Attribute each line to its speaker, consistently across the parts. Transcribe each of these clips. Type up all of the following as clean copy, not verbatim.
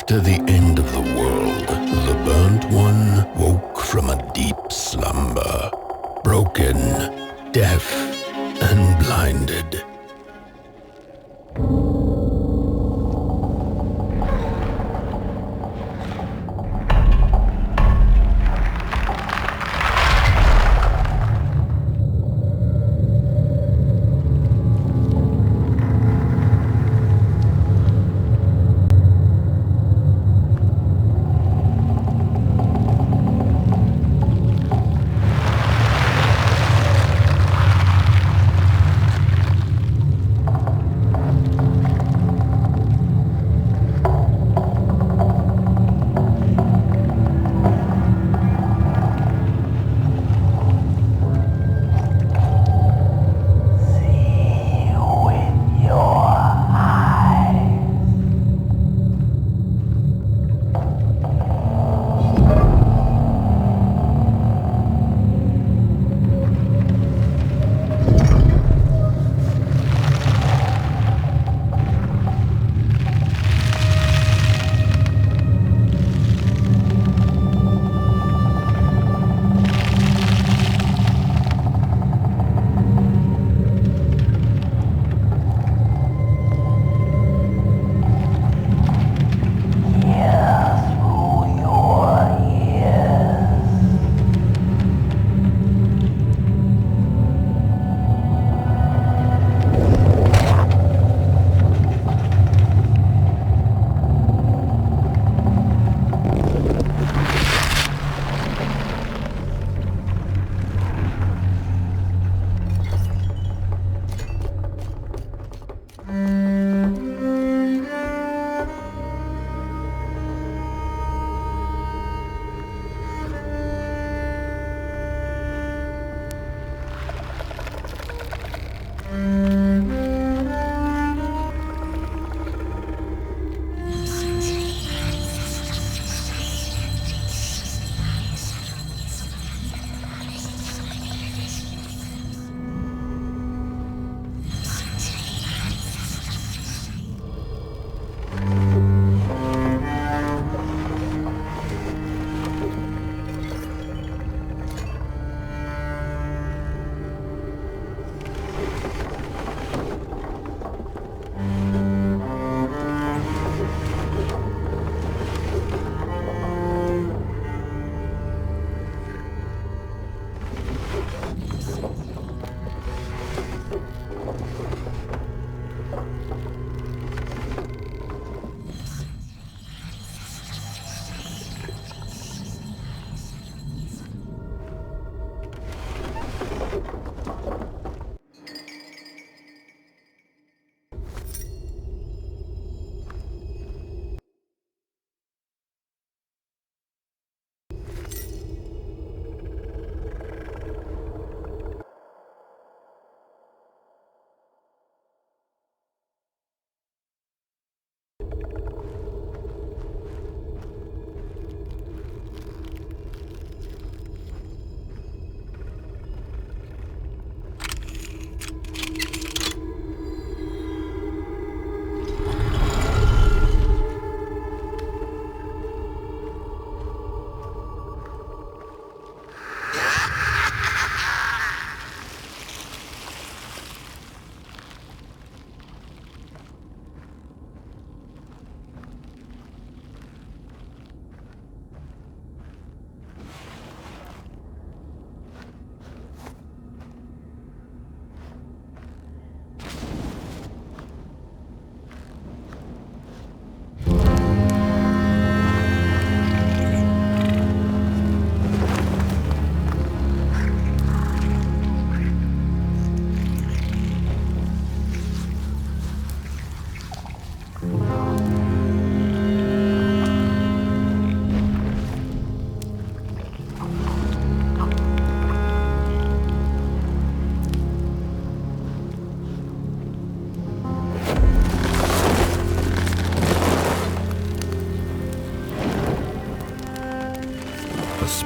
Speaker 1: After the end of the world, the burnt one woke from a deep slumber, broken, deaf, and blinded.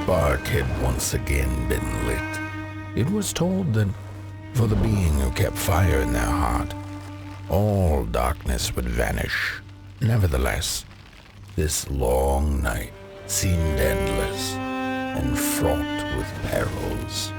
Speaker 1: spark had once again been lit. It was told that for the being who kept fire in their heart, all darkness would vanish. Nevertheless, This long night seemed endless and fraught with perils.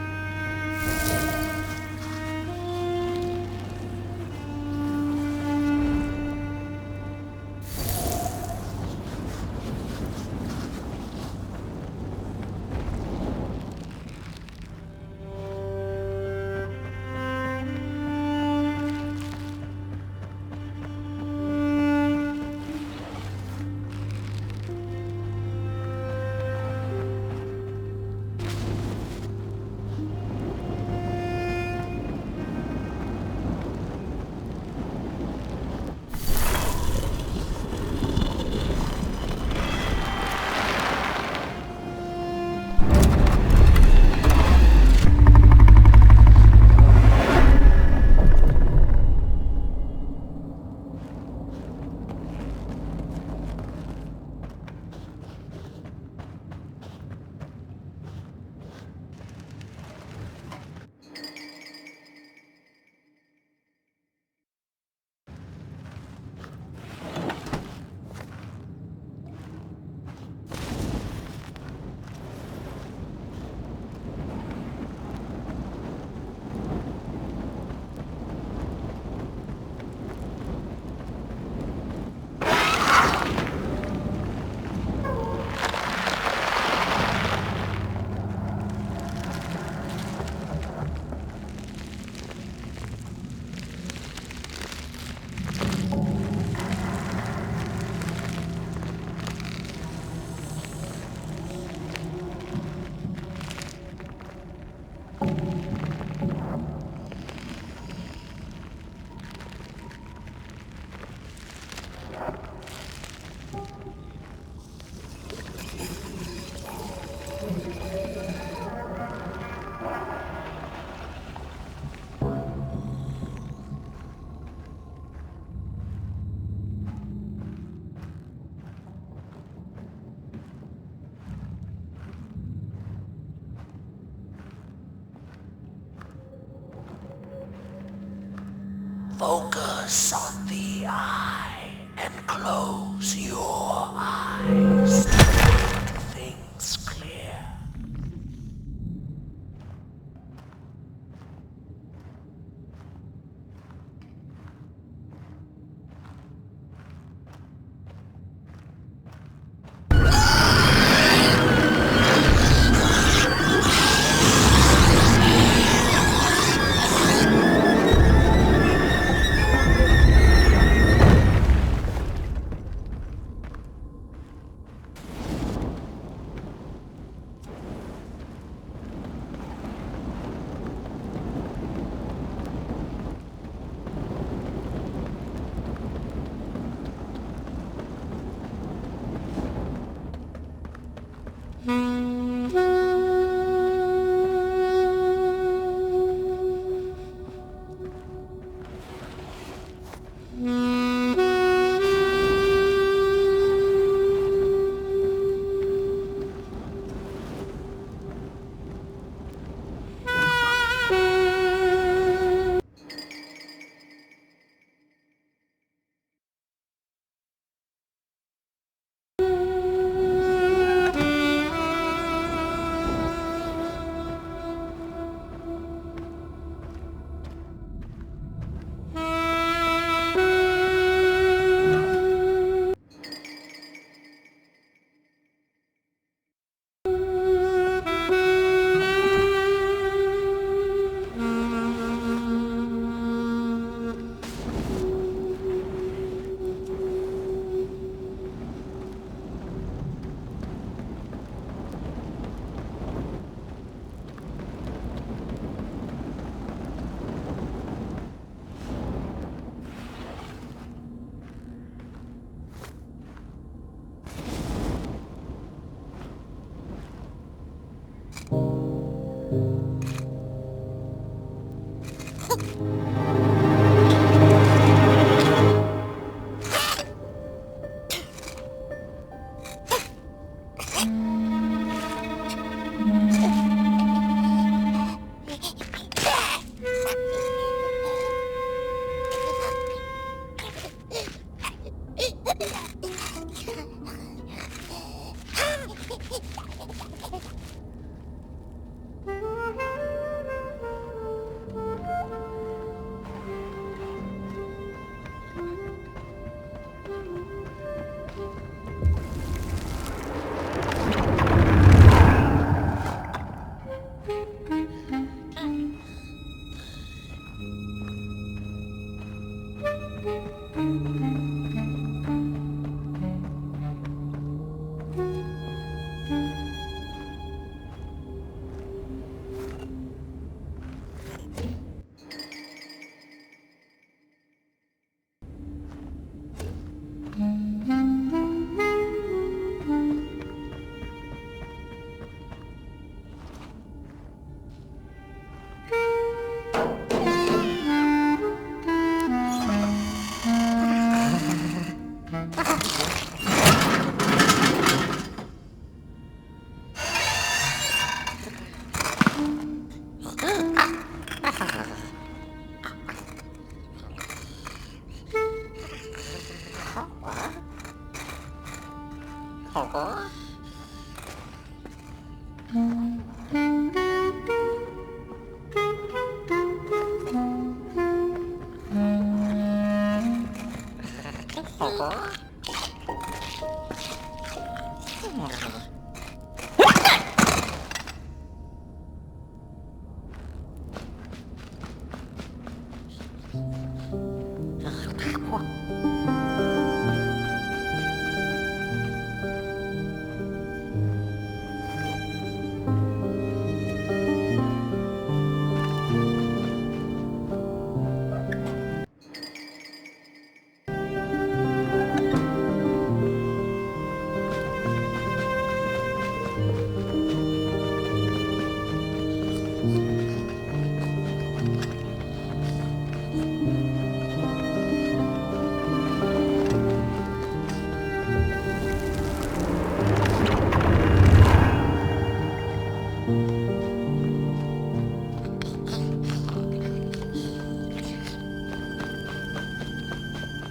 Speaker 2: Focus on the eye and close your eyes to make things clear.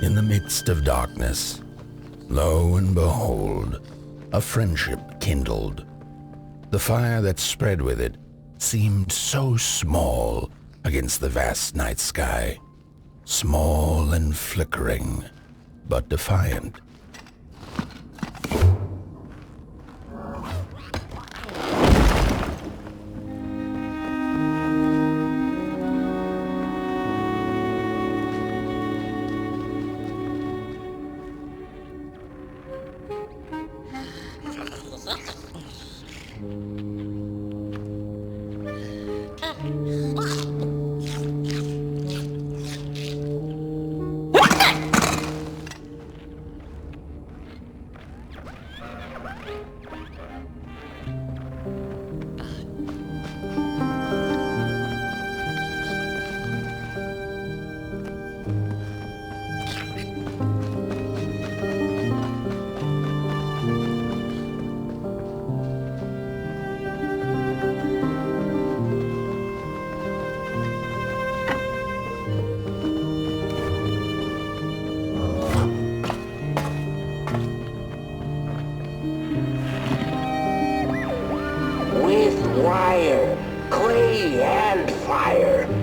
Speaker 1: In the midst of darkness, lo and behold, a friendship kindled. The fire that spread with it seemed so small against the vast night sky, small and flickering, but defiant.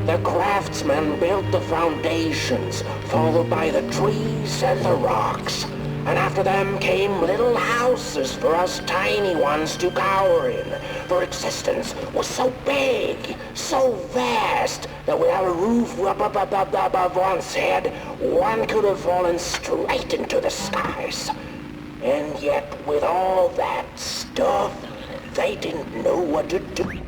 Speaker 2: The craftsman built the foundations, followed by the trees and the rocks. And after them came little houses for us tiny ones to cower in. For existence was so big, so vast, that without a roof above one's head, one could have fallen straight into the skies. And yet, with all that stuff, they didn't know what to do.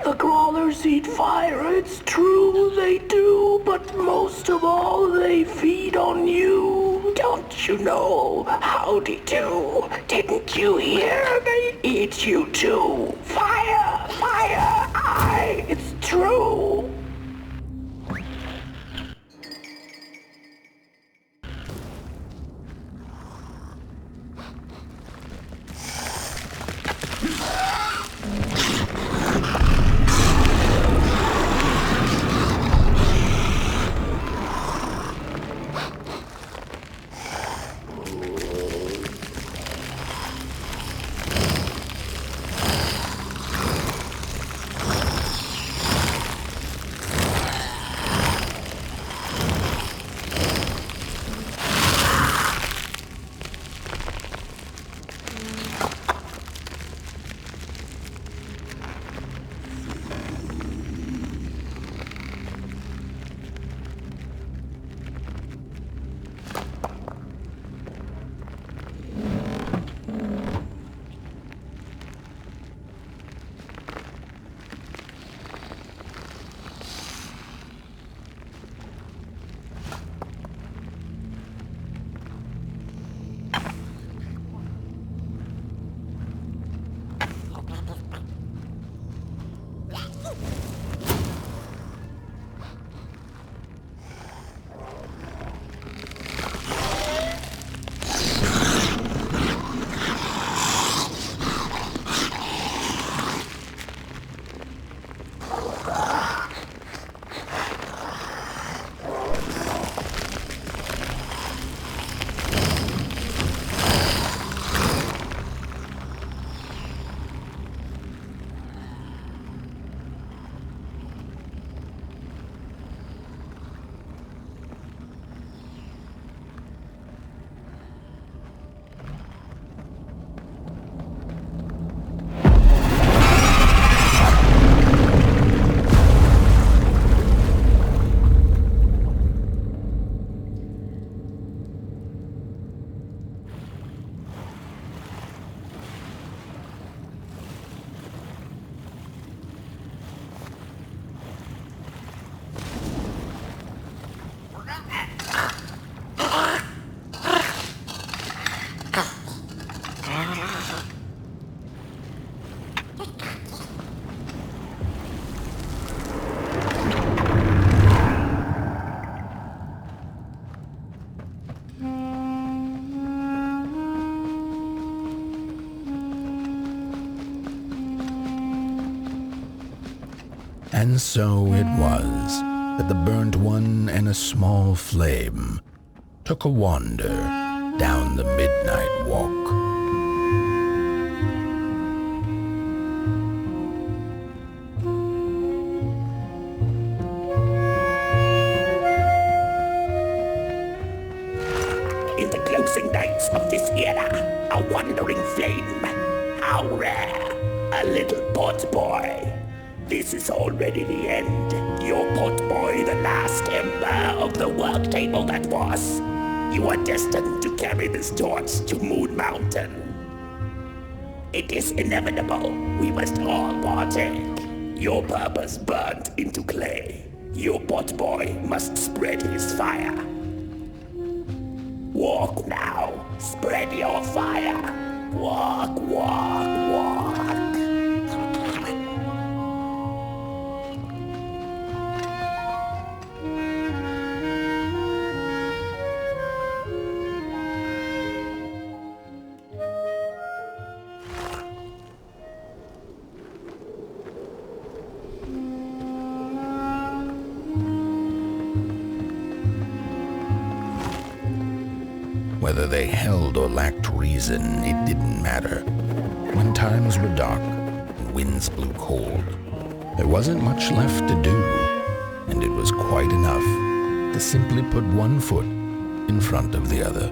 Speaker 2: The crawlers eat fire, it's true they do, but most of all they feed on you. Don't you know? Howdy do. Didn't you hear? They eat you too. Fire, fire, aye, it's true.
Speaker 1: And so it was that the burnt one and a small flame took a wander down the midnight walk.
Speaker 2: In the closing nights of this era, a wandering flame. How rare, a little pot boy. This is already the end. Your pot boy, the last ember of the work table that was. You are destined to carry this torch to Moon Mountain. It is inevitable. We must all partake. Your purpose burnt into clay. Your pot boy must spread his fire. Walk now. Spread your fire. Walk, walk, walk.
Speaker 1: Whether they held or lacked reason, it didn't matter. when times were dark and winds blew cold, there wasn't much left to do, and it was quite enough to simply put one foot in front of the other.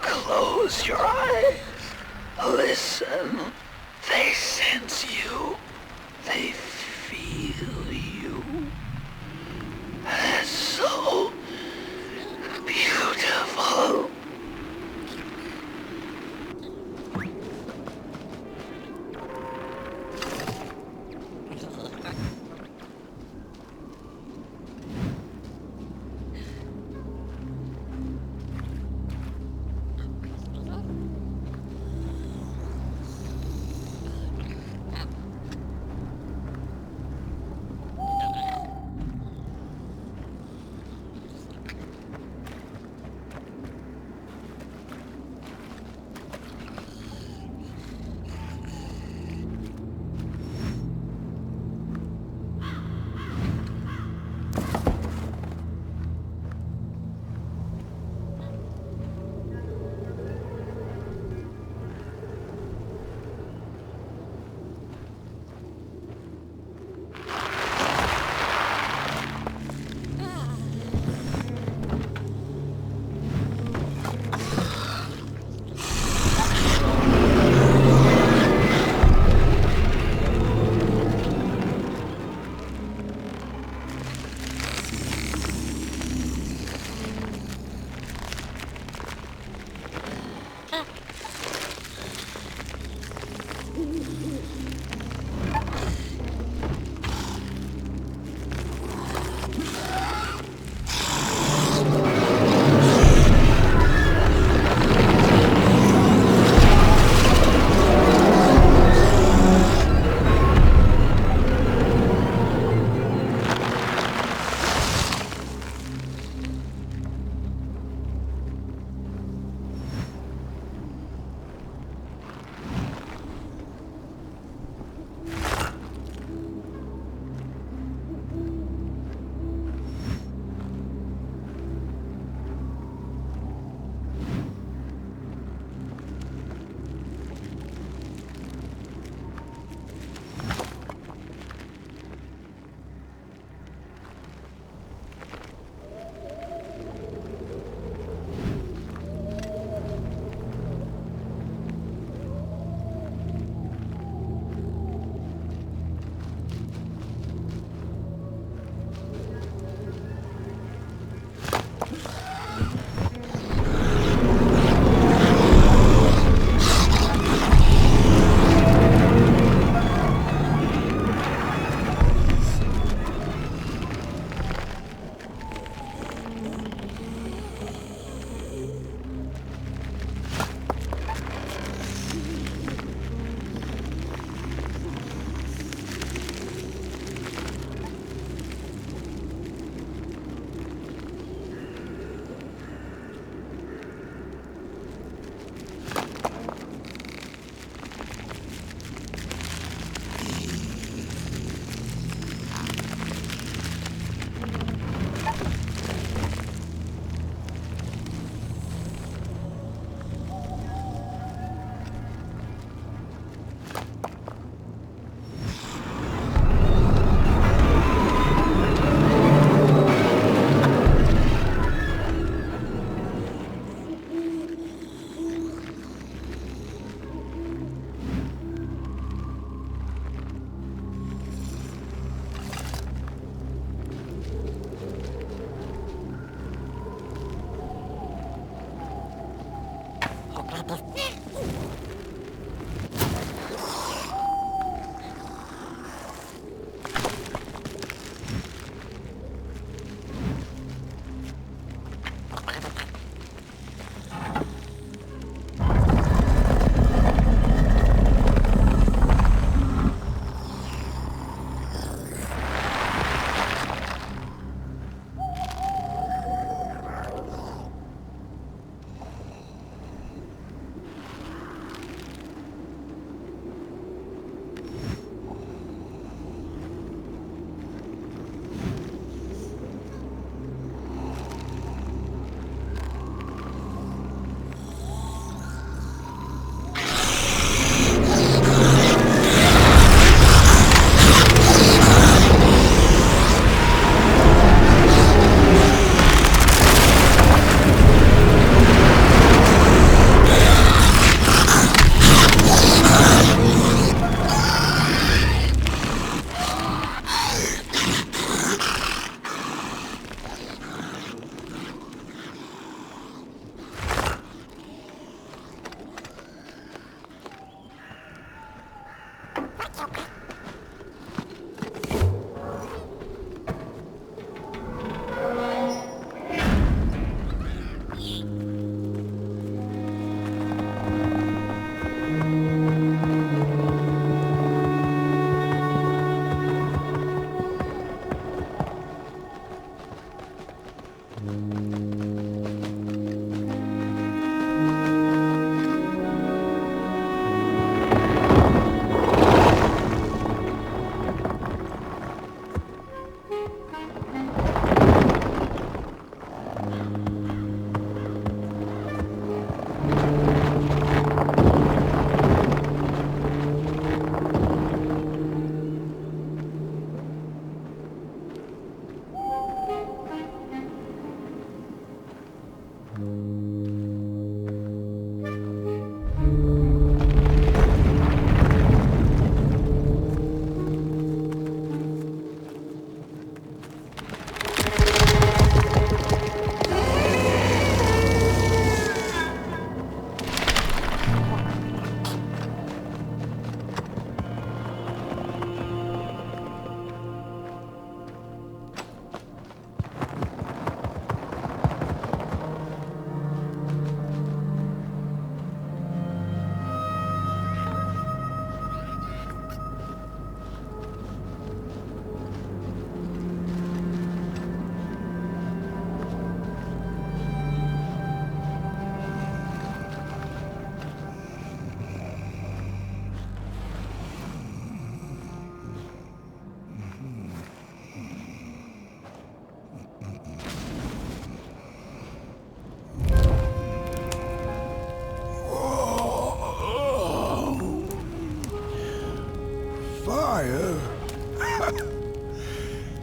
Speaker 3: Close your eyes. Listen. They sense you. They feel you. It's so beautiful.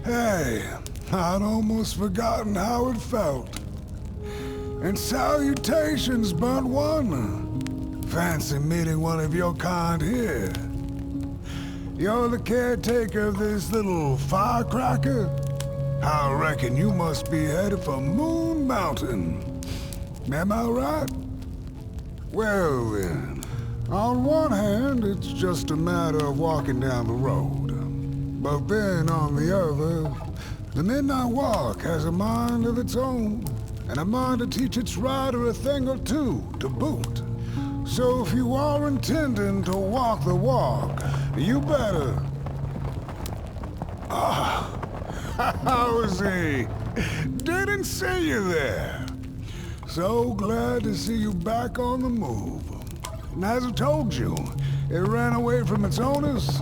Speaker 4: Hey, I'd almost forgotten how it felt. And salutations, Burnt One. Fancy meeting one of your kind here. You're the caretaker of this little firecracker? I reckon you must be headed for Moon Mountain. Am I right? Well then, on one hand, it's just a matter of walking down the road. But then, on the other, the Midnight Walk has a mind of its own, and a mind to teach its rider a thing or two to boot. So if you are intending to walk the walk, you better... How is he? Didn't see you there. So glad to see you back on the move. And as I told you, it ran away from its owners.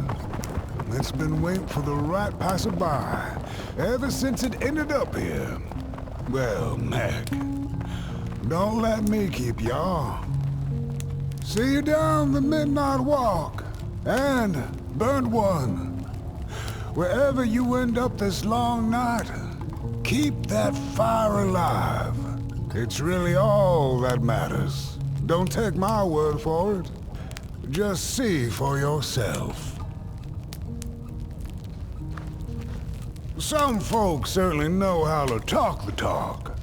Speaker 4: It's been waiting for the right passerby ever since it ended up here. Well, Mac, don't let me keep y'all. See you down the Midnight Walk, and Burnt One. Wherever you end up this long night, keep that fire alive. It's really all that matters. Don't take my word for it. Just see for yourself. Some folks certainly know how to talk the talk.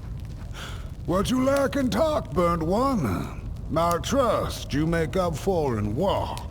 Speaker 4: What you lack in talk, Burnt One, I trust you make up for in walk.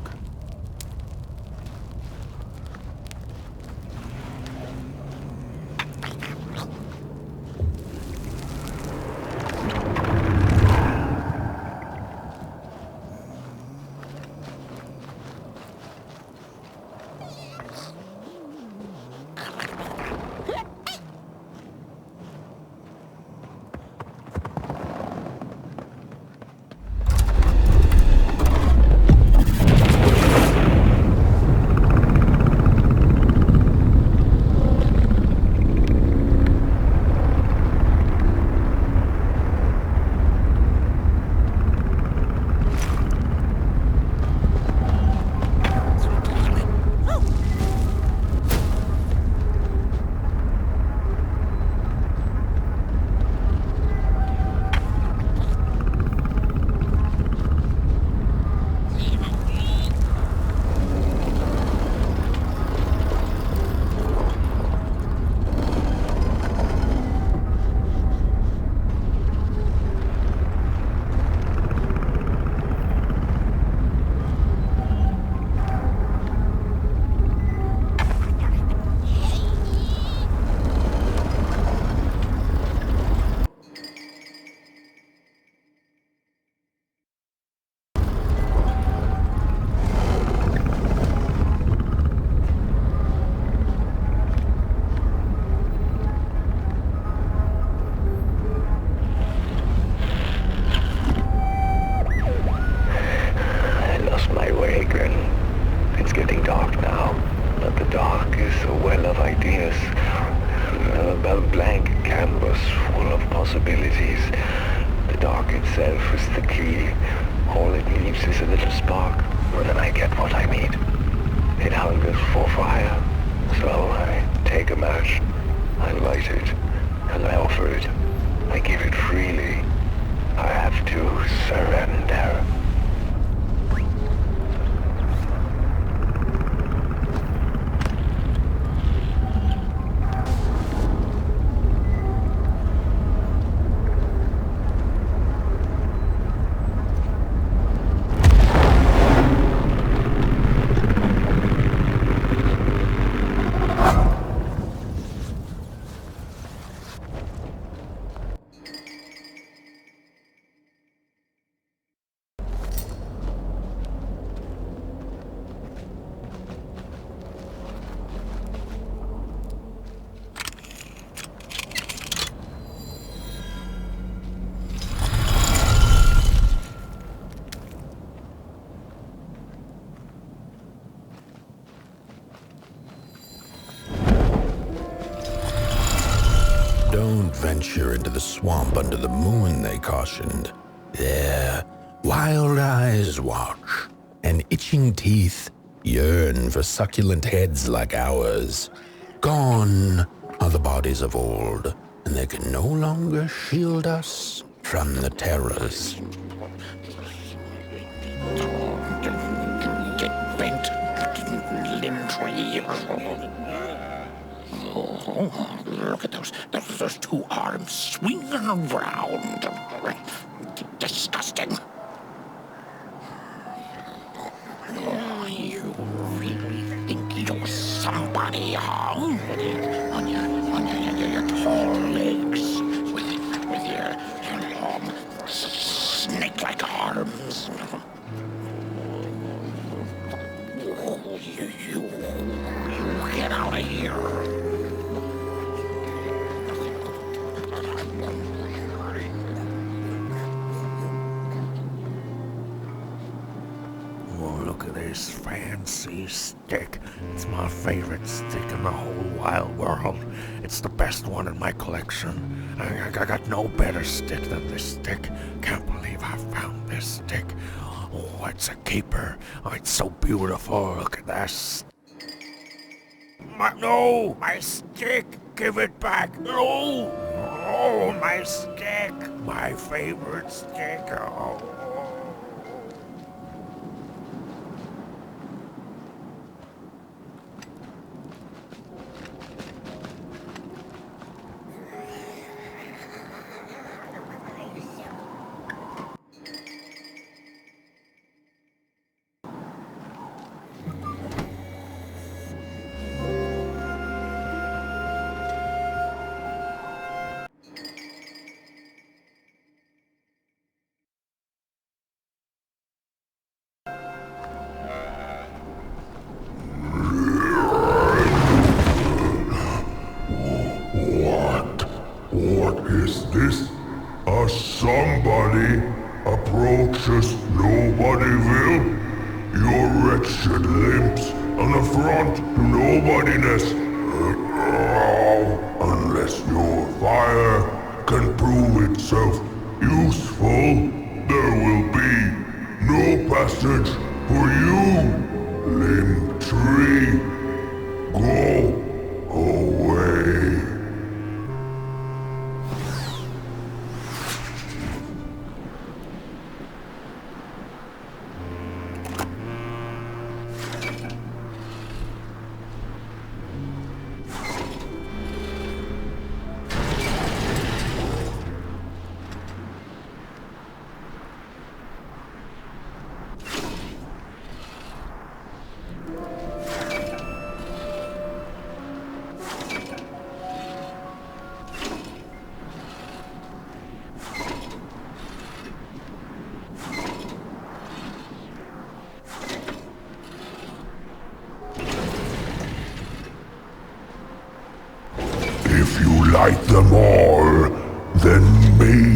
Speaker 3: well then I get what I need. It hungers for fire. So I take a match, I light it, and I offer it. I give it freely. I have to surrender.
Speaker 1: Don't venture into the swamp under the moon, they cautioned. There, wild eyes watch, and itching teeth yearn for succulent heads like ours. Gone are the bodies of old, and they can no longer shield us from the terrors.
Speaker 2: Get bent, limb tree. Oh, look at those two arms swinging around. Disgusting. Oh, you really think you're somebody, huh? On your tall legs, with your long snake-like arms. You get out of here.
Speaker 3: Look at this fancy stick. It's my favorite stick in the whole wide world. It's the best one in my collection. I got no better stick than this stick. Can't believe I found this stick. Oh, it's a keeper. Oh, it's so beautiful. Look at that. No! My stick! Give it back! No! Oh, my stick! My favorite stick. Oh.
Speaker 5: What is this? Somebody approaches Nobodyville? Your wretched limbs, an affront to nobodiness. Unless your fire can prove itself useful, there will be no passage for you, limb tree. Go away. If you light them all, then maybe.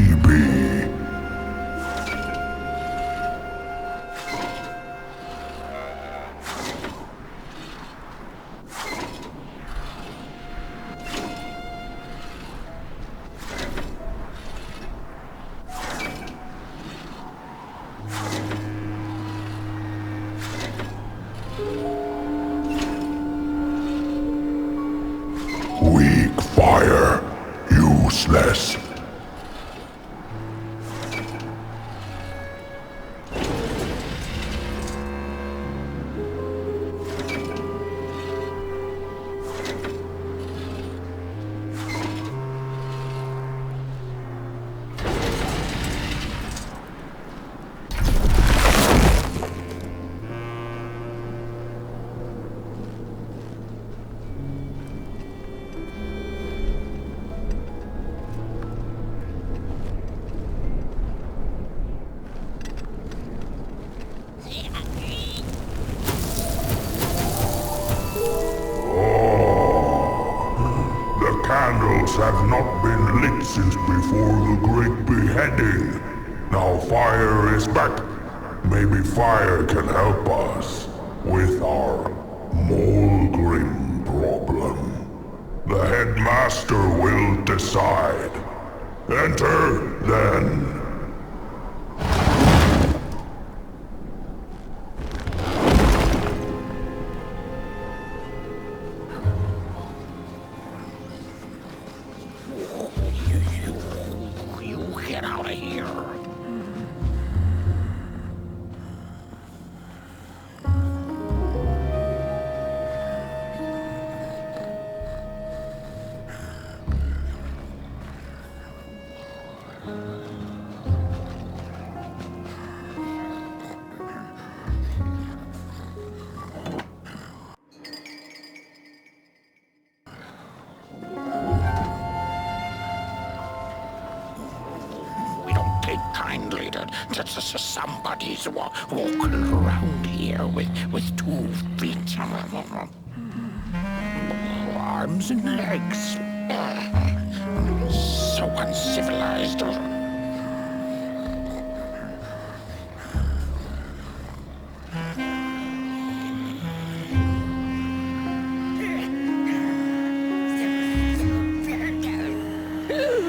Speaker 5: fires have not been lit since before the great beheading. Now fire is back. Maybe fire can help us with our Molgrim problem. The headmaster will decide. Enter, then.
Speaker 2: You get out of here. We don't take kindly to somebody's walking around here with 2 feet, arms and legs. So uncivilized.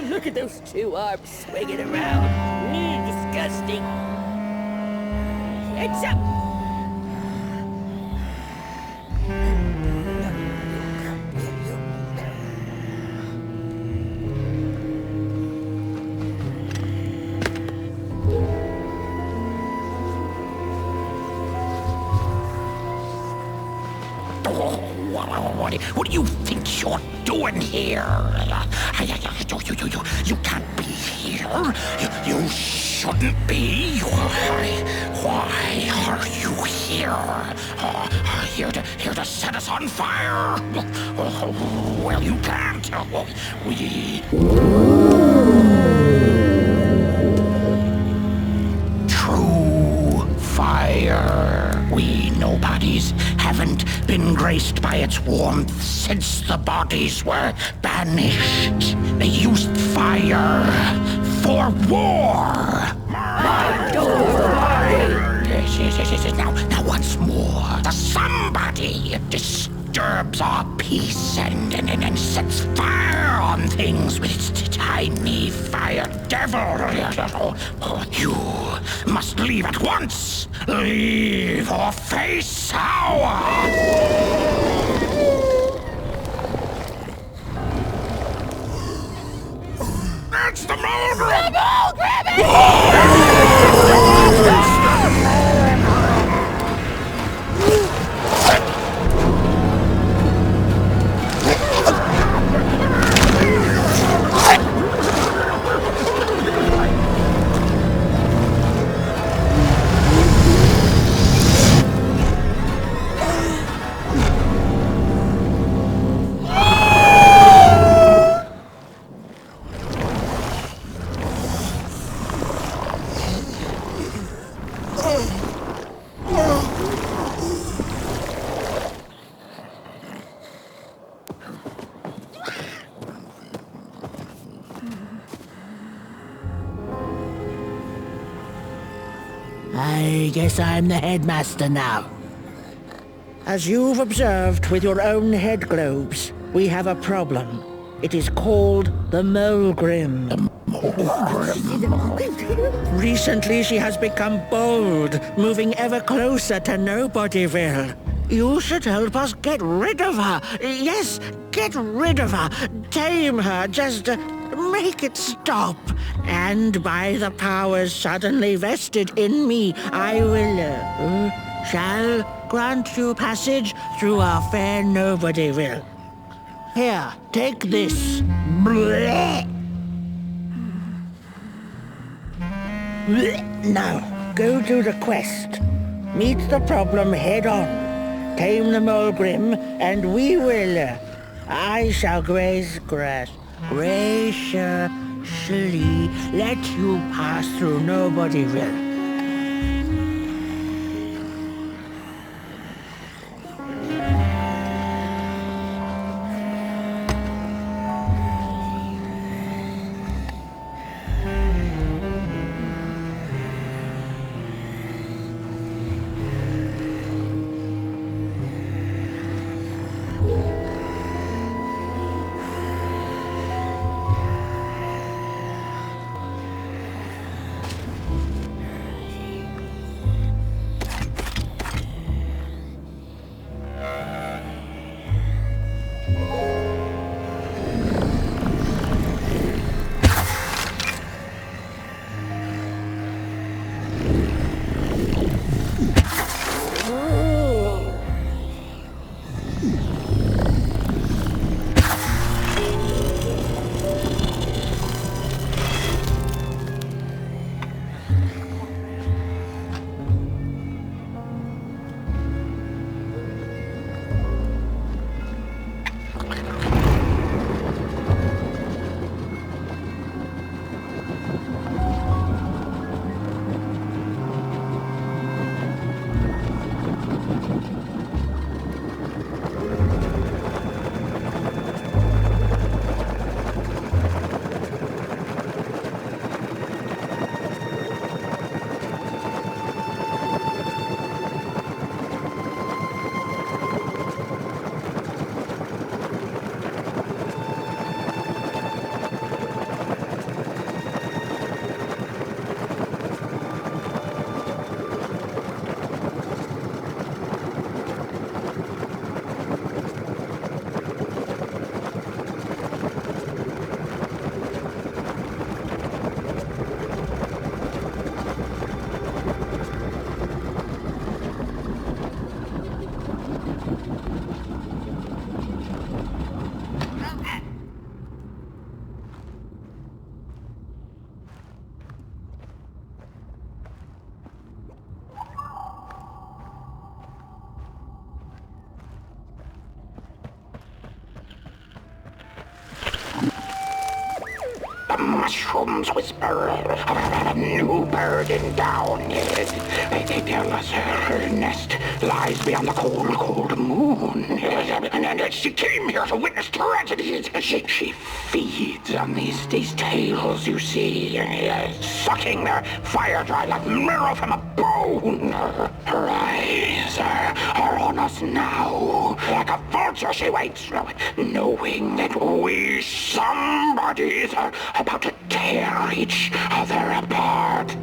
Speaker 6: Look at those 2 arms swinging around. Disgusting. Heads up!
Speaker 2: What do you think you're doing here? You can't be here. You shouldn't be. Why are you here? Here to set us on fire? Well, you can't. True fire. We nobodies haven't been graced by its warmth since the bodies were banished. They used fire for war. Now once more, the somebody disturbs our peace and sets fire on things with its tiny fire devil. You must leave at once. Leave or face our... It's the Molgrim! The Molgrim!
Speaker 7: I guess I'm the headmaster now. As you've observed with your own head globes, we have a problem. It is called the Molgrim. Recently she has become bold, moving ever closer to Nobodyville. You should help us get rid of her. Yes, get rid of her. Tame her, just make it stop. And by the powers suddenly vested in me, I will, shall grant you passage through our fair Nobodyville. Here, take this. Blech. Now, go do the quest. Meet the problem head on. Tame the Molgrim, and we will, I shall graciously let you pass through Nobodyville.
Speaker 2: mushrooms whisper of a new burden down. They tell us her nest lies beyond the cold, cold moon. And she came here to witness tragedies. She feeds on these tales, you see, sucking their fire dry like marrow from a bone. Her eyes are on us now. Like a vulture she waits, knowing that we somebodies are about to tear each other apart.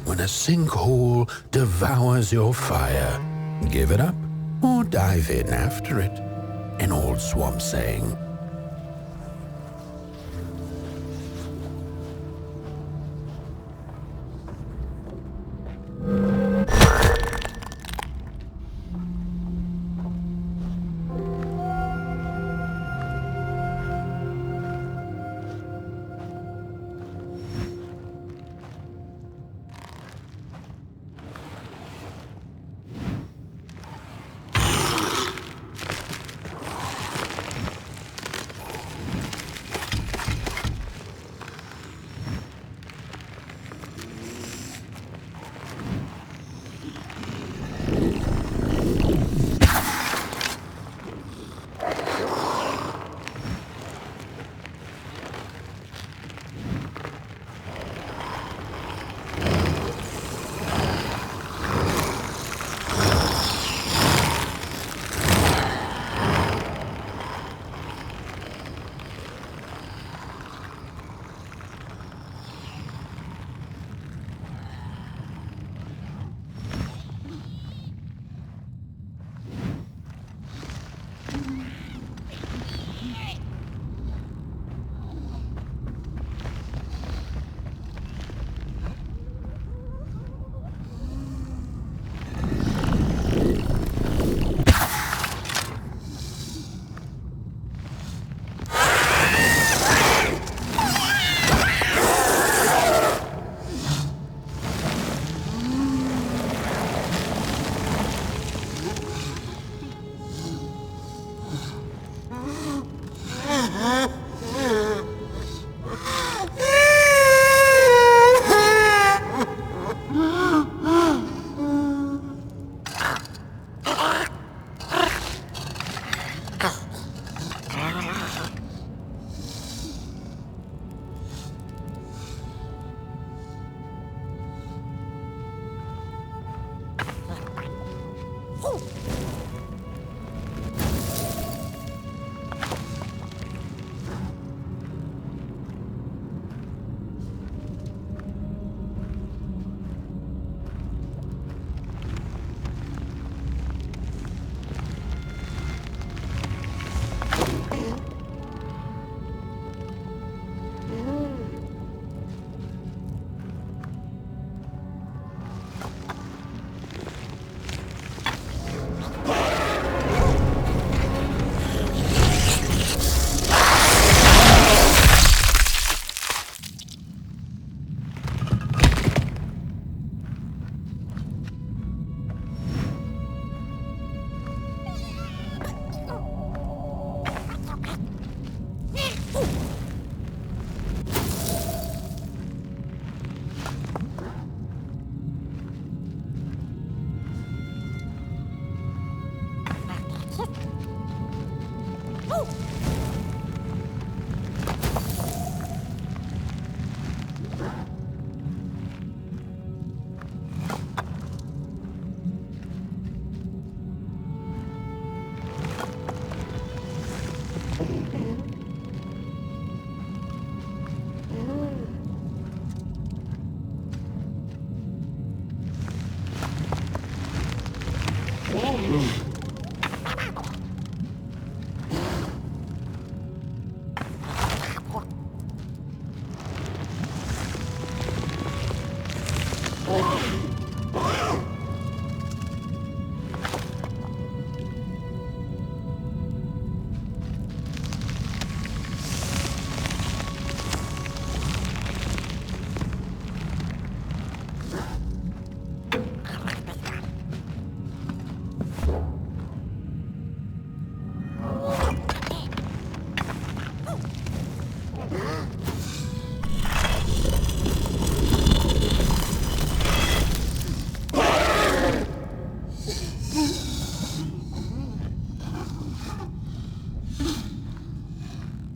Speaker 1: When a sinkhole devours your fire, give it up or dive in after it. An old swamp saying.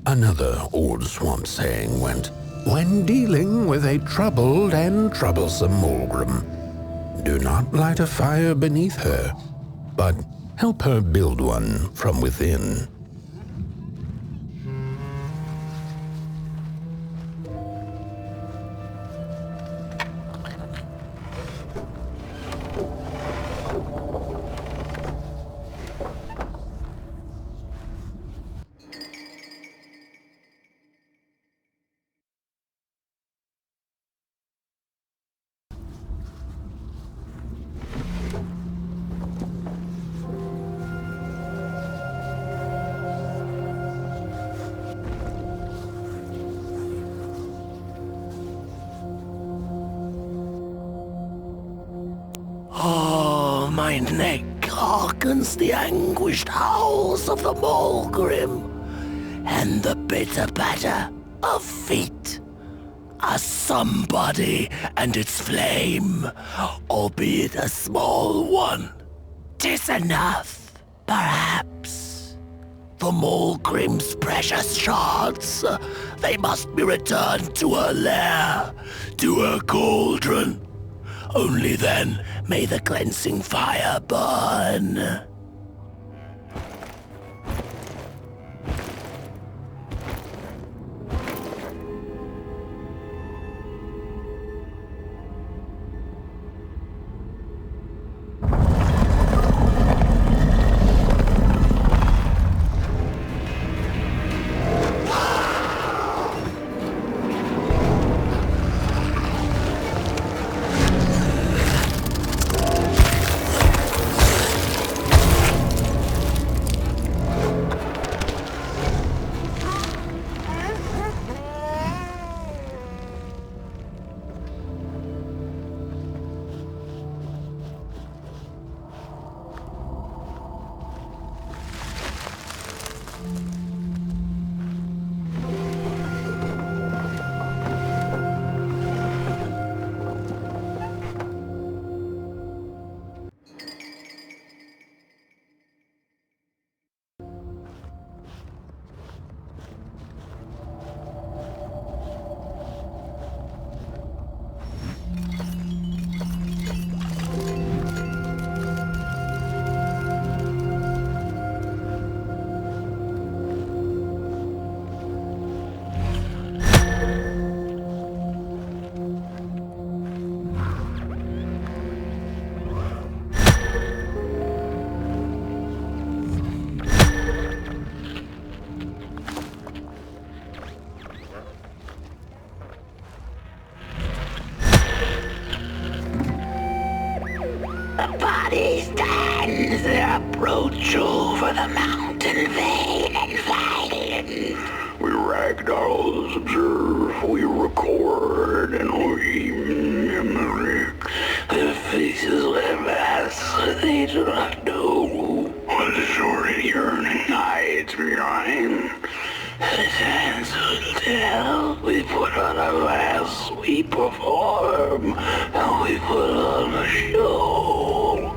Speaker 1: Another old swamp saying went, when dealing with a troubled and troublesome Molgrim, do not light a fire beneath her, but help her build one from within.
Speaker 3: Oh, my neck hearkens the anguished howls of the Molgrim, and the bitter patter of feet. A somebody and its flame, albeit a small one. 'Tis enough, perhaps. The Molgrim's precious shards, they must be returned to her lair, to her cauldron. Only then may the cleansing fire burn.
Speaker 2: Body stands their approach over the mountain vain and violent.
Speaker 5: We ragdolls observe, we record, and we mimic.
Speaker 2: Their faces wear masks they do not know.
Speaker 5: What the sordid yearning hides behind.
Speaker 2: His hands will tell. We put on a mask, we perform, and we put on a show.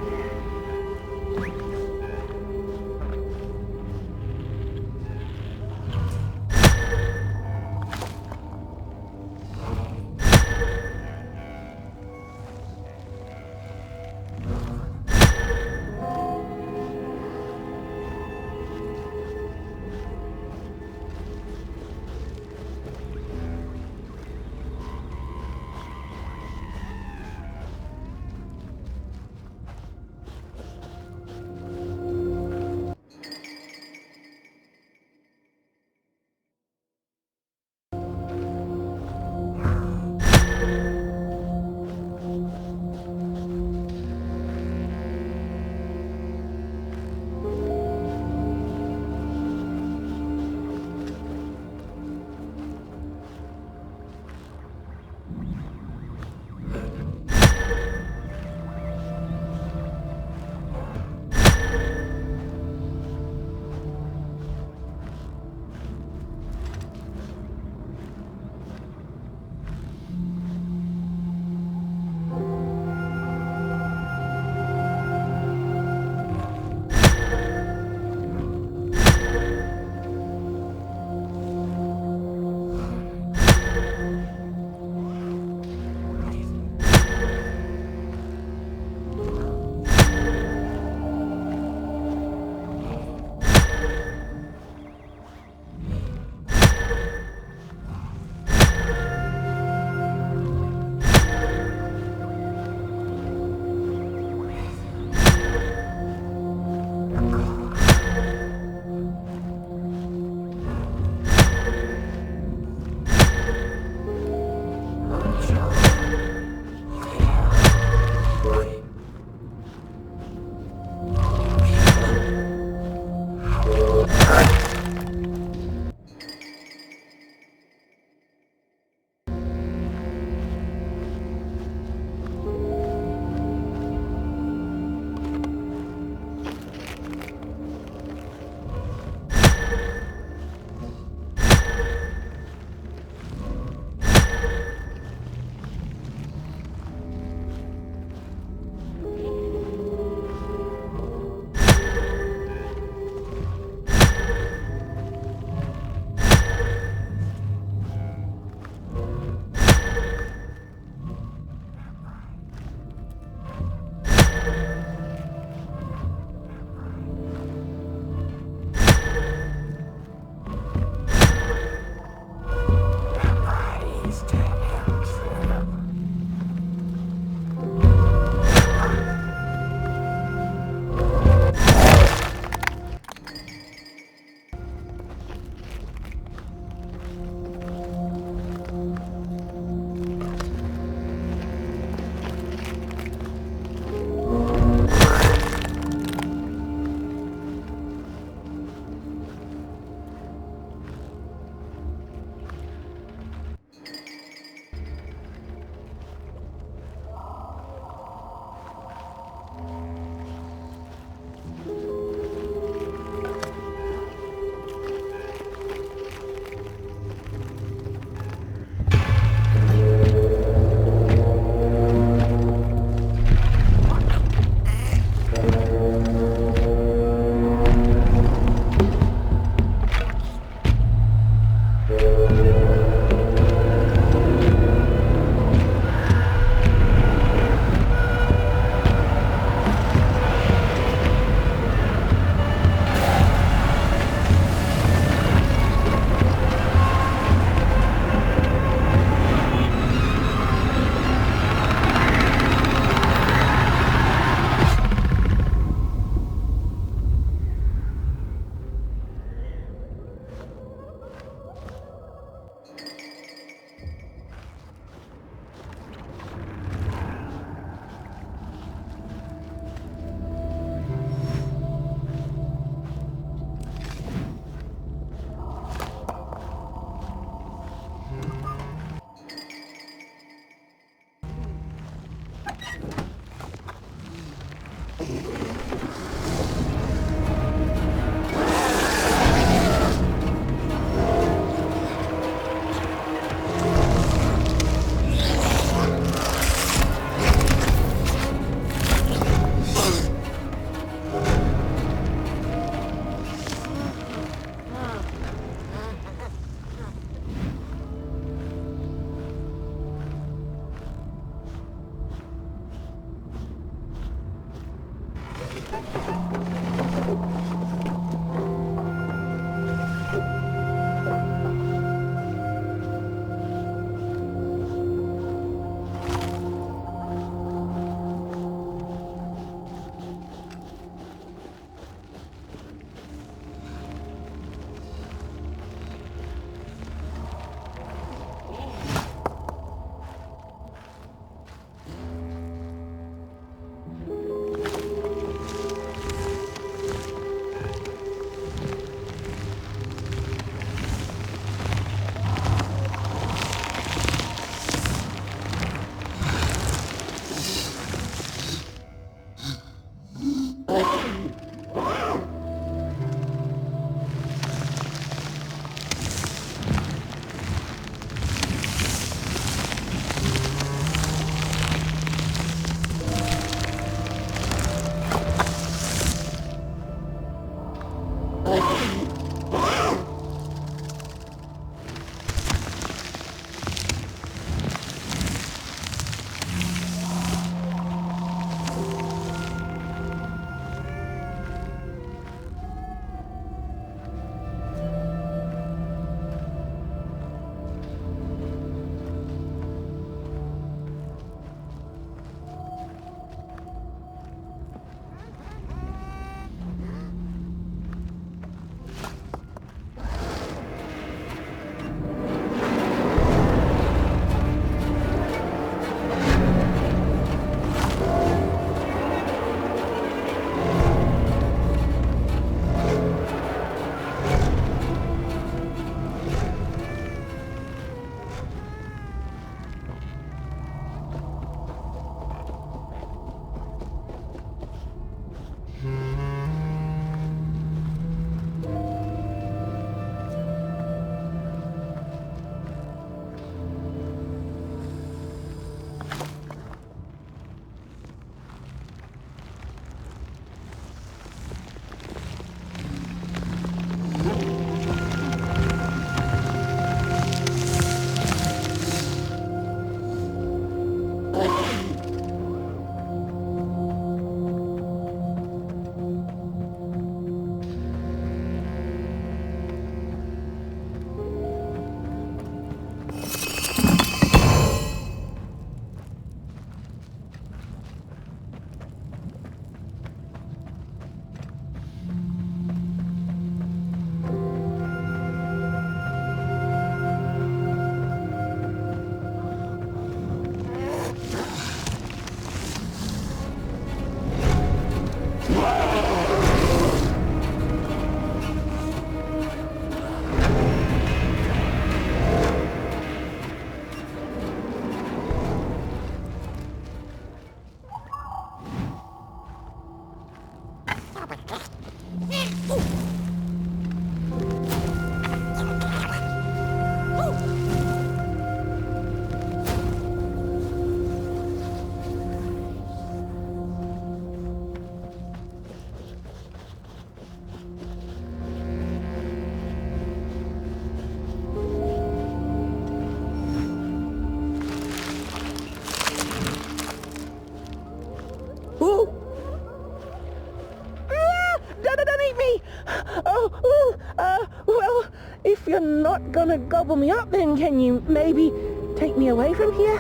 Speaker 6: you're not gonna gobble me up, then can you maybe take me away from here?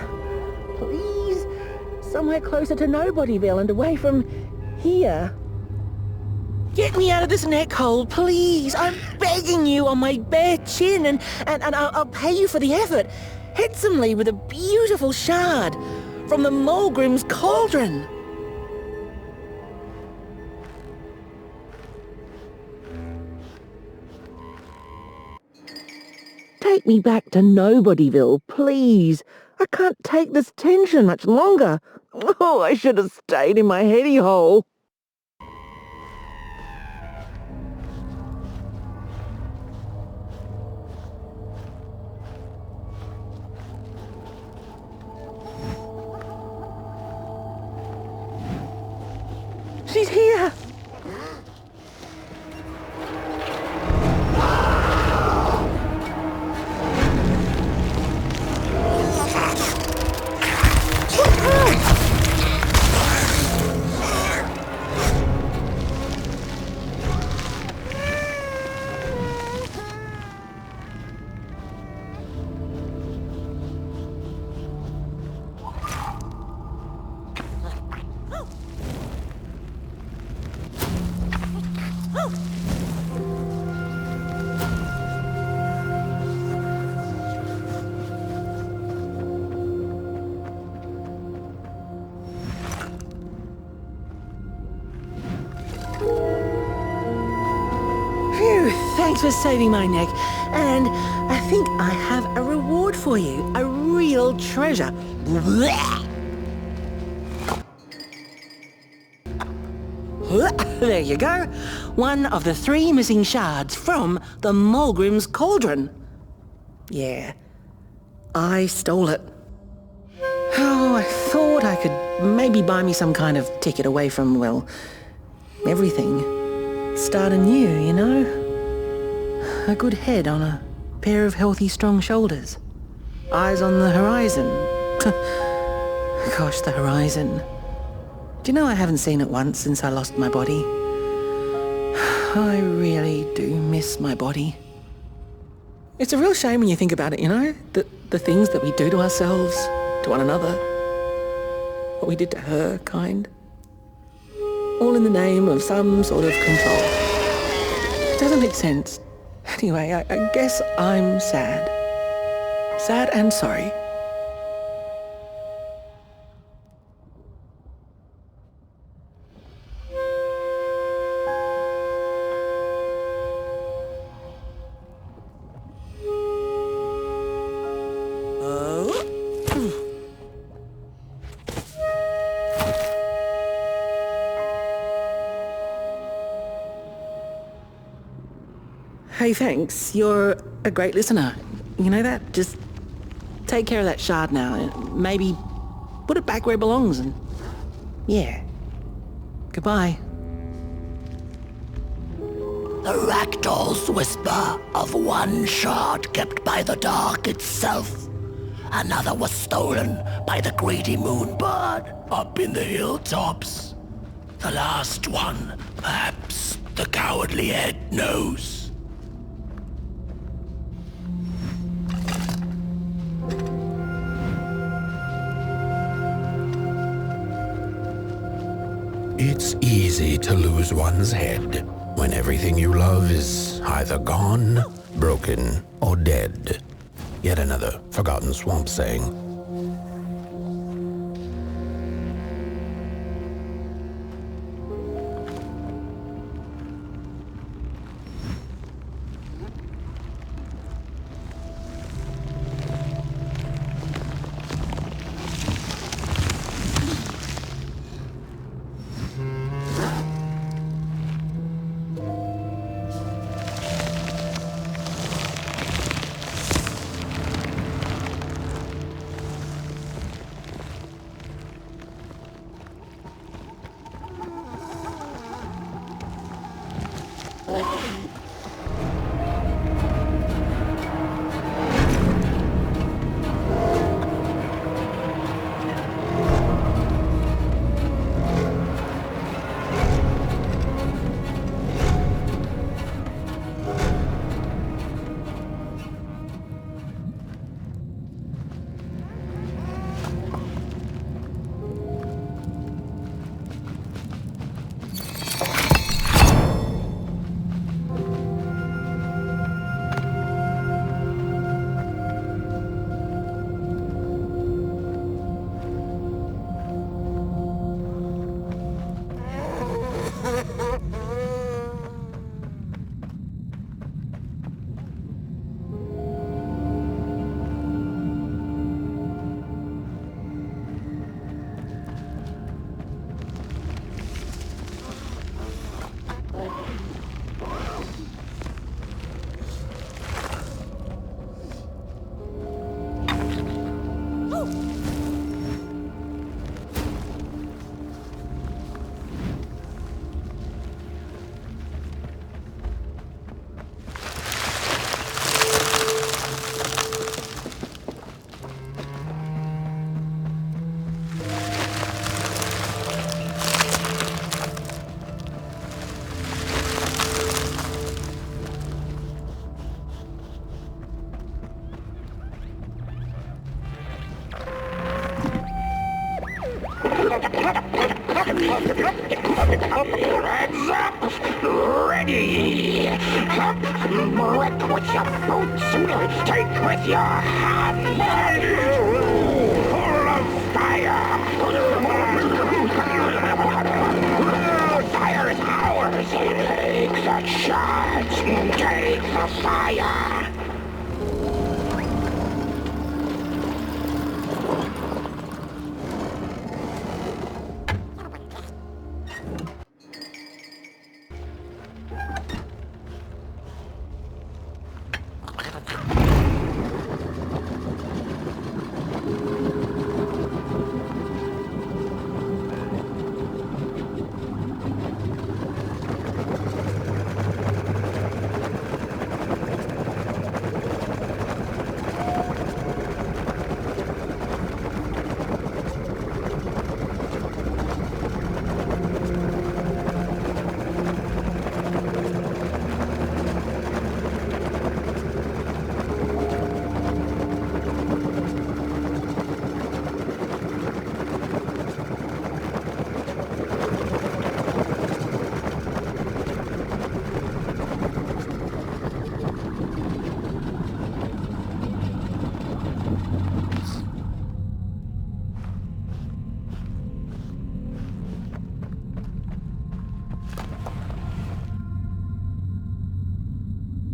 Speaker 6: Please? Somewhere closer to Nobodyville and away from here. Get me out of this neck hole, please. I'm begging you on my bare chin, and I'll pay you for the effort. Handsomely with a beautiful shard from the Molgrim's cauldron. Take me back to Nobodyville, please. I can't take this tension much longer. Oh, I should have stayed in my heady hole. She's here! Thanks for saving my neck, and I think I have a reward for you, a real treasure. There you go, one of the 3 missing shards from the Molgrim's cauldron. Yeah, I stole it. Oh, I thought I could maybe buy me some kind of ticket away from, well, everything. Start anew, you know? A good head on a pair of healthy, strong shoulders. Eyes on the horizon. Gosh, the horizon. Do you know I haven't seen it once since I lost my body? I really do miss my body. It's a real shame when you think about it, you know? The things that we do to ourselves, to one another. What we did to her, kind. All in the name of some sort of control. It doesn't make sense. Anyway, I guess I'm sad. Sad and sorry. Hey, thanks. You're a great listener. You know that? Just take care of that shard now. And maybe put it back where it belongs and... yeah. Goodbye.
Speaker 8: The ragdoll's whisper of one shard kept by the dark itself. Another was stolen by the greedy moonbird up in the hilltops. The last one, perhaps the cowardly head knows.
Speaker 1: It's easy to lose one's head when everything you love is either gone, broken, or dead. Yet another forgotten swamp saying.
Speaker 2: Hands up! Ready! Up! Break with your boots! Take with your hands! Full of fire! Fire is ours! Take the charge! Take the fire!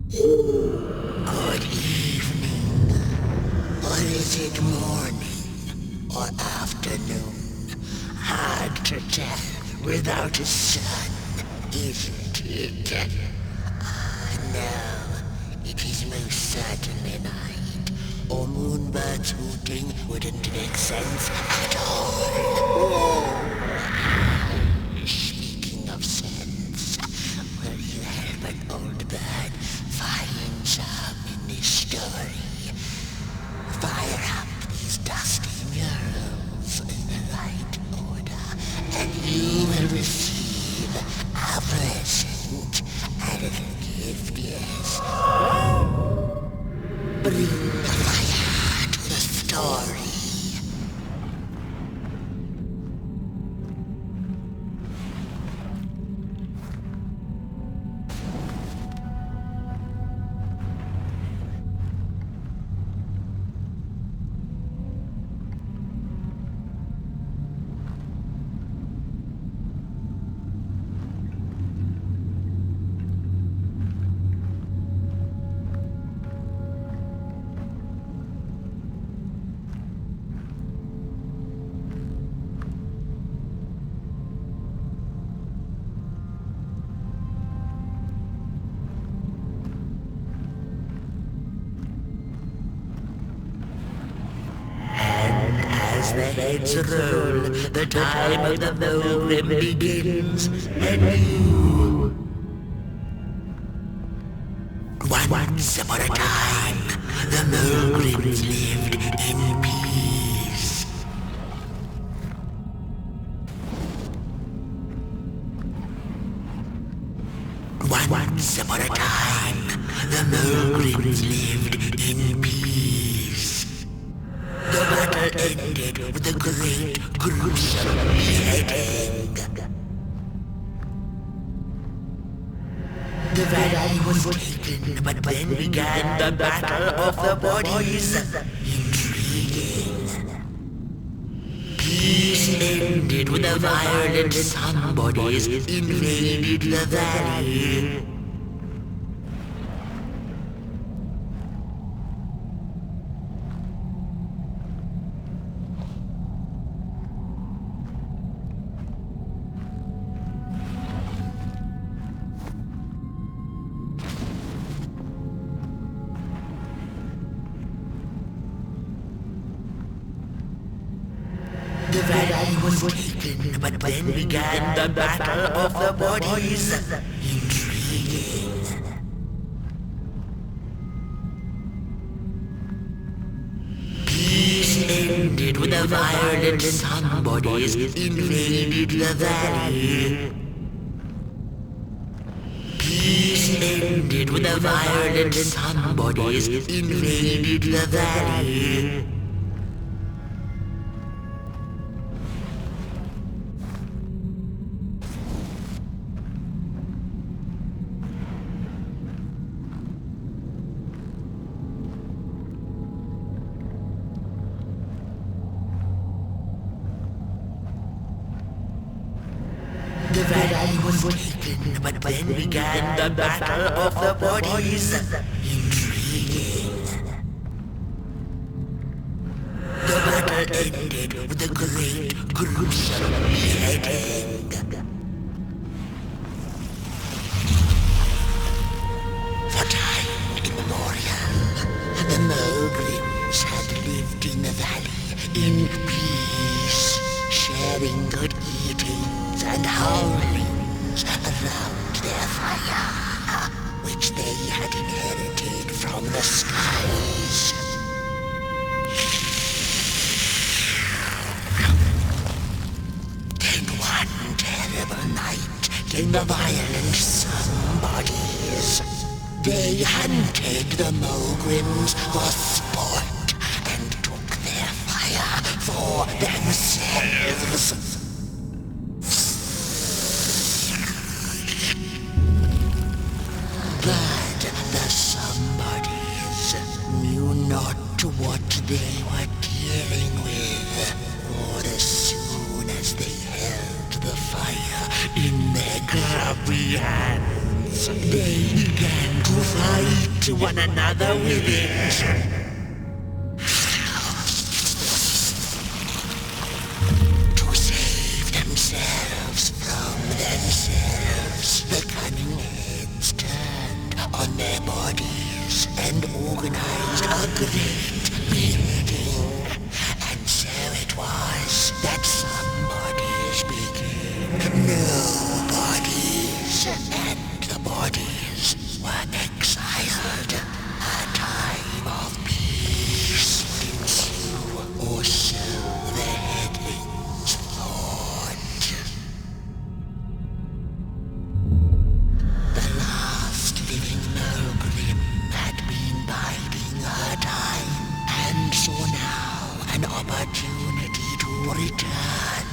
Speaker 8: Good evening. Or is it morning or afternoon? Hard to tell without a sun, isn't it? No, it is most certainly night. Or moonbirds hooting wouldn't make sense at all. Speaking of sense, will you help an old bird find some in this story? Fire up these dusty murals in the right order, and you will receive a present, a little gift, yes. Bring the fire to the story. As the heads roll, the time of the Molgrim begins anew. Once upon a time, the Molgrims lived in peace. Once upon a time, the Molgrims lived in peace. The battle ended with a great, gruesome beheading. The valley was taken, but then began the battle of the bodies. Intriguing. Peace ended when the violent sun bodies invaded the valley. The valley was taken, but then began the battle of the bodies. Intriguing. Peace ended when the violent sun bodies invaded the valley. Peace ended when the violent sun bodies invaded the valley. was taken, but then began the battle of the bodies. Intriguing. The battle ended with a great, gruesome beheading. For time immemorial, the Molgrims had lived in the valley in peace, sharing good eatings and howlings around their fire, which they had inherited from the skies. Then one terrible night came the violent somebodies. They hunted the Molgrims for sport and took their fire for themselves. But the somebodies knew not what they were dealing with, for as soon as they held the fire in their grubby hands, they began to fight one another with it. To save themselves from themselves, the cunning heads turned on their bodies and organized a great beheading. And so it was that somebodies became nobodies, and the bodies were exiled. A time of peace would ensue, or so the headlings thought. The last living Molgrim had been biding her time, and saw now an opportunity to return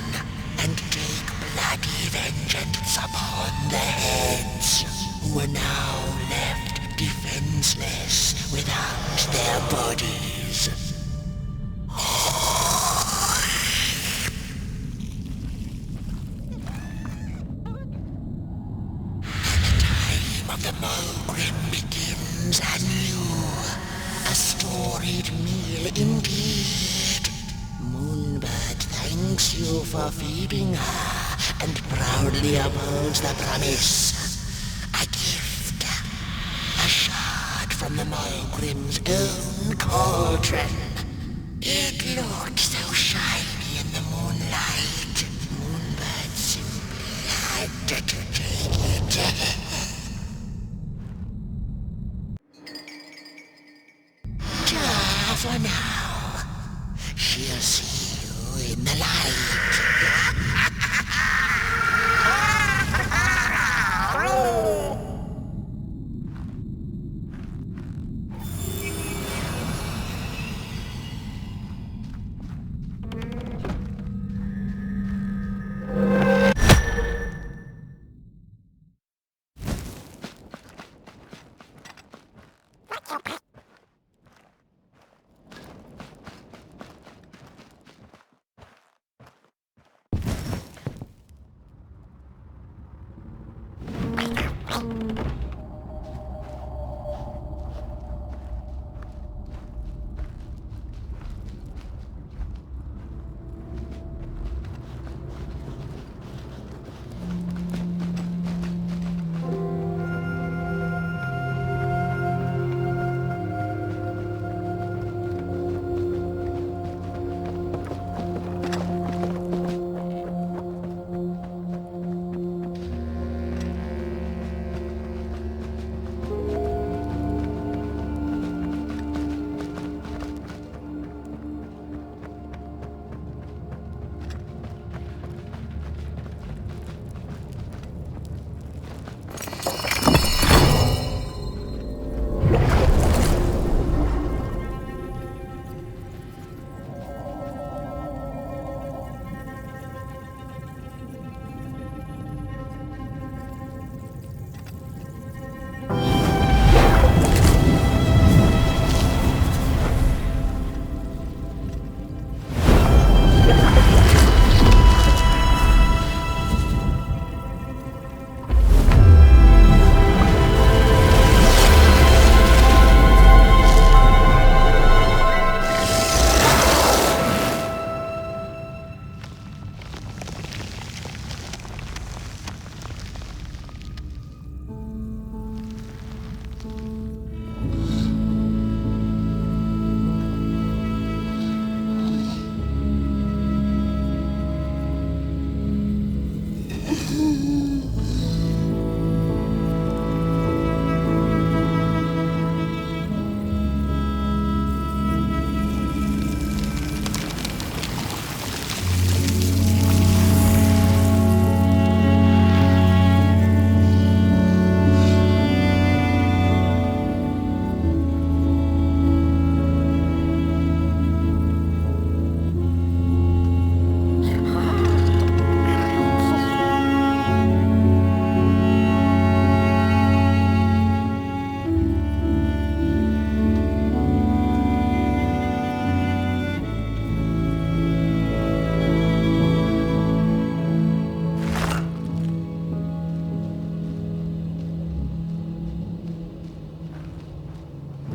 Speaker 8: and take bloody vengeance upon the heads, who were now left defenseless without their bodies. Time of the Molgrim begins anew. A storied meal indeed. Moonbird thanks you for feeding her and proudly upholds the promise. A gift. A shard from the Molgrim's own cauldron. It looked so shiny in the moonlight. Moonbird simply had to take it. For now, she'll see you in the light.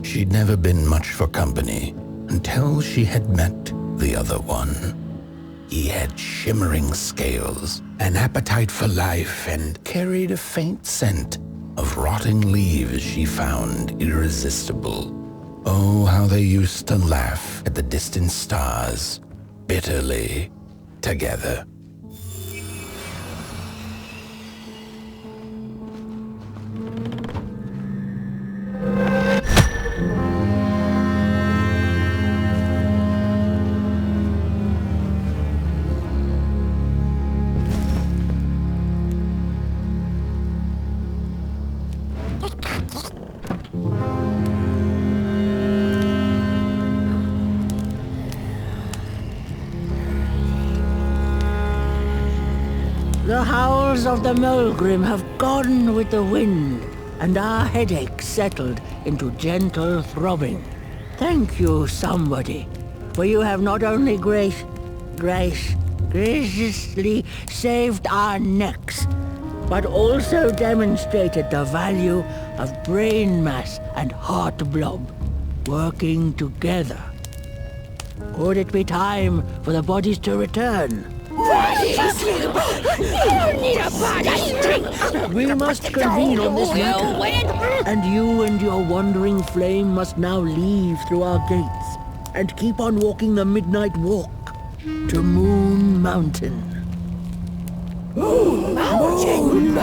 Speaker 1: She'd never been much for company until she had met the other one. He had shimmering scales, an appetite for life, and carried a faint scent of rotting leaves she found irresistible. Oh, how they used to laugh at the distant stars, bitterly, together.
Speaker 7: The howls of the Molgrim have gone with the wind, and our headaches settled into gentle throbbing. Thank you, somebody, for you have not only graciously saved our necks, but also demonstrated the value of brain mass and heart blob working together. Could it be time for the bodies to return? We must convene on this matter, and you and your wandering flame must now leave through our gates and keep on walking the midnight walk to Moon Mountain.
Speaker 8: Moon Mountain!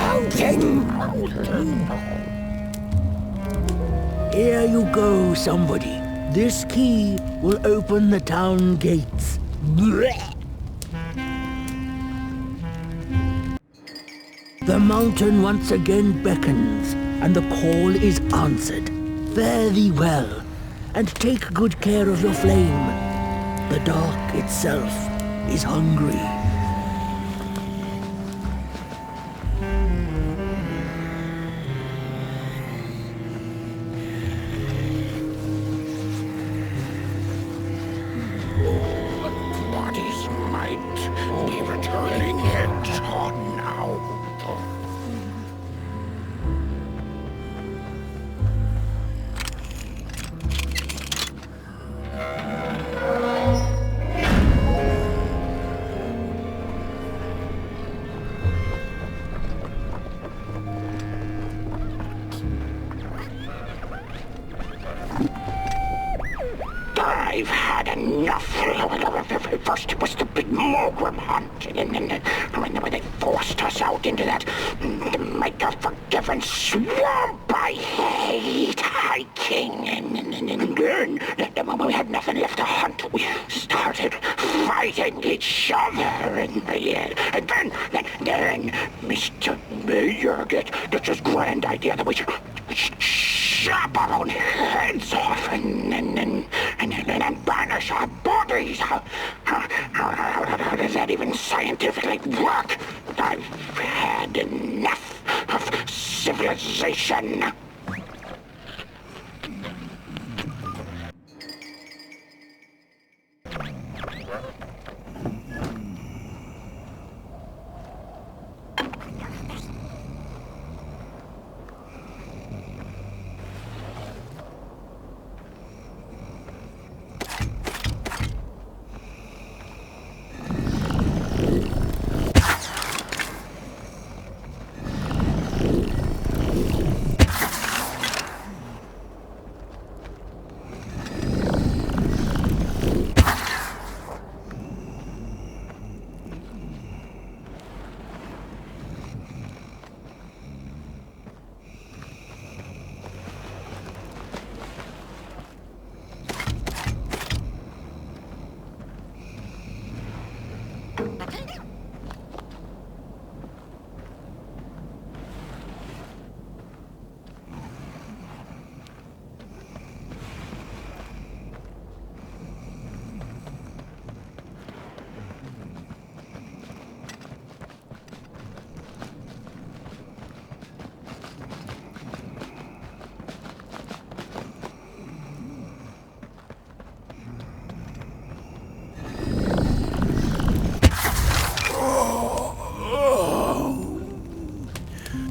Speaker 7: Here you go, somebody. This key will open the town gates. Blech. The mountain once again beckons, and the call is answered. Fare thee well, and take good care of your flame. The dark itself is hungry.
Speaker 2: Bodies might be returning yet on now. I've had enough. First it was the big Molgrim hunt, and then when they forced us out into that make-a-forgiven swamp. I hate hiking, and then when we had nothing left to hunt, we started fighting each other, and then Mr. Mayor gets this grand idea that we should chop our own heads off and banish our bodies. How does that even scientifically work? I've had enough of civilization.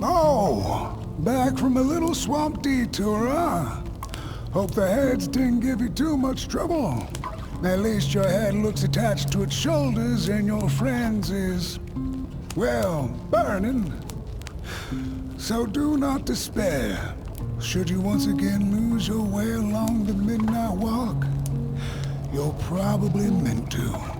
Speaker 4: Oh, back from a little swamp detour, huh? Hope the heads didn't give you too much trouble. At least your head looks attached to its shoulders and your friend's is, well, burning. So do not despair. Should you once again lose your way along the midnight walk, you're probably meant to.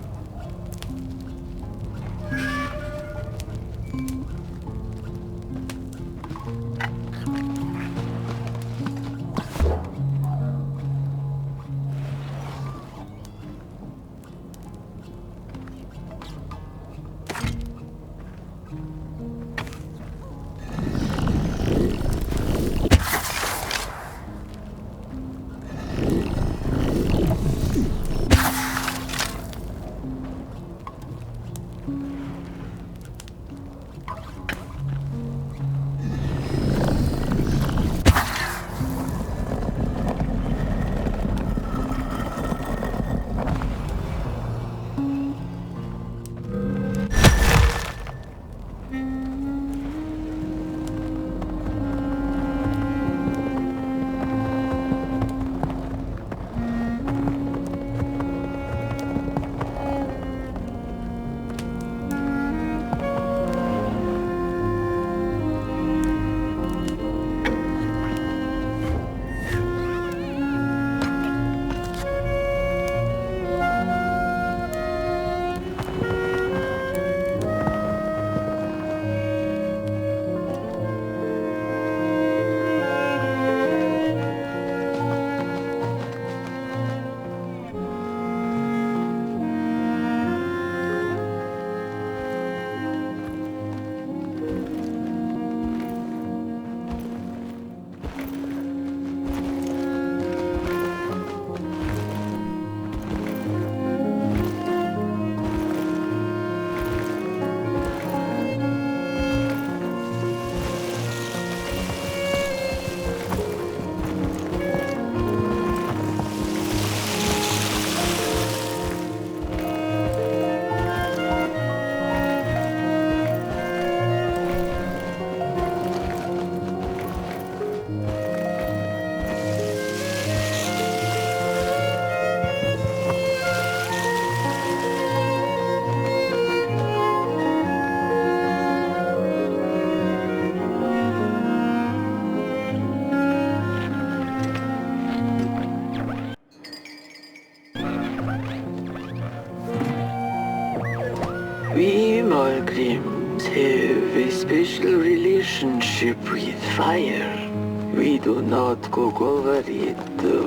Speaker 9: We Molgrims have a special relationship with fire. We do not cook over it.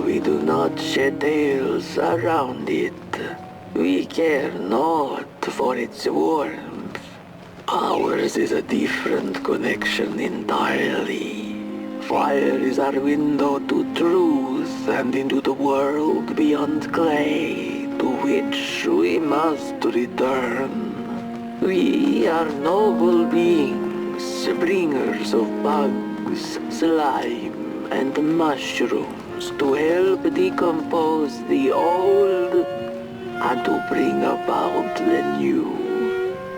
Speaker 9: We do not shed tales around it. We care not for its warmth. Ours is a different connection entirely. Fire is our window to truth and into the world beyond clay, to which we must return. We are noble beings, bringers of bugs, slime, and mushrooms to help decompose the old and to bring about the new.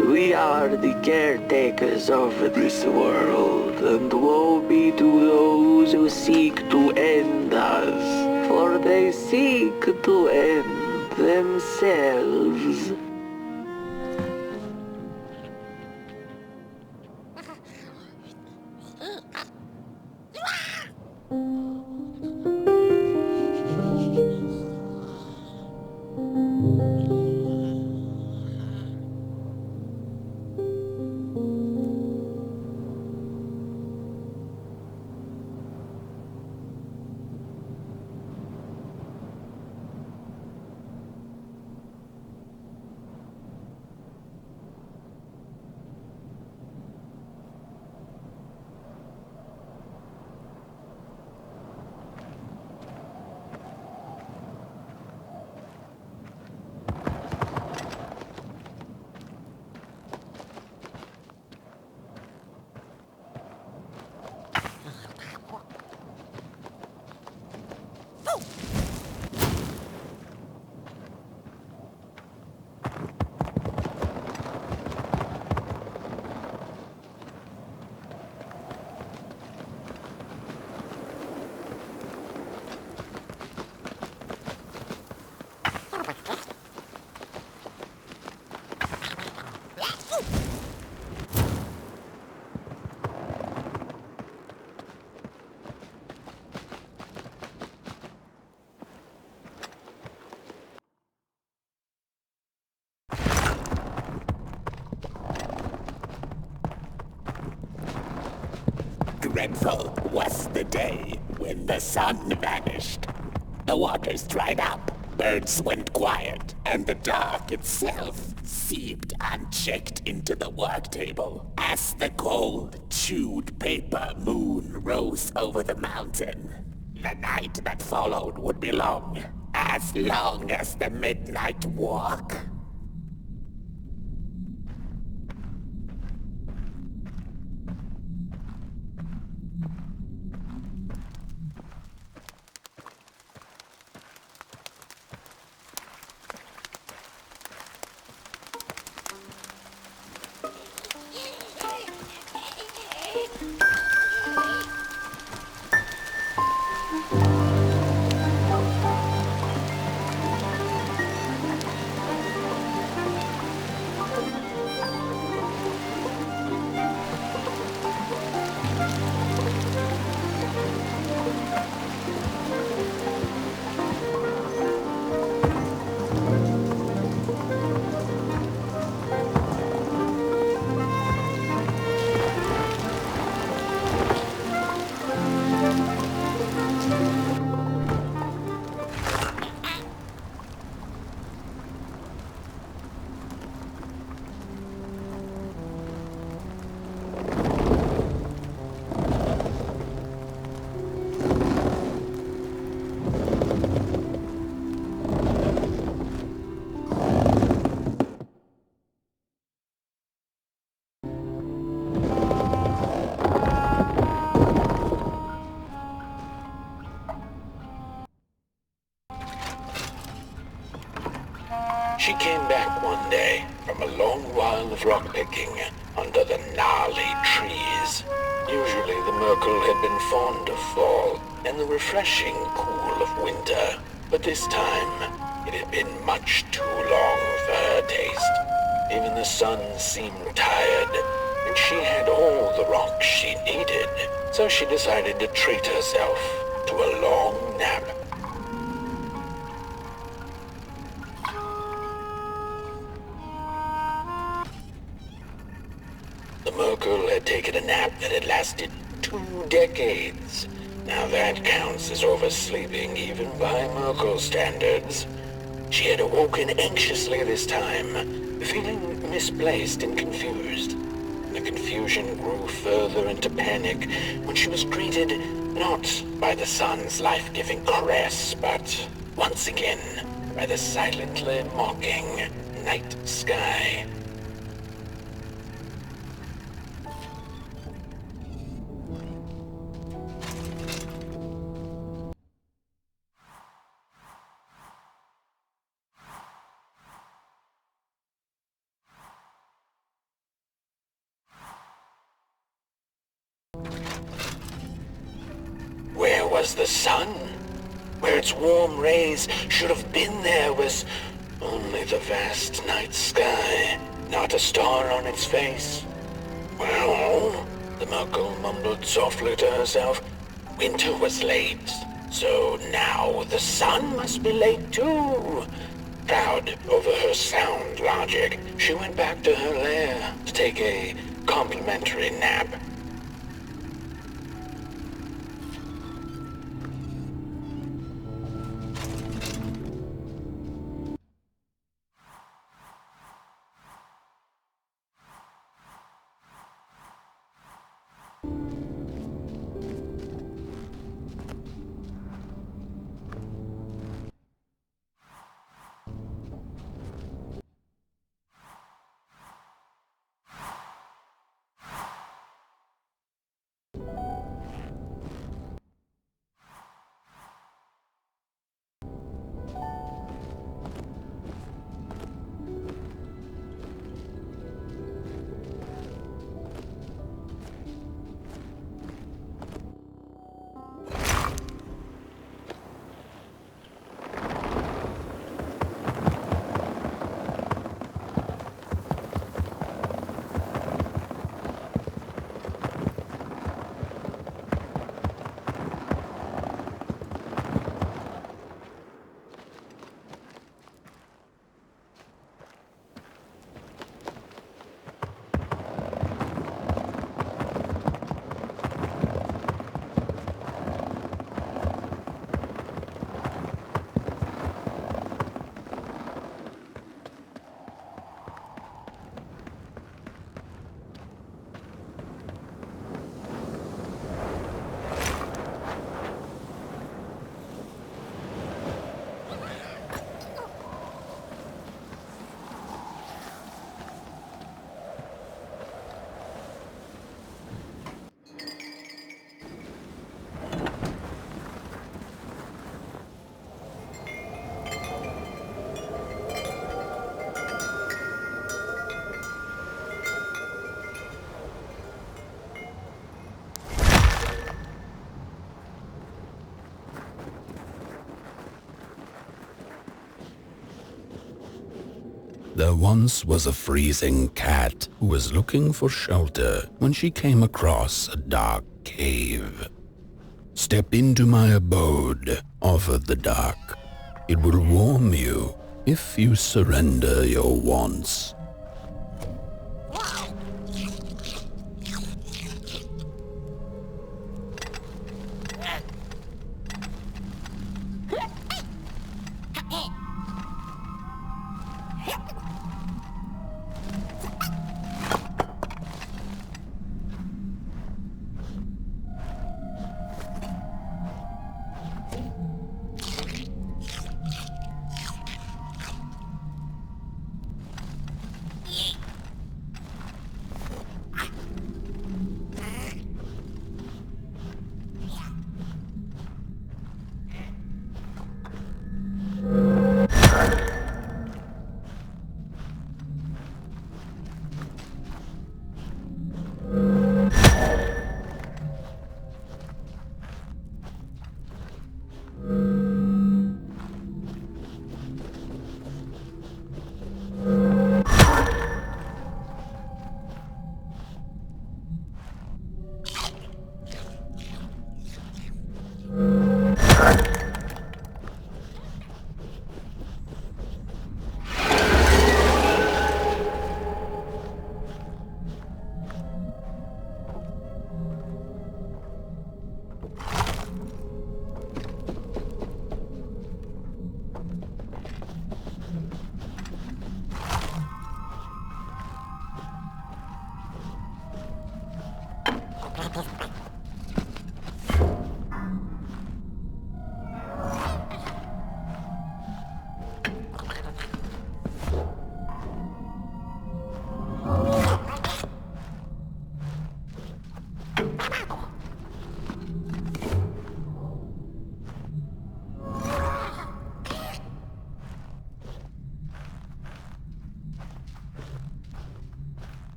Speaker 9: We are the caretakers of this world, and woe be to those who seek to end us, for they seek to end themselves.
Speaker 10: dreadful was the day when the sun vanished. The waters dried up, birds went quiet, and the dark itself seeped unchecked into the work table as the cold, chewed paper moon rose over the mountain. The night that followed would be long as the midnight walk.
Speaker 2: She came back one day from a long while of rock-picking under the gnarly trees. Usually the Merkel had been fond of fall and the refreshing cool of winter, but this time it had been much too long for her taste. Even the sun seemed tired, and she had all the rocks she needed, so she decided to treat herself to a long nap. The Merkel had taken a nap that had lasted 2 decades. Now that counts as oversleeping even by Merkel standards. She had awoken anxiously this time, feeling misplaced and confused. The confusion grew further into panic when she was greeted not by the sun's life-giving caress, but once again by the silently mocking night sky. Where was the sun? Where its warm rays should have been there was only the vast night sky, not a star on its face. Well, the Merkel mumbled softly to herself, winter was late, so now the sun must be late too. Proud over her sound logic, she went back to her lair to take a complimentary nap.
Speaker 1: There once was a freezing cat who was looking for shelter when she came across a dark cave. "Step into my abode," offered the dark. "It will warm you if you surrender your wants."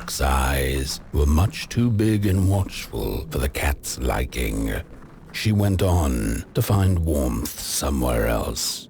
Speaker 1: fox eyes were much too big and watchful for the cat's liking. She went on to find warmth somewhere else.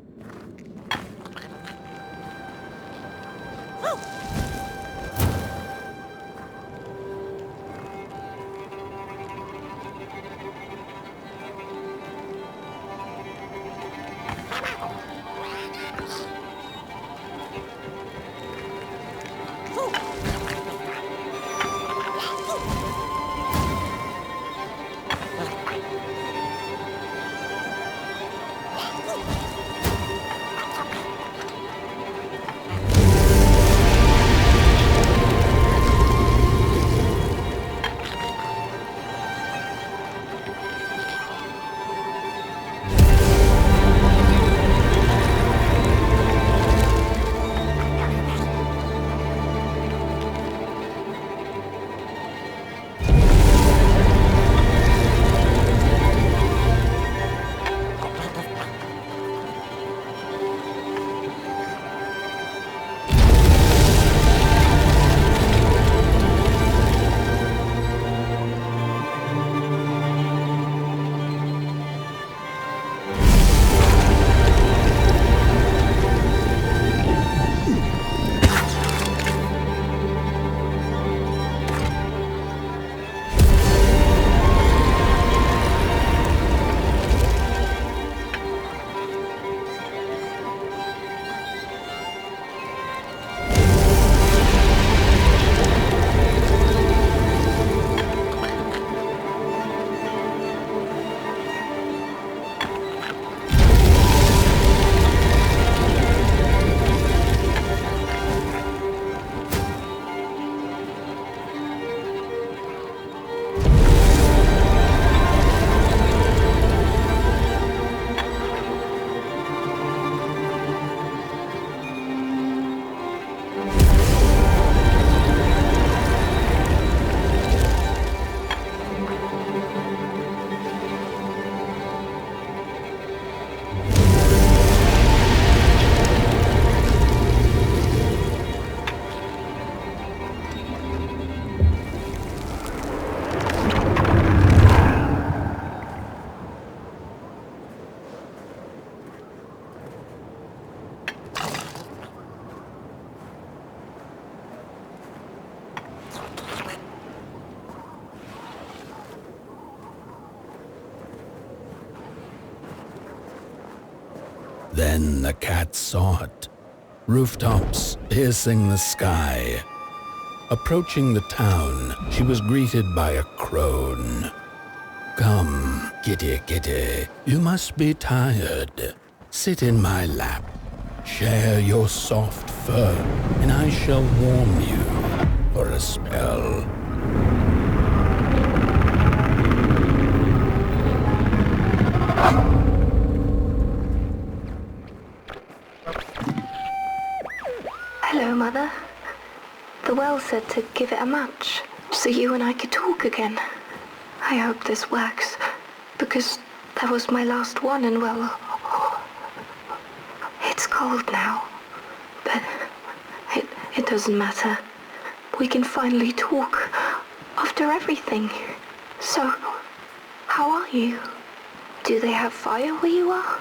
Speaker 1: Then the cat saw it. Rooftops piercing the sky. Approaching the town, she was greeted by a crone. "Come, kitty, kitty, you must be tired. Sit in my lap. Share your soft fur, and I shall warm you for a spell."
Speaker 11: Hello, Mother. The well said to give it a match, so you and I could talk again. I hope this works, because that was my last one, and well, it's cold now. But it doesn't matter. We can finally talk after everything. So, how are you? Do they have fire where you are?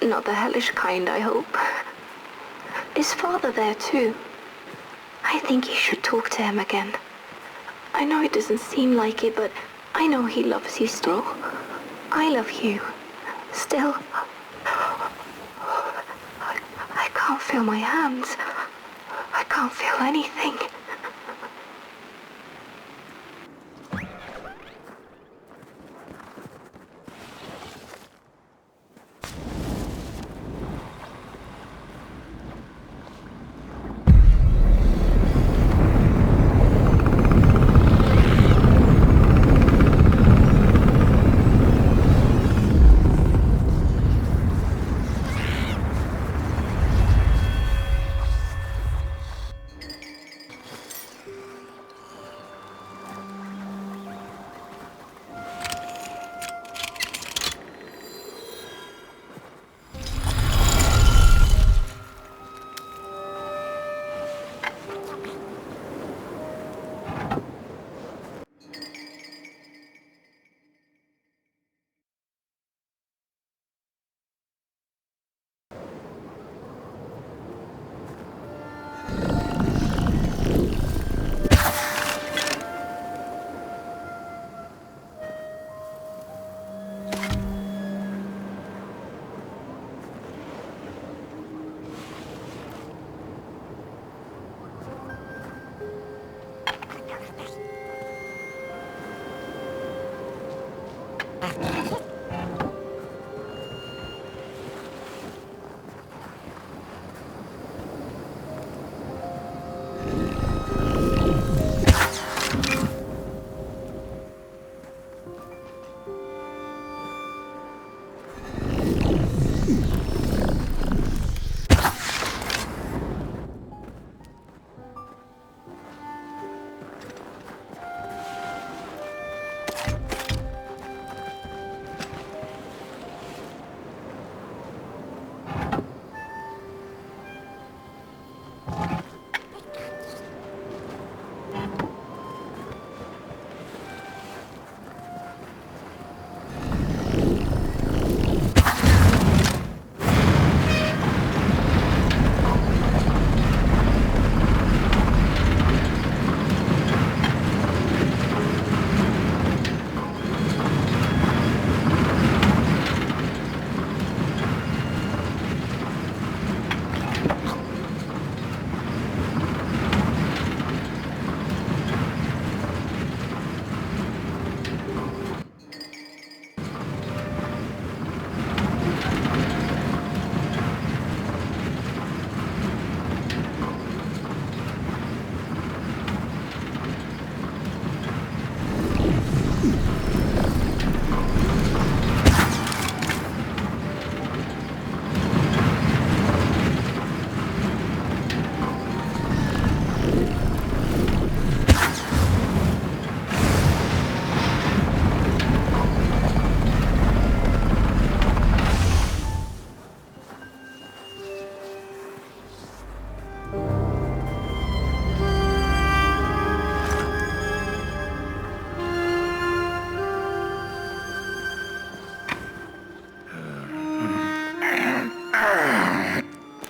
Speaker 11: Not the hellish kind, I hope. Is Father there too? I think you should talk to him again. I know it doesn't seem like it, but I know he loves you still. I love you. Still. I can't feel my hands. I can't feel anything.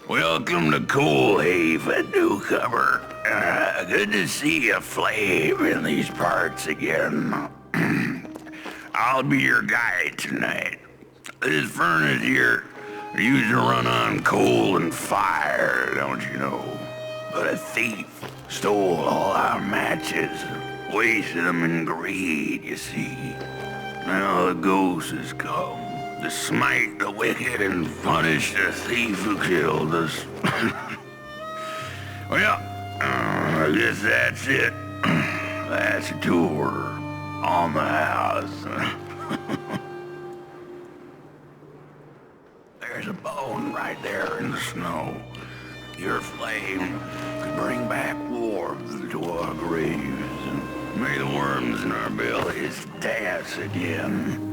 Speaker 12: Welcome to Cool Haven, newcomer. Good to see you flame in these parts again. I'll be your guide tonight. This furnace here used to run on coal and fire, don't you know? But a thief stole all our matches and wasted them in greed, you see. Now the ghost has come to smite the wicked and punish the thief who killed us. Well, I guess that's it. That's a tour on the house. There's a bone right there in the snow. Your flame could bring back warmth to our graves, and may the worms in our bellies dance again.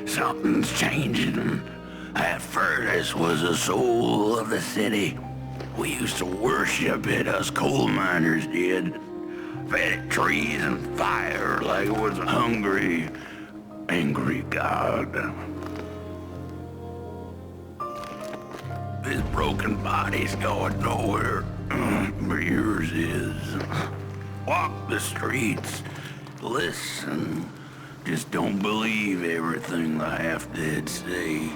Speaker 12: Something's changing. That furnace was the soul of the city. We used to worship it, us coal miners did. Fed it trees and fire like it was a hungry, angry god. This broken body's going nowhere, but yours is. Walk the streets, listen. Just don't believe everything the half-dead say.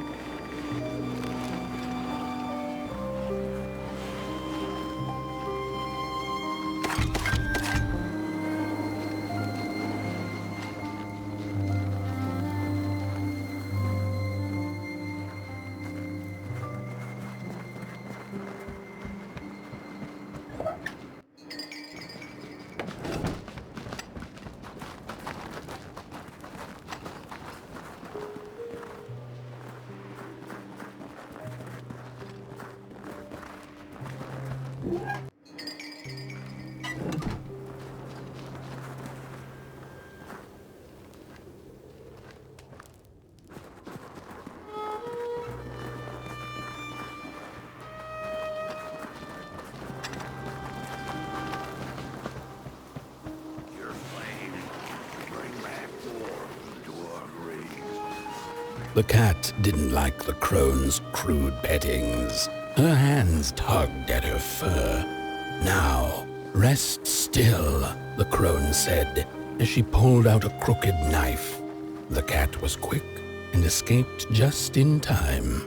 Speaker 12: Your flame, bring back
Speaker 1: The cat didn't like the crone's crude pettings. Her hands tugged at her fur. "Now, rest still," the crone said, as she pulled out a crooked knife. The cat was quick and escaped just in time.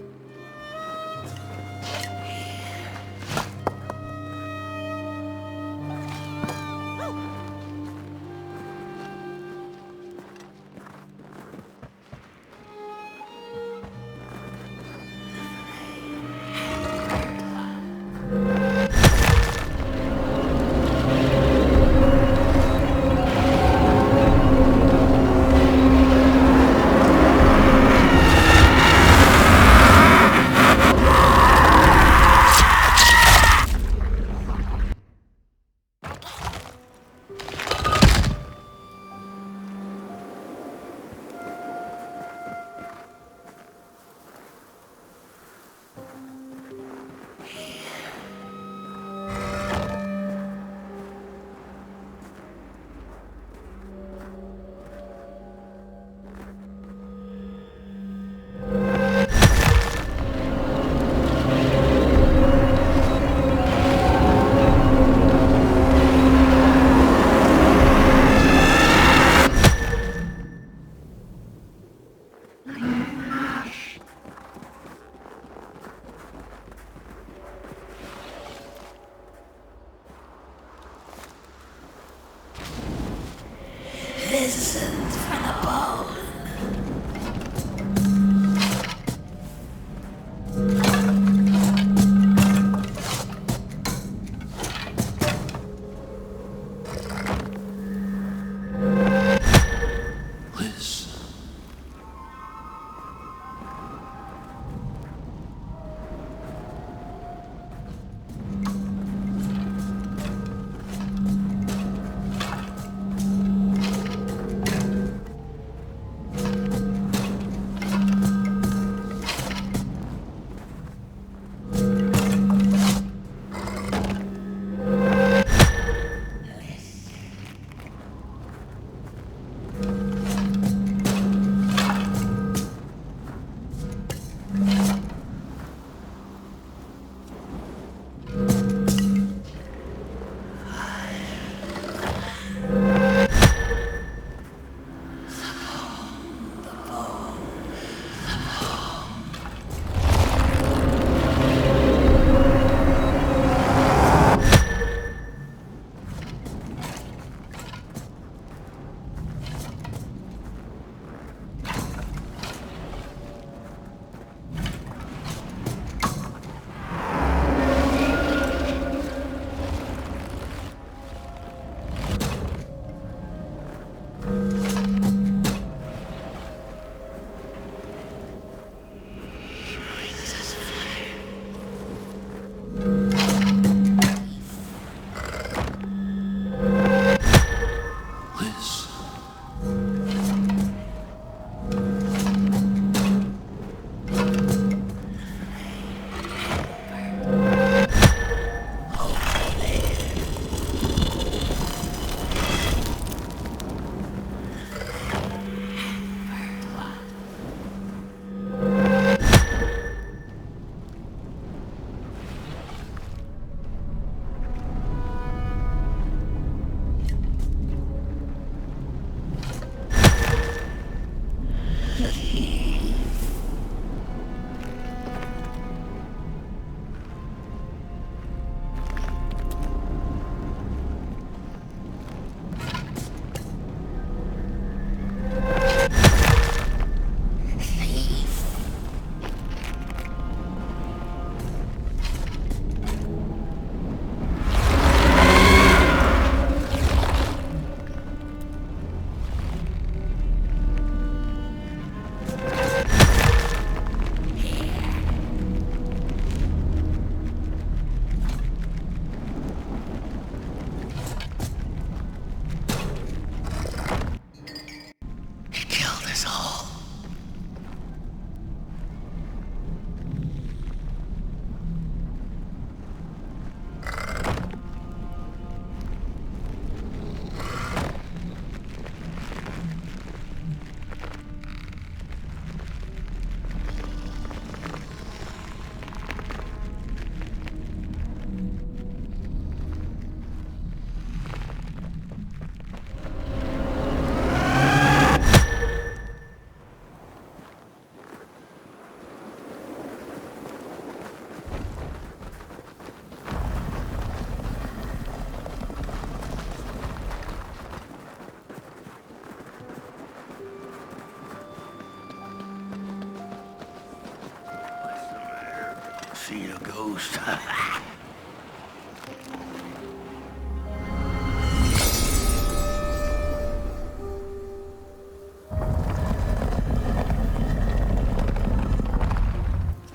Speaker 12: seen a ghost.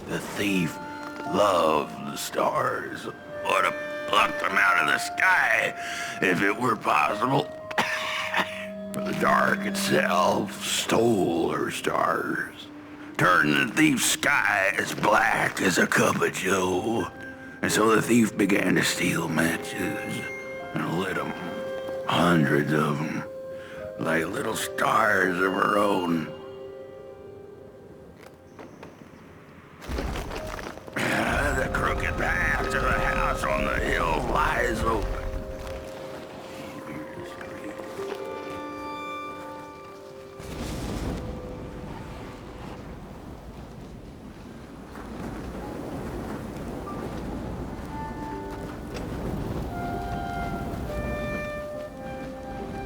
Speaker 12: The thief loved the stars. Would have plucked them out of the sky if it were possible. But the dark itself stole her stars, turned the thief's sky as black as a cup of joe. And so the thief began to steal matches and lit them, hundreds of them, like little stars of her own. The crooked path to the house on the hill lies open.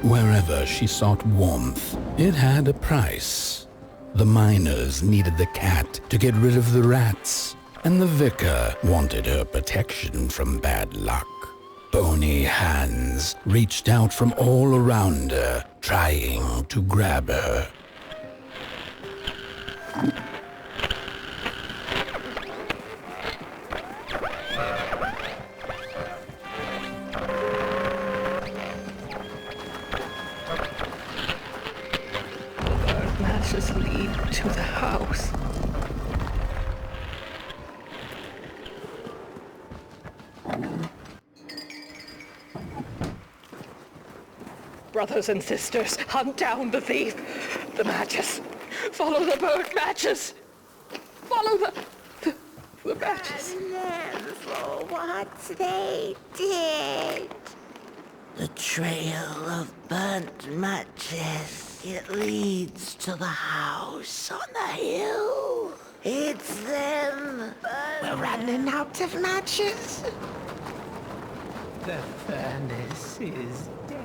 Speaker 1: Wherever she sought warmth, it had a price. The miners needed the cat to get rid of the rats, and the vicar wanted her protection from bad luck. Bony hands reached out from all around her, trying to grab her.
Speaker 6: Matches lead to the house. Brothers and sisters, hunt down the thief. The matches. Follow the burnt matches. Follow the matches.
Speaker 7: And for what they did. The trail of burnt matches. It leads to the house on the hill. It's them. We're running out of matches.
Speaker 13: The furnace is dead.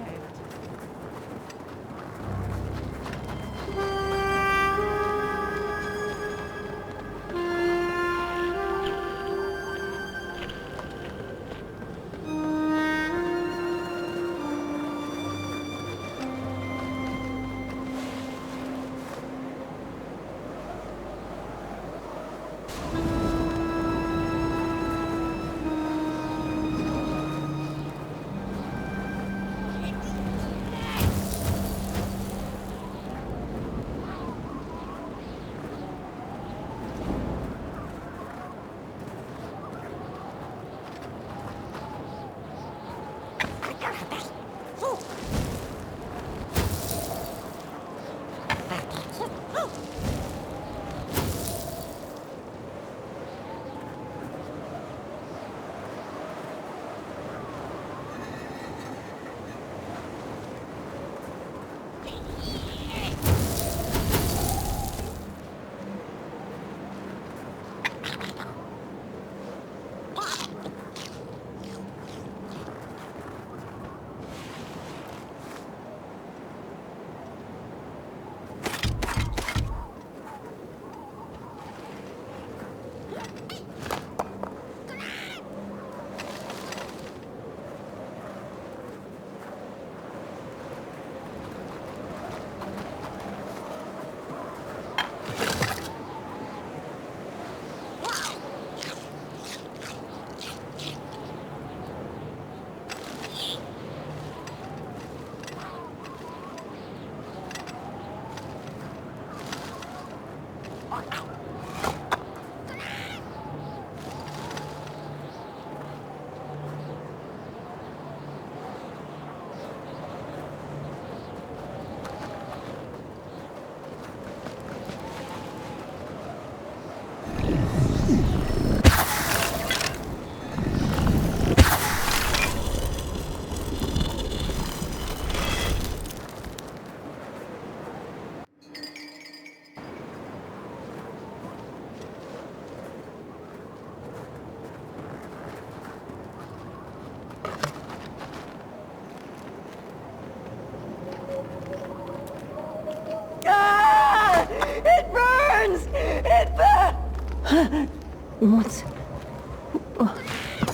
Speaker 6: What's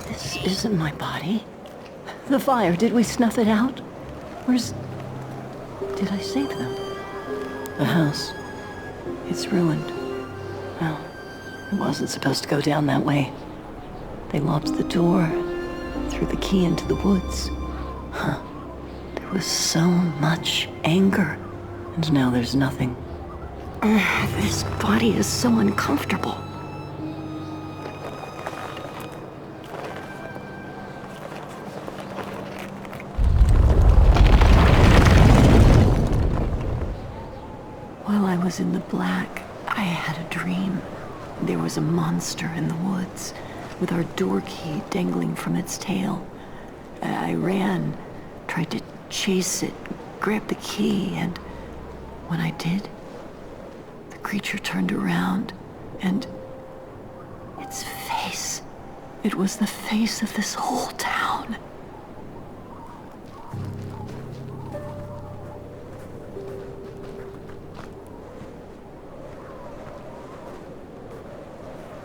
Speaker 14: This isn't my body. The fire, did we snuff it out? Where's... Did I save them? The house. It's ruined. Well, it wasn't supposed to go down that way. They locked the door, threw the key into the woods. Huh. There was so much anger, and now there's nothing. This body is so uncomfortable. While I was in the black, I had a dream. There was a monster in the woods, with our door key dangling from its tail. I ran, tried to chase it, grab the key, and when I did, the creature turned around, and its face, it was the face of this whole town.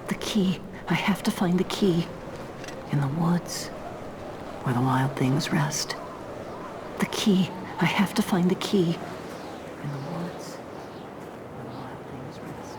Speaker 14: The key. I have to find the key. In the woods, where the wild things rest. The key. I have to find the key. In the woods, where the wild things rest.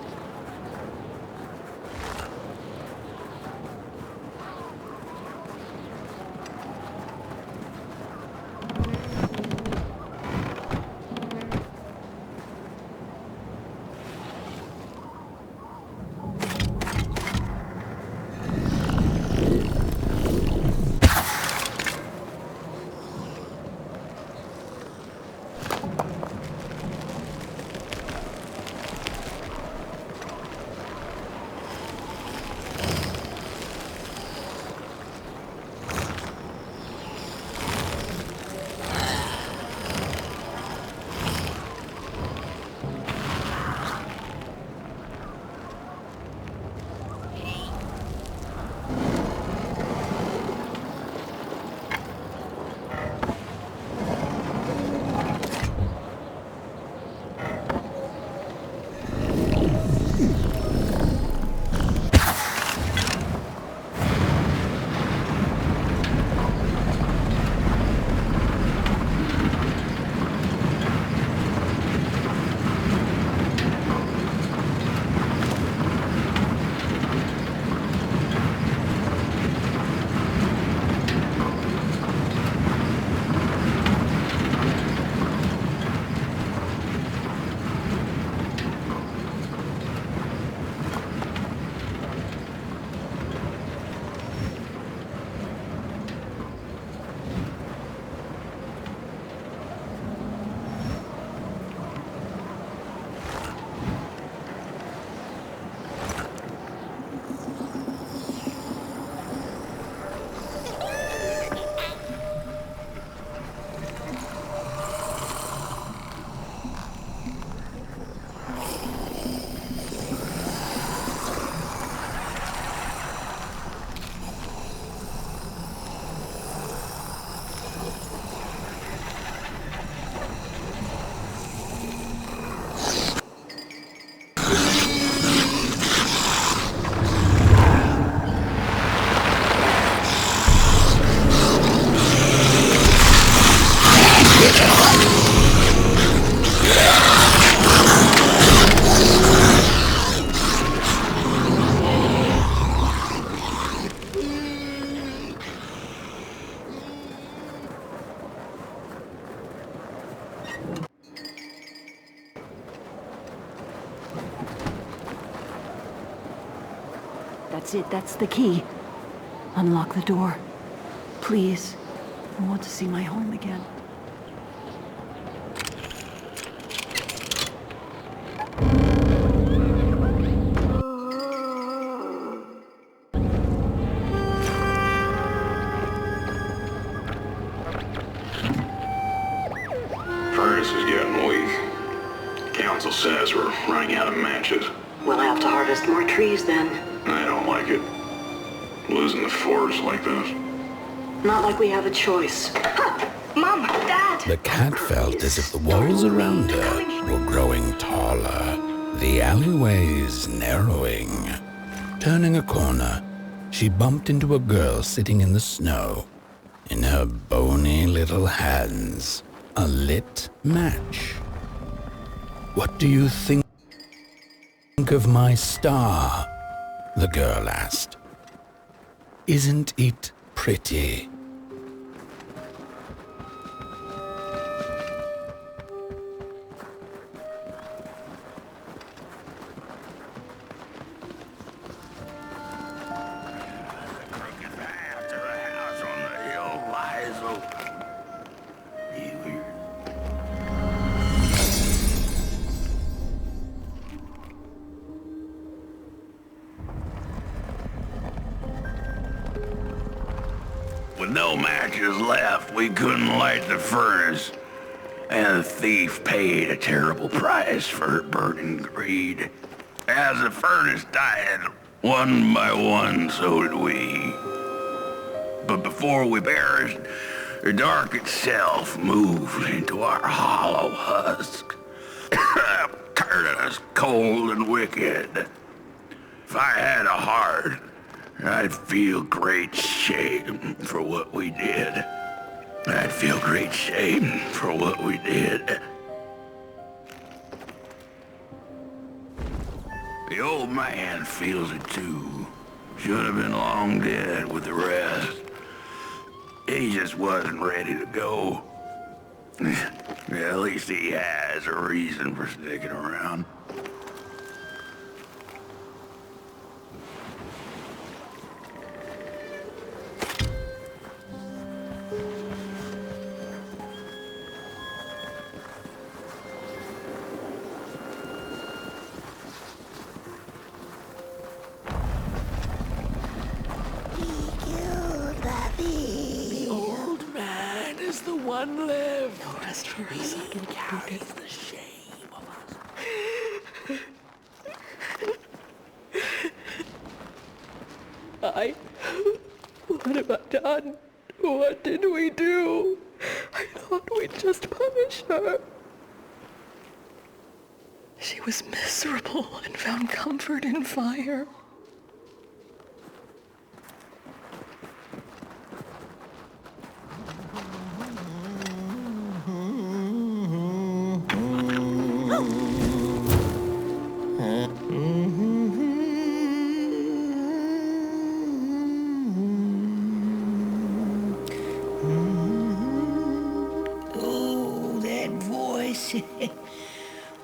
Speaker 14: That's it, that's the key. Unlock the door. Please. I want to see my home again.
Speaker 12: Furnace is getting weak. Council says we're running out of matches.
Speaker 14: We'll have to harvest more trees then.
Speaker 12: I don't like it. Losing the forest like this.
Speaker 14: Not like we have a choice.
Speaker 11: Mom, Dad!
Speaker 1: The cat felt as if the walls around her were growing taller, the alleyways narrowing. Turning a corner, she bumped into a girl sitting in the snow. In her bony little hands, a lit match. "What do you think of my star?" the girl asked. "Isn't it pretty?"
Speaker 12: With no matches left, we couldn't light the furnace. And the thief paid a terrible price for her burning greed. As the furnace died, one by one, so did we. But before we perished, the dark itself moved into our hollow husk, turning us cold and wicked. If I had a heart, I'd feel great shame for what we did. I'd feel great shame for what we did. The old man feels it too. Should have been long dead with the rest. He just wasn't ready to go. At least he has a reason for sticking around.
Speaker 7: One left. No, rest for a second. Carry the shame of us. What have I done? What did we do? I thought we'd just punish her. She was miserable and found comfort in fire.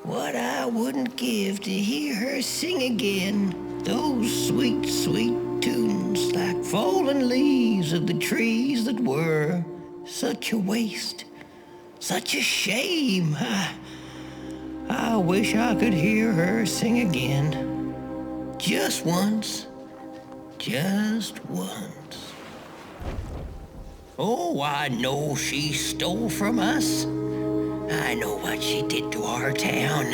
Speaker 8: What I wouldn't give to hear her sing again. Those sweet, sweet tunes like fallen leaves of the trees that were. Such a waste. Such a shame. I wish I could hear her sing again. Just once. Just once. Oh, I know she stole from us. I know what she did to our town.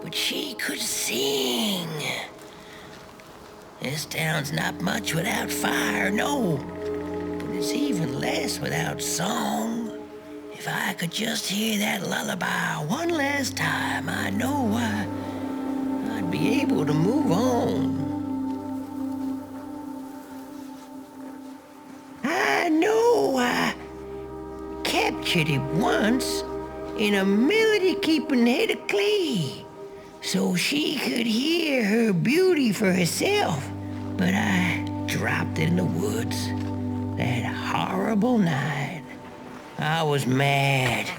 Speaker 8: But she could sing. This town's not much without fire, no. But it's even less without song. If I could just hear that lullaby one last time, I know I'd be able to move on. I know I captured it once in a melody-keeping head of clay so she could hear her beauty for herself. But I dropped it in the woods that horrible night. I was mad.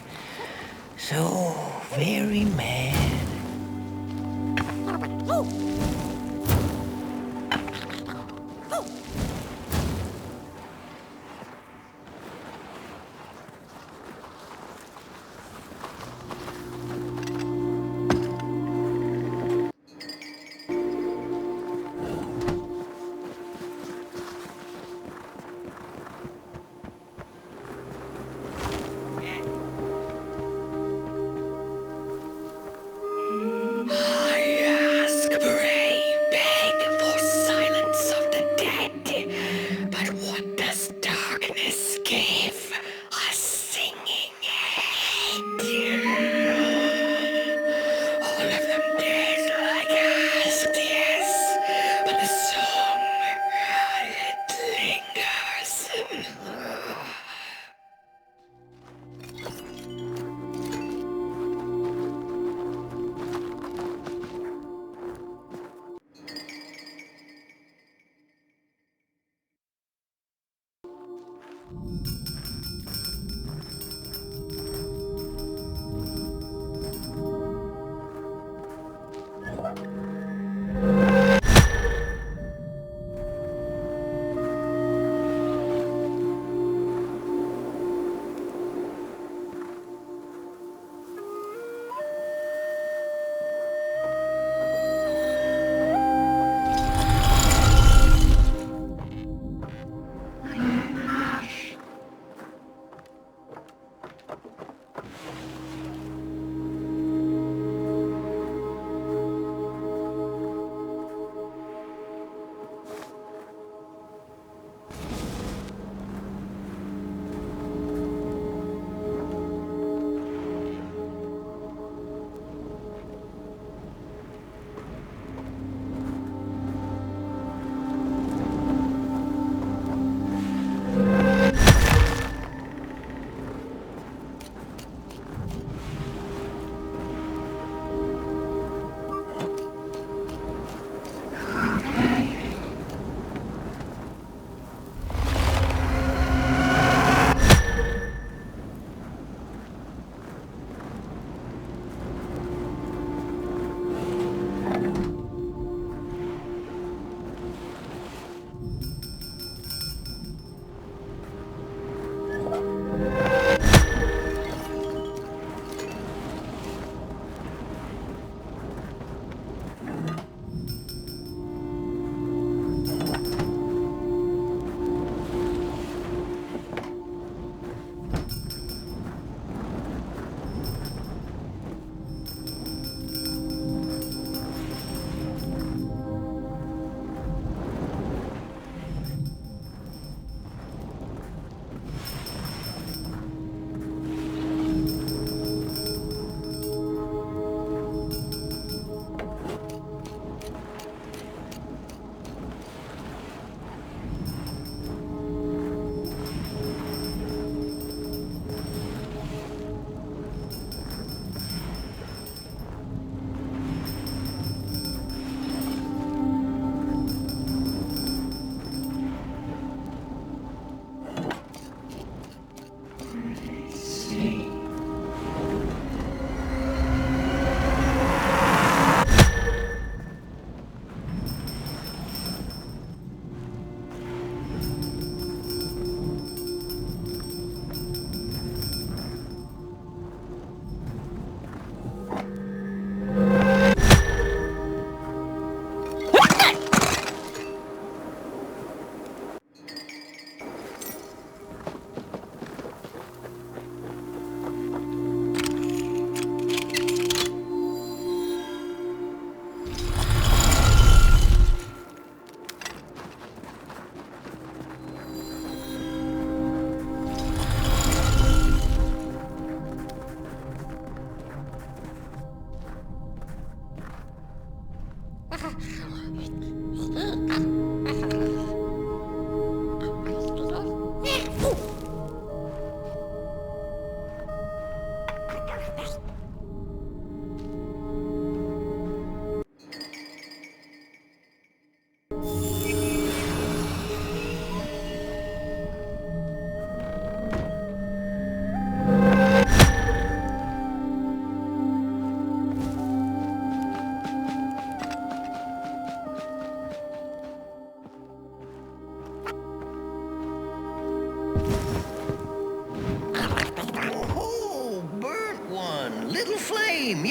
Speaker 8: So very mad.
Speaker 7: I ask for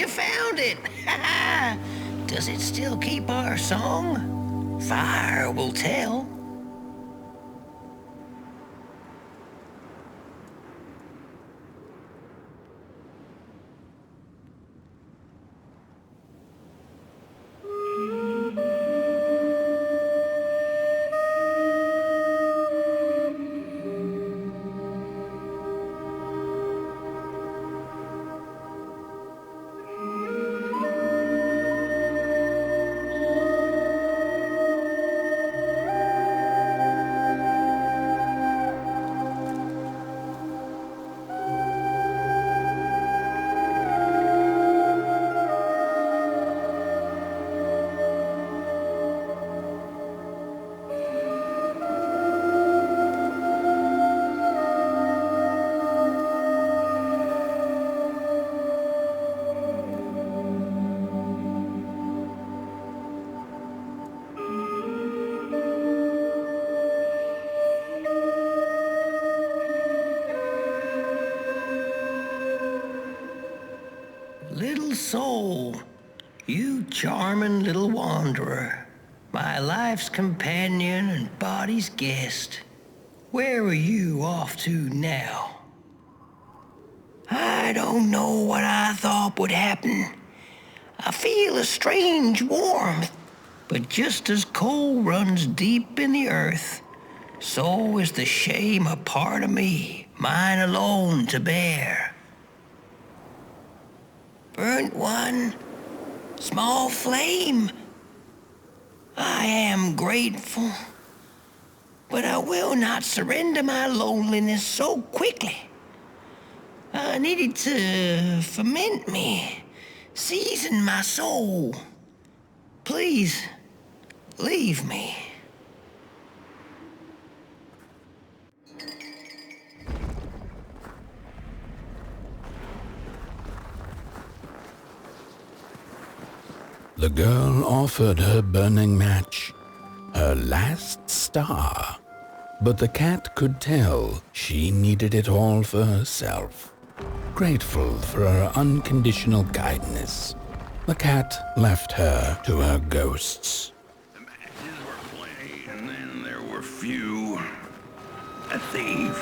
Speaker 15: You found it! Does it still keep our song? Fire will tell. soul. You charming little wanderer. My life's companion and body's guest. Where are you off to now? I don't know what I thought would happen. I feel a strange warmth, but just as coal runs deep in the earth, so is the shame a part of me, mine alone to bear. Burnt one, small flame. I am grateful, but I will not surrender my loneliness so quickly. I needed to ferment me, season my soul. Please, leave me.
Speaker 1: The girl offered her burning match, her last star, but the cat could tell she needed it all for herself. Grateful for her unconditional kindness, the cat left her to her ghosts.
Speaker 12: The matches were plenty, and then there were few. A thief.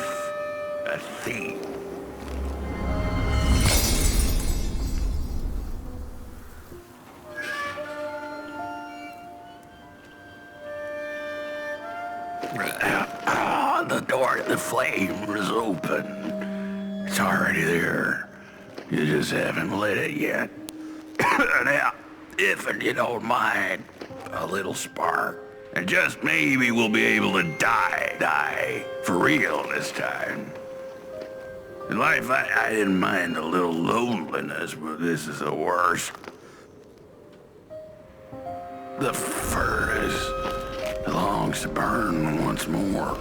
Speaker 12: A thief. The door to the flame was open. It's already there. You just haven't lit it yet. Now, if you don't mind, a little spark. And just maybe we'll be able to die for real this time. In life, I didn't mind a little loneliness, but this is the worst. The furnace longs to burn once more.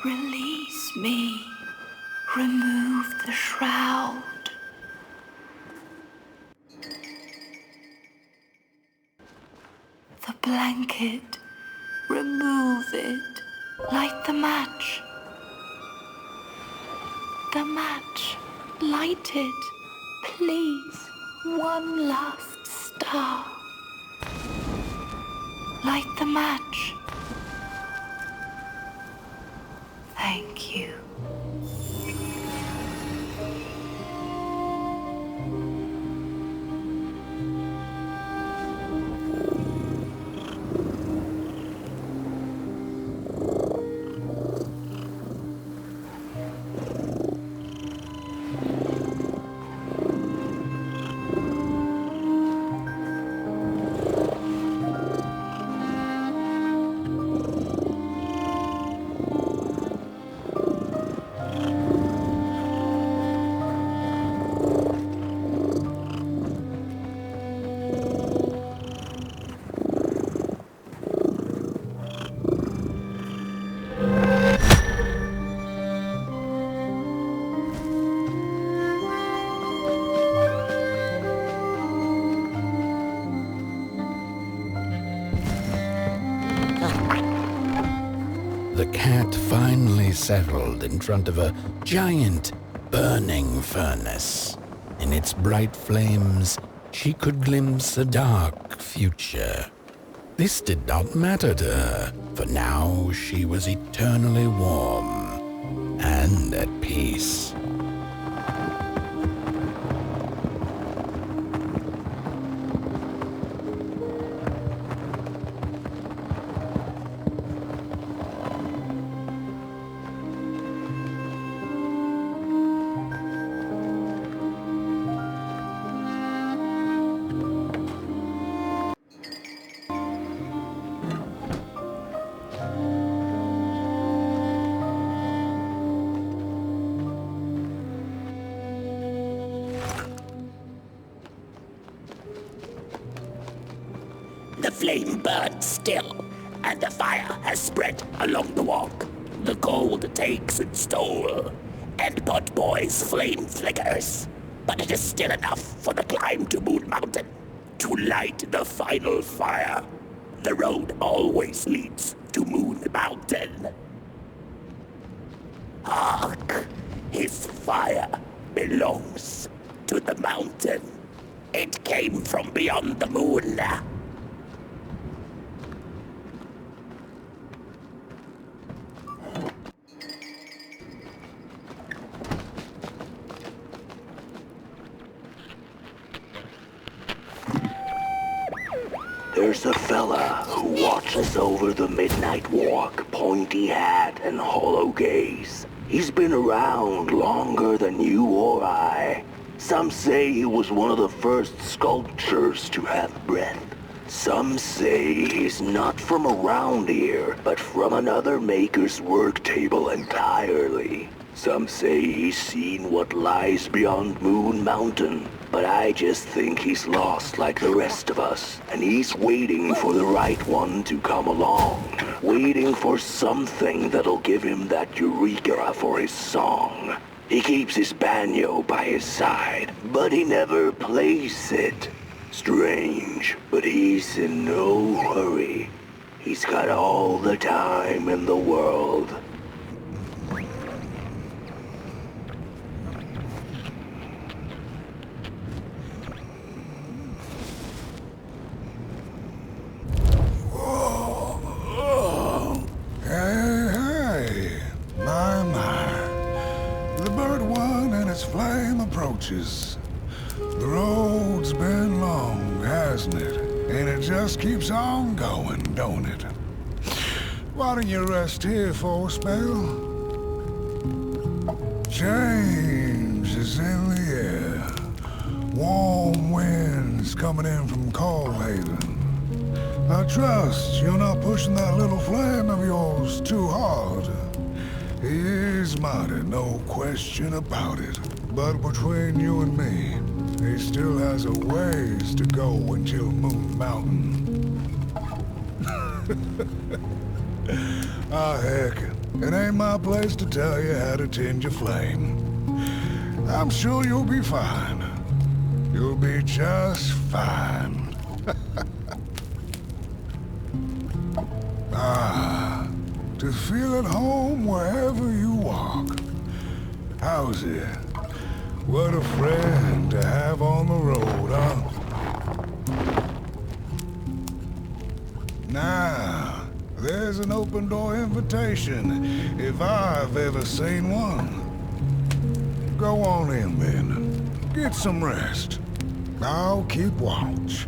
Speaker 11: Release me. Remove the shroud. The blanket. Remove it. Light the match. The match. Light it. Please. One last star. Light the match. Thank you.
Speaker 1: the cat finally settled in front of a giant burning furnace. In its bright flames, she could glimpse a dark future. This did not matter to her, for now she was eternally warm and at peace.
Speaker 10: The flame burns still, and the fire has spread along the walk. The cold takes its toll, and Potboy's flame flickers. But it is still enough for the climb to Moon Mountain, to light the final fire. The road always leads to Moon Mountain. Hark! His fire belongs to the mountain. It came from beyond the moon.
Speaker 15: There's a fella who watches over the midnight walk, pointy hat and hollow gaze. He's been around longer than you or I. Some say he was one of the first sculptures to have breath. Some say he's not from around here, but from another maker's work table entirely. Some say he's seen what lies beyond Moon Mountain, but I just think he's lost like the rest of us, and he's waiting for the right one to come along, waiting for something that'll give him that eureka for his song. He keeps his banjo by his side, but he never plays it. Strange, but he's in no hurry. He's got all the time in the world.
Speaker 4: Hey, my. The bird one and its flame approaches. The road's been long, hasn't it? And it just keeps on going, don't it? Why don't you rest here for a spell? Change is in the air. Warm winds coming in from Coalhaven. I trust you're not pushing that little flame of yours too hard. He is mighty, no question about it. But between you and me, he still has a ways to go until Moon Mountain. Ah, heck, it ain't my place to tell you how to tend your flame. I'm sure you'll be fine. You'll be just fine. Ah, to feel at home wherever you walk. How's it? What a friend to have on the road, huh? Now, there's an open door invitation, if I've ever seen one. Go on in, then. Get some rest. I'll keep watch.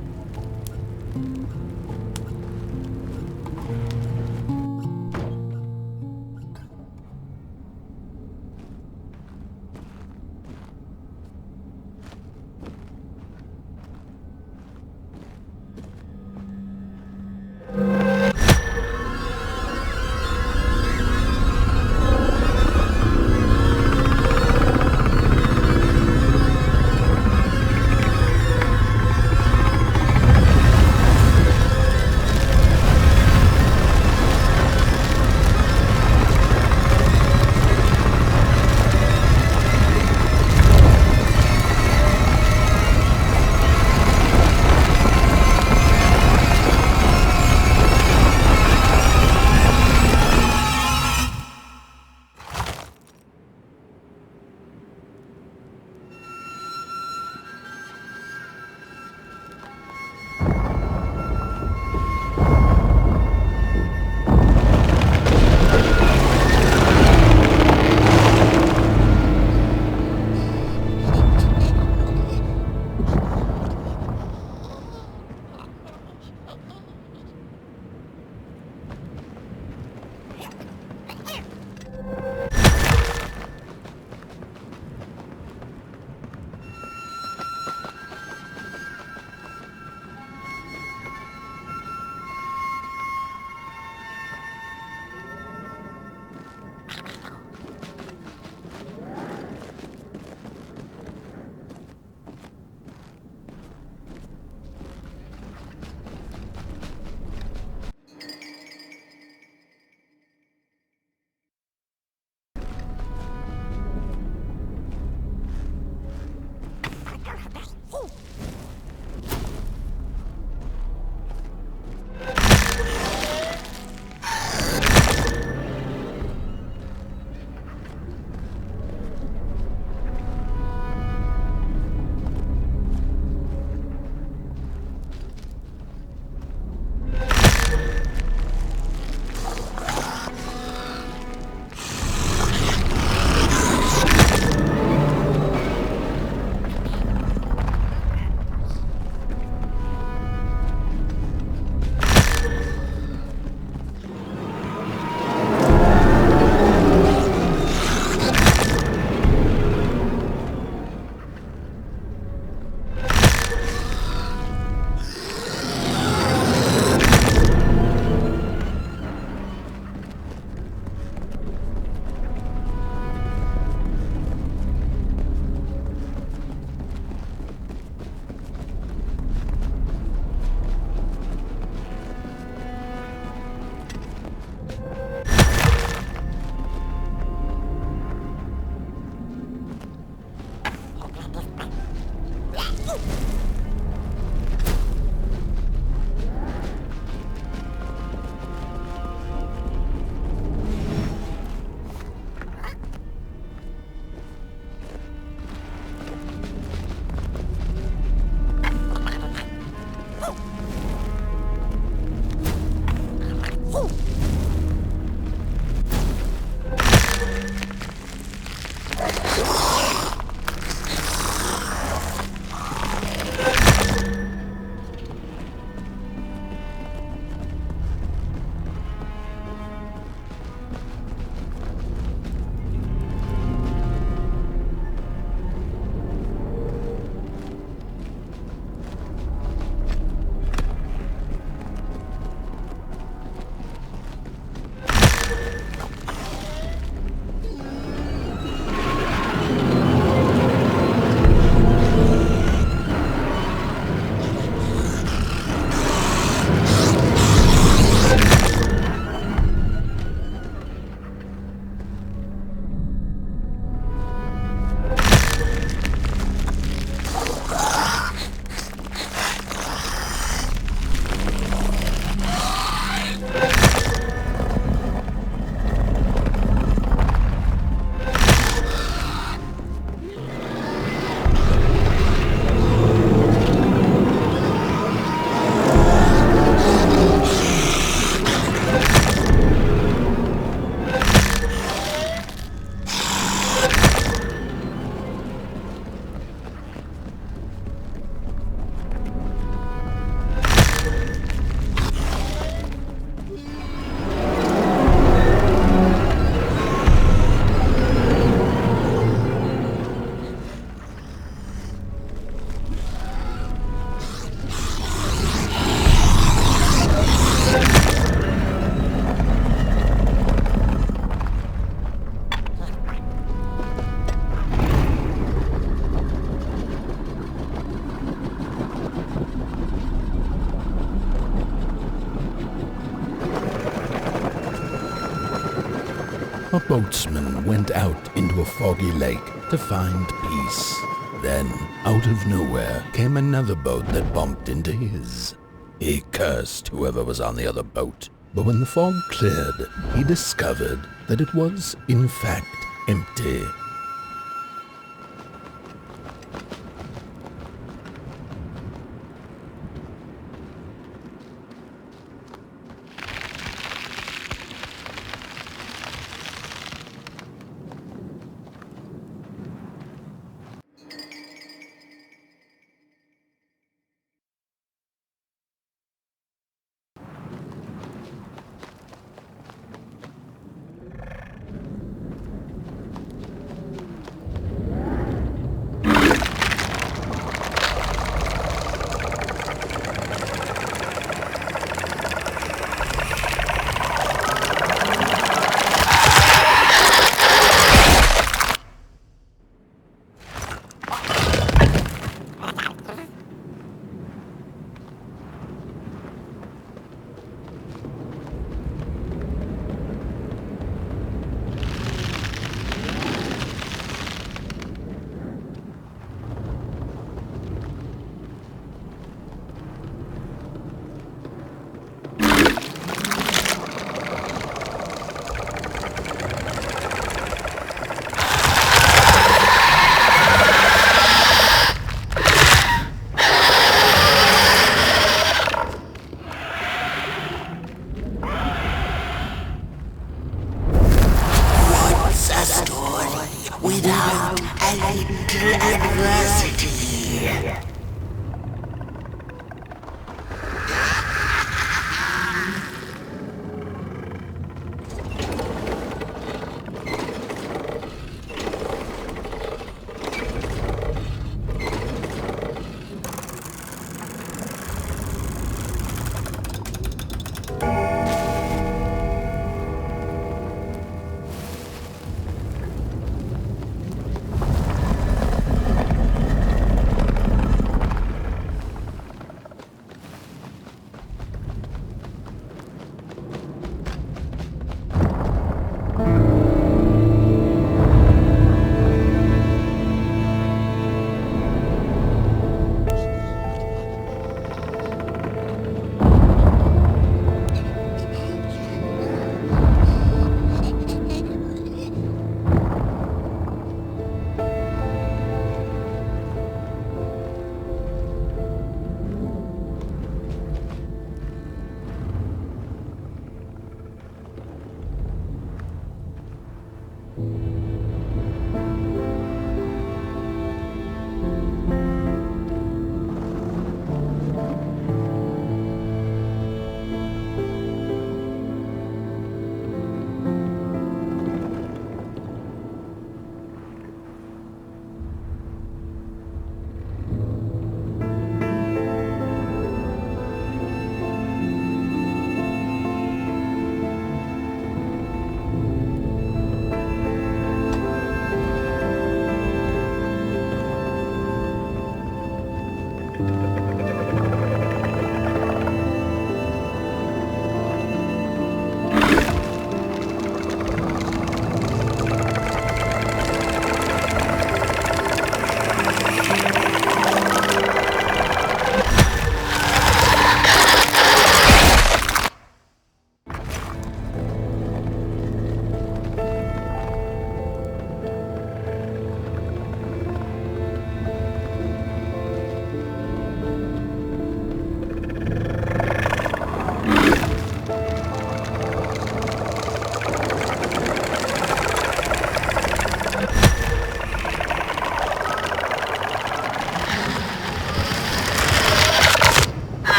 Speaker 1: A boatsman went out into a foggy lake to find peace. Then, out of nowhere, came another boat that bumped into his. He cursed whoever was on the other boat, but when the fog cleared, he discovered that it was, in fact, empty.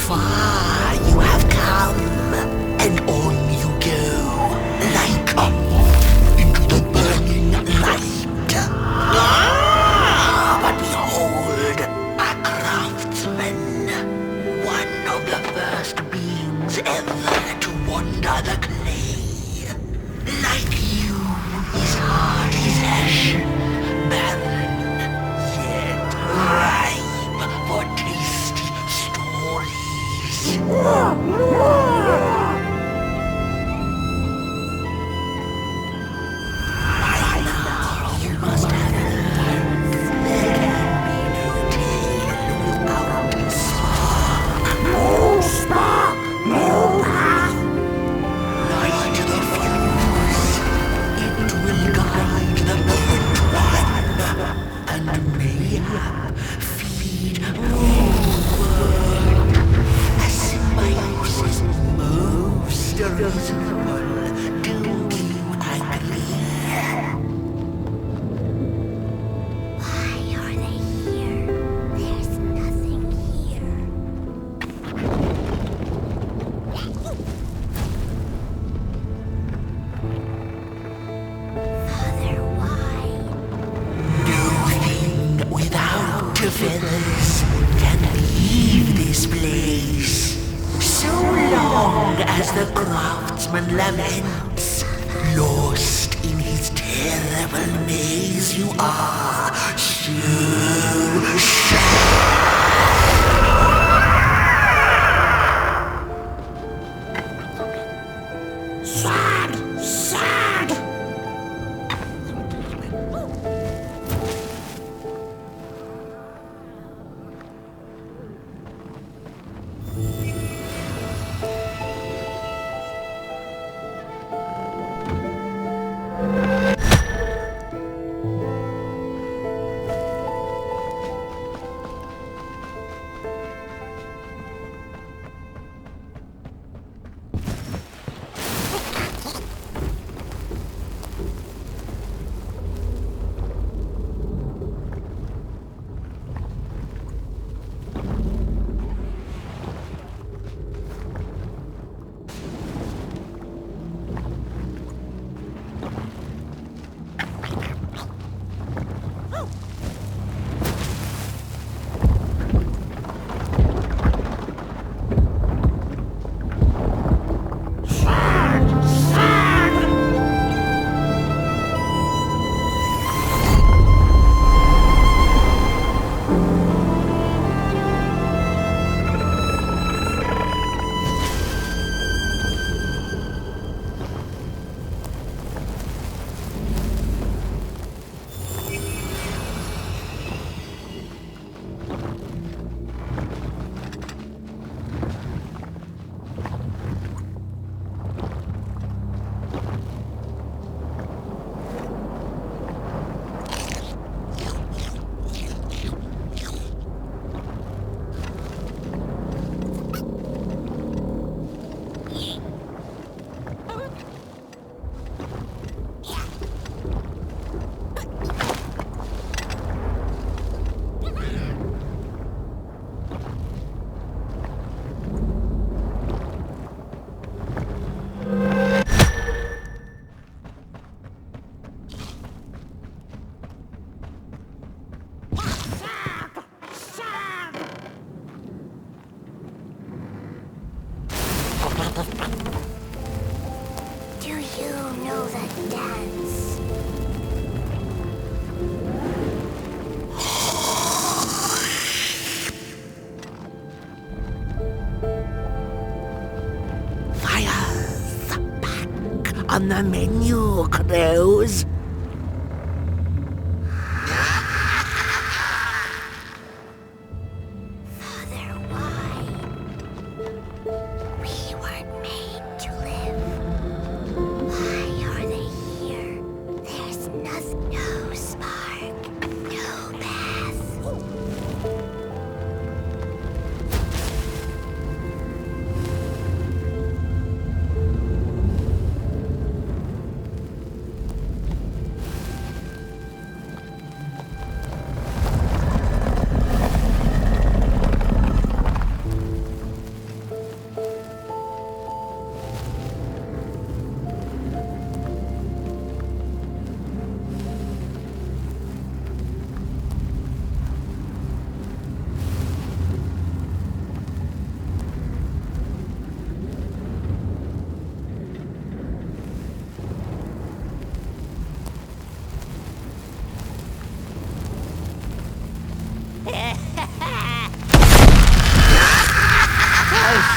Speaker 8: far you have come, and on you go, like a moth into the burning light. But behold, a craftsman, one of the first beings ever to wander the clay. Like you, his heart is ashen, barren, yet ripe for tasty stories. By now, you must have learned there can be no tale without a spark. No spark, no path. Light the fuse. It will guide the burnt one, and mayhap feed the whole world. A symbiosis most reasonable. Do you agree? Why are they here? There's nothing here. Father, why? Nothing without feathers can leave this place. So long as the craftsman laments, lost in his terrible maze, you are so sad. Sad. Do you know that dance? Fire's back on the menu, crows.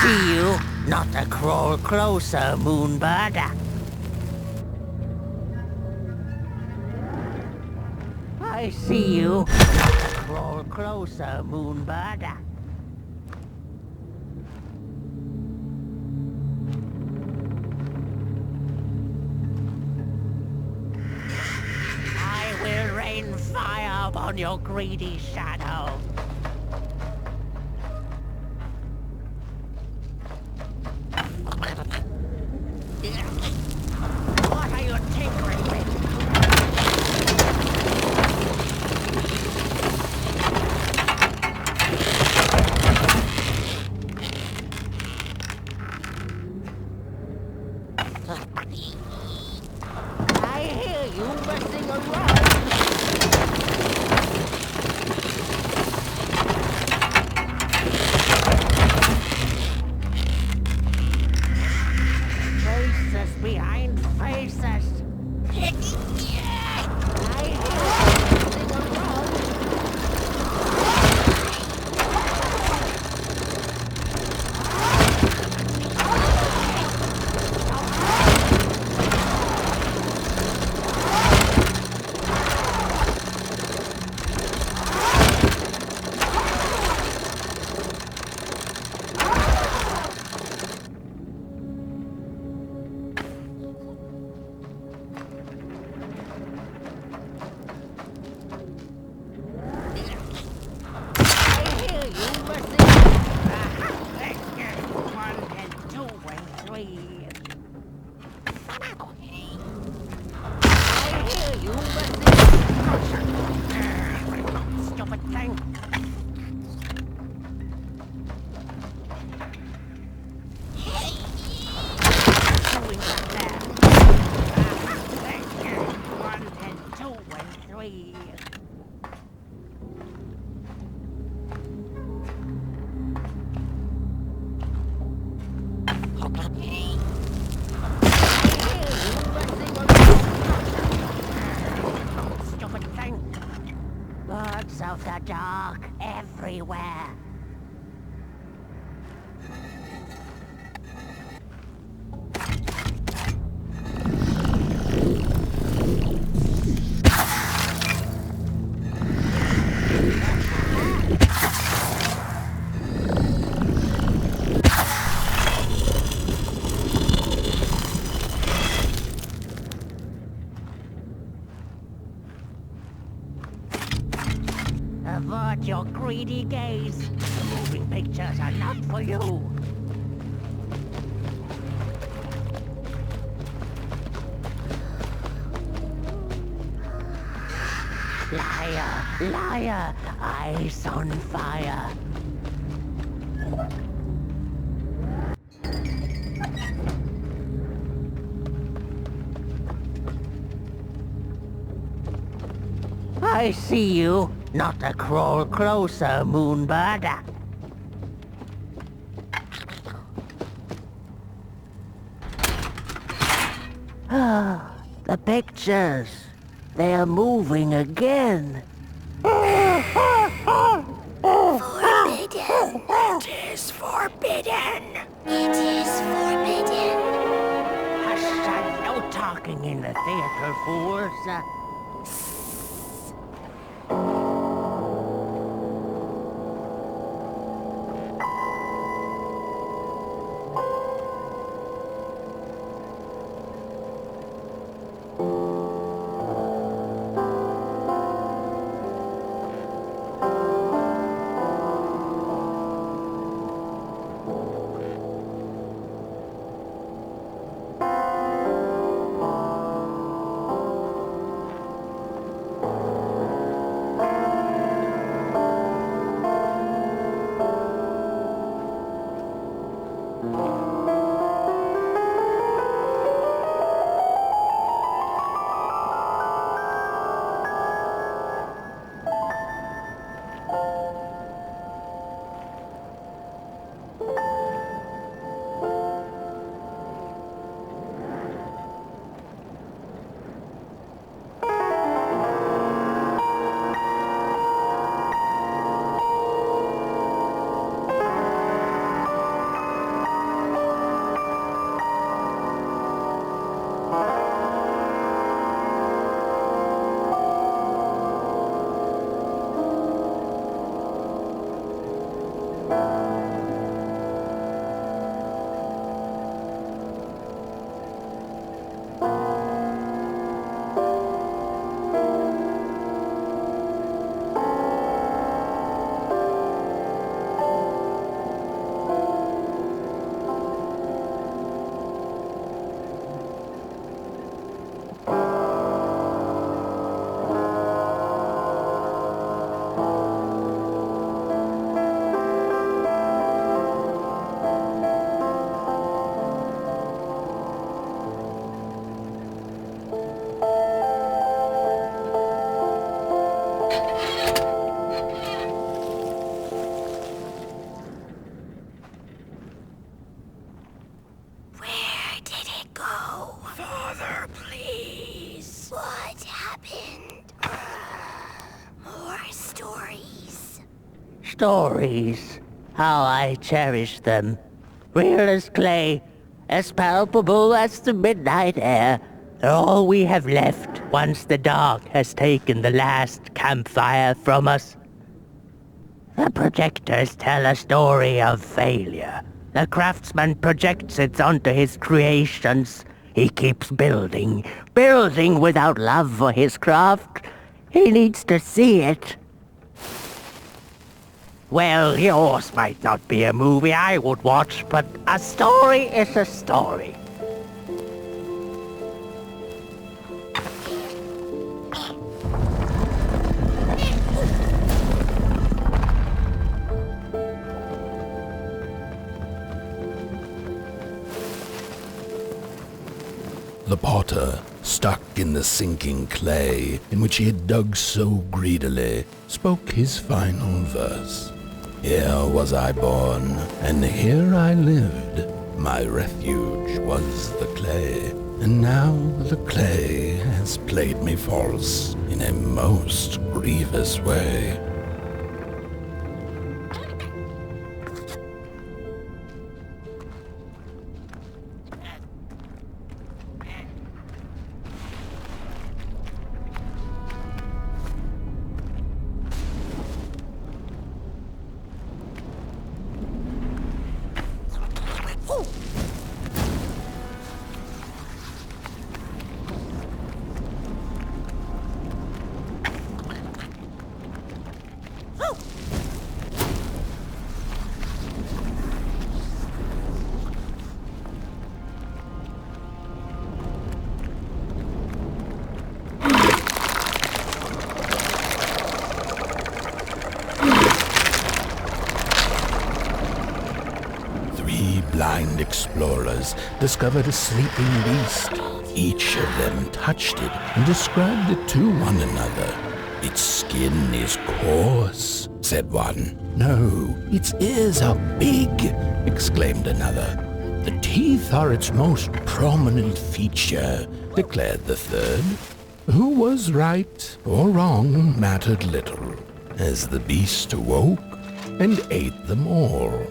Speaker 15: see you, not a crawl closer, Moonbird. I see you, not a crawl closer, Moonbird. I will rain fire upon your greedy shadow. What are you tinkering with? I hear you messing around. Faces behind faces. I hear you messing around. Birds of the dark everywhere. Avert your greedy gaze. The moving pictures are not for you. Liar, liar, eyes on fire. I see you, not a crawl closer, Moonbird. Ah, the pictures. They're moving again.
Speaker 8: Forbidden. It is forbidden. It is forbidden.
Speaker 15: Hush, no talking in the theater, fools.
Speaker 16: Where did it go?
Speaker 15: Father, please.
Speaker 16: What happened? More stories.
Speaker 15: Stories. How I cherish them. Real as clay, as palpable as the midnight air. They're all we have left once the dark has taken the last campfire from us. The projectors tell a story of failure. The craftsman projects it onto his creations. He keeps building, building without love for his craft. He needs to see it. Well, yours might not be a movie I would watch, but a story is a story.
Speaker 1: The potter, stuck in the sinking clay in which he had dug so greedily, spoke his final verse. Here was I born, and here I lived. My refuge was the clay, and now the clay has played me false in a most grievous way. Blind explorers discovered a sleeping beast. Each of them touched it and described it to one another. Its skin is coarse, said one. No, its ears are big, exclaimed another. The teeth are its most prominent feature, declared the third. Who was right or wrong mattered little, as the beast awoke and ate them all.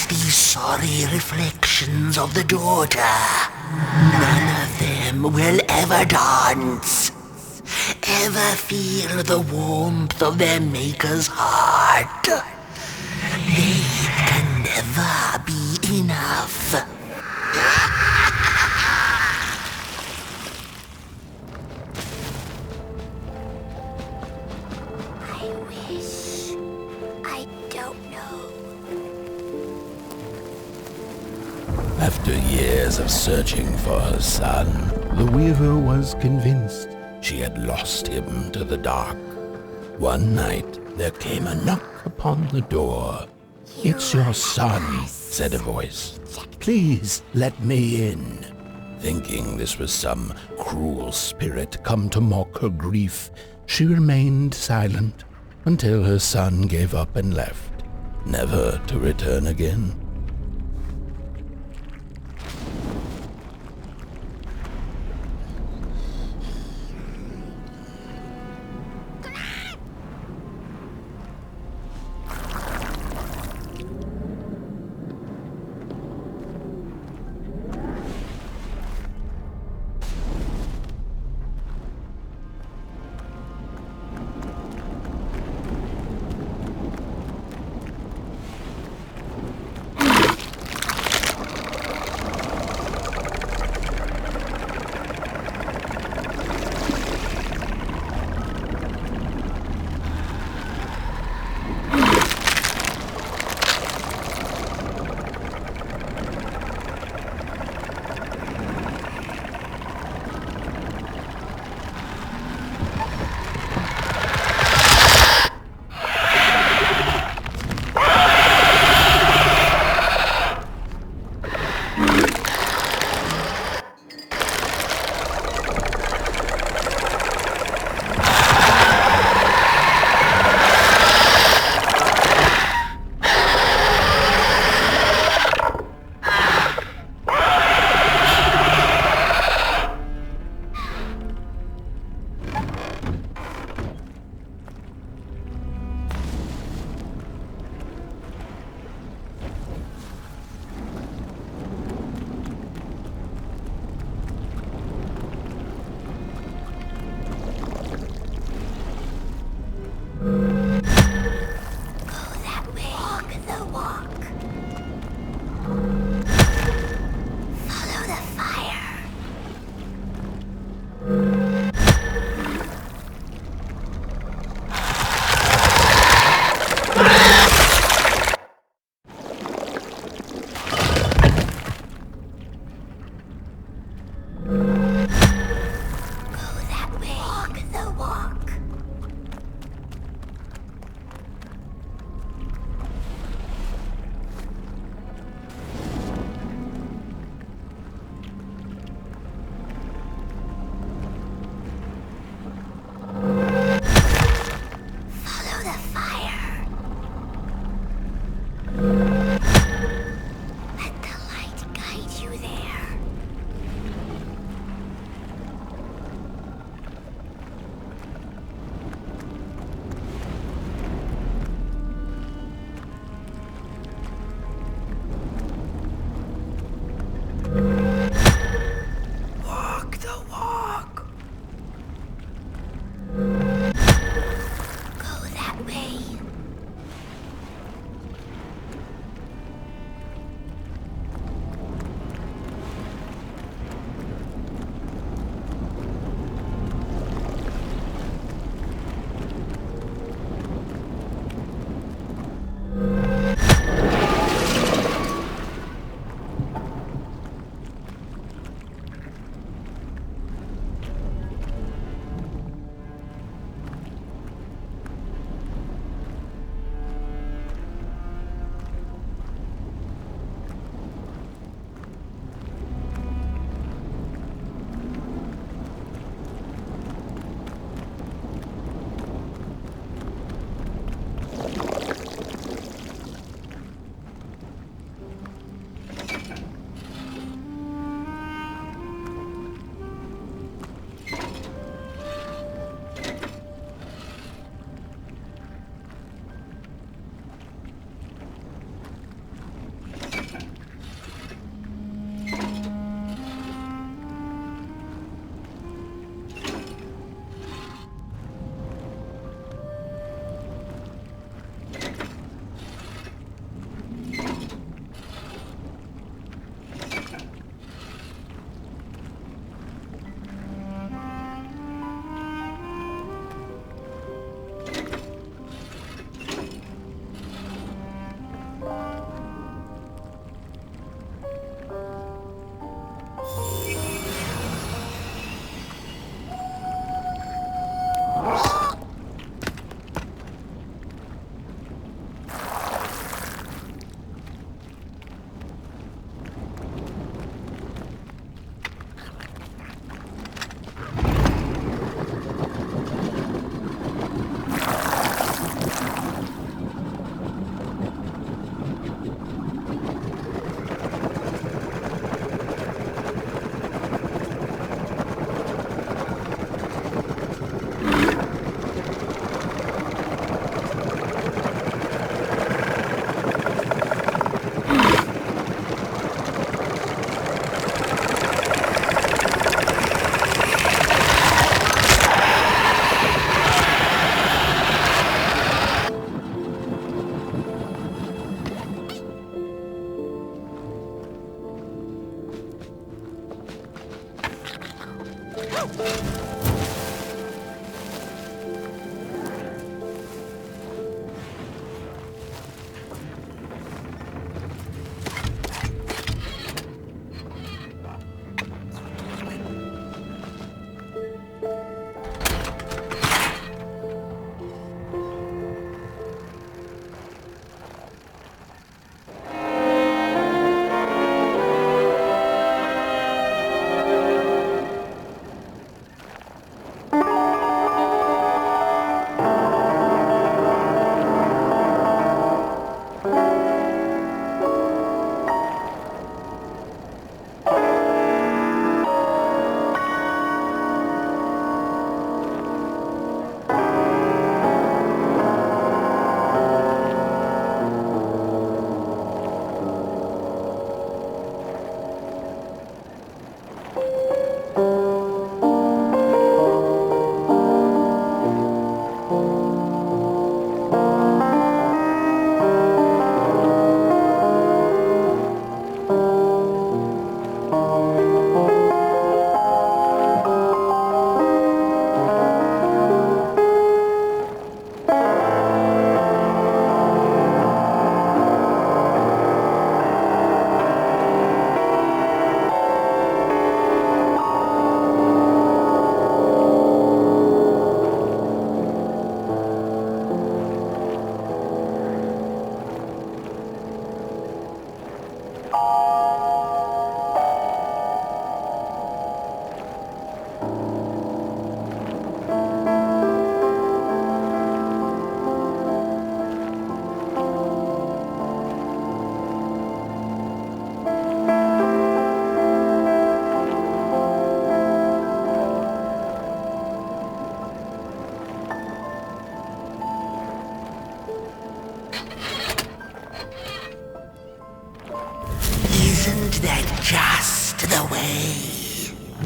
Speaker 8: these sorry reflections of the daughter, none of them will ever dance, ever feel the warmth of their maker's heart. They can never be enough.
Speaker 16: I wish. I don't know.
Speaker 1: After years of searching for her son, the weaver was convinced she had lost him to the dark. One night, there came a knock upon the door. "It's your son," said a voice. "Please let me in." Thinking this was some cruel spirit come to mock her grief, she remained silent until her son gave up and left, never to return again.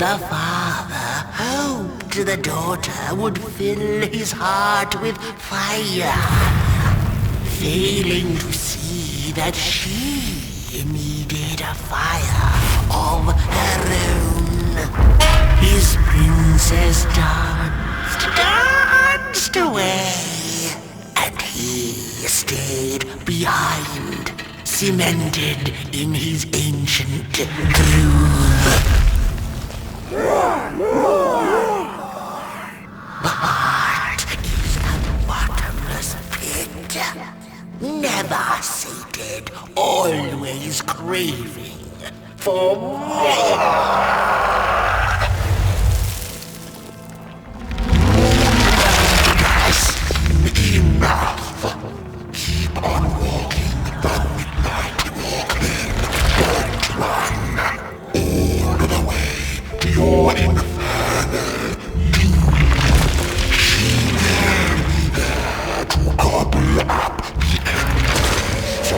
Speaker 8: The father hoped the daughter would fill his heart with fire, failing to see that she needed a fire of her own. His princess danced away, and he stayed behind, cemented in his ancient groove. The heart is a bottomless pit, never sated, always craving for more. Enough. Keep on walking the midnight walking. Don't run all the way to your infernal doom. She will be there to gobble up the embers.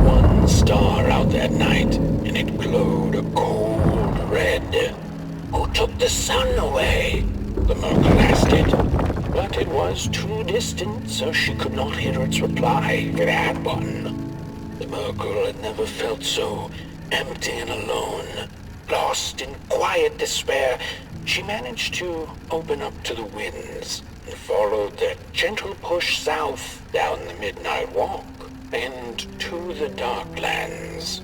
Speaker 2: one star out that night, and it glowed a cold red. Who took the sun away? The Merkle asked it, but it was too distant, so she could not hear its reply. It had one. The Merkle had never felt so empty and alone. Lost in quiet despair, she managed to open up to the winds and followed their gentle push south down the midnight walk and to the Darklands.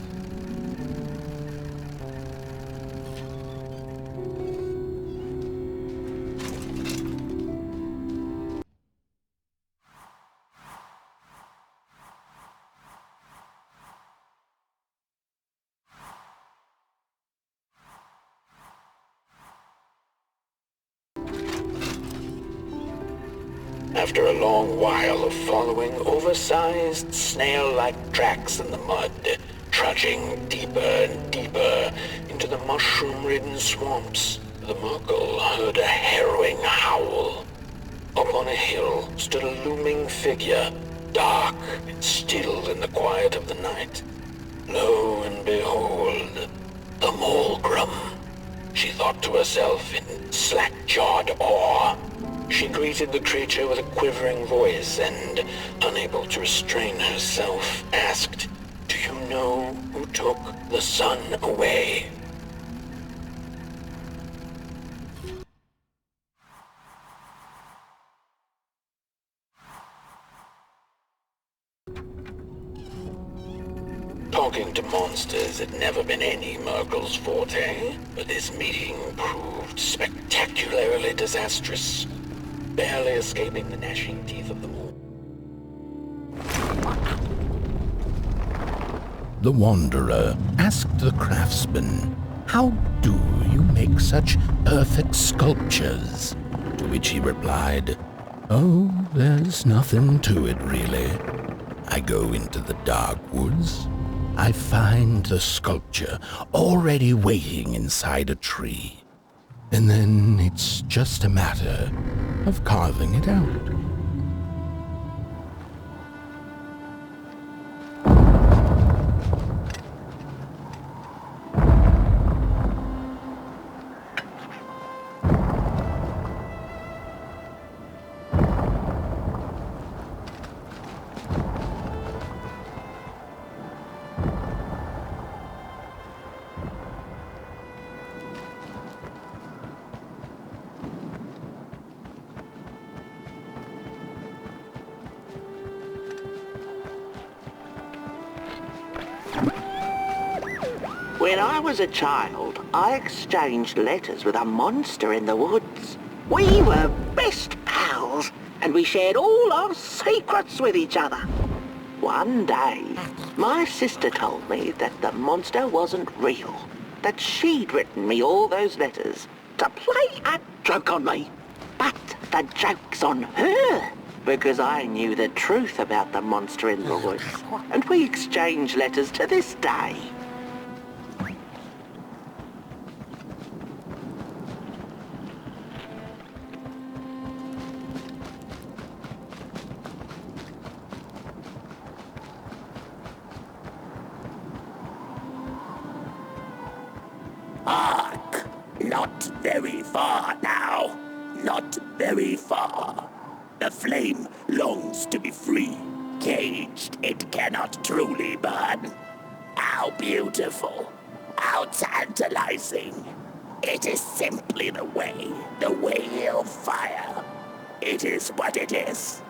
Speaker 2: After a long while of following oversized snail-like tracks in the mud, trudging deeper and deeper into the mushroom-ridden swamps, the Merkle heard a harrowing howl. Up on a hill stood a looming figure, dark and still in the quiet of the night. Lo and behold, the Molgrim, she thought to herself in slack-jawed awe. She greeted the creature with a quivering voice and, unable to restrain herself, asked, "Do you know who took the sun away?" Talking to monsters had never been any Merkle's forte, but this meeting proved spectacularly disastrous, barely escaping the gnashing teeth of the moon.
Speaker 1: The Wanderer asked the craftsman, "How do you make such perfect sculptures?" To which he replied, "Oh, there's nothing to it really. I go into the dark woods. I find the sculpture already waiting inside a tree. And then it's just a matter of carving it out."
Speaker 15: When I was a child, I exchanged letters with a monster in the woods. We were best pals, and we shared all our secrets with each other. One day, my sister told me that the monster wasn't real, that she'd written me all those letters to play a joke on me. But the joke's on her, because I knew the truth about the monster in the woods, and we exchange letters to this day.
Speaker 10: Hark! Not very far now. Not very far. The flame longs to be free. Caged, it cannot truly burn. How beautiful. How tantalizing. It is simply the way of fire. It is what it is.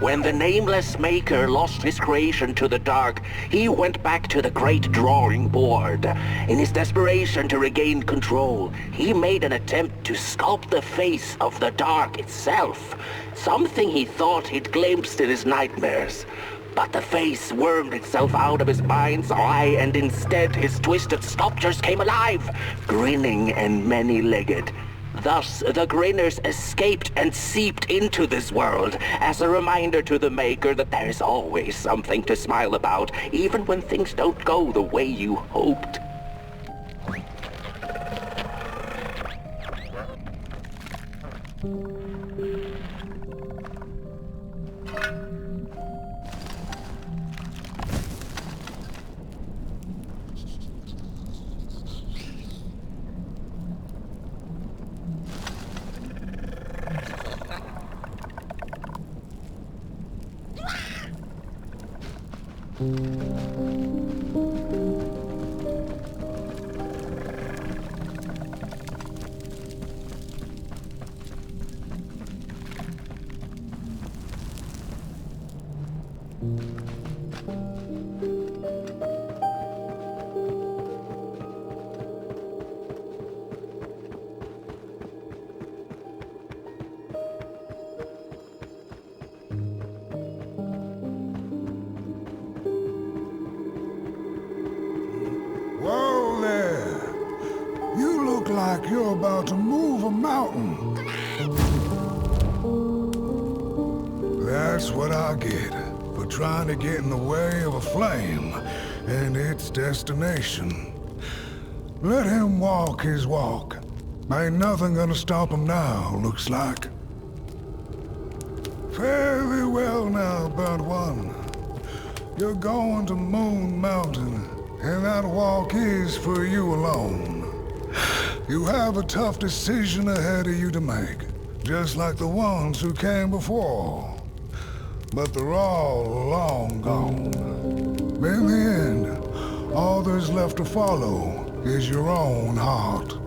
Speaker 2: When the nameless maker lost his creation to the dark, he went back to the great drawing board. In his desperation to regain control, he made an attempt to sculpt the face of the dark itself, something he thought he'd glimpsed in his nightmares. But the face wormed itself out of his mind's eye, and instead his twisted sculptures came alive, grinning and many-legged. Thus, the grinners escaped and seeped into this world as a reminder to the maker that there's always something to smile about, even when things don't go the way you hoped.
Speaker 4: Whoa there! You look like you're about to move a mountain. That's what I get for trying to get in the way of a flame and its destination. Let him walk his walk. Ain't nothing gonna stop him now, looks like. Fare thee well now, burnt one. You're going to Moon Mountain, and that walk is for you alone. You have a tough decision ahead of you to make, just like the ones who came before. But they're all long gone. In the end, all there's left to follow is your own heart.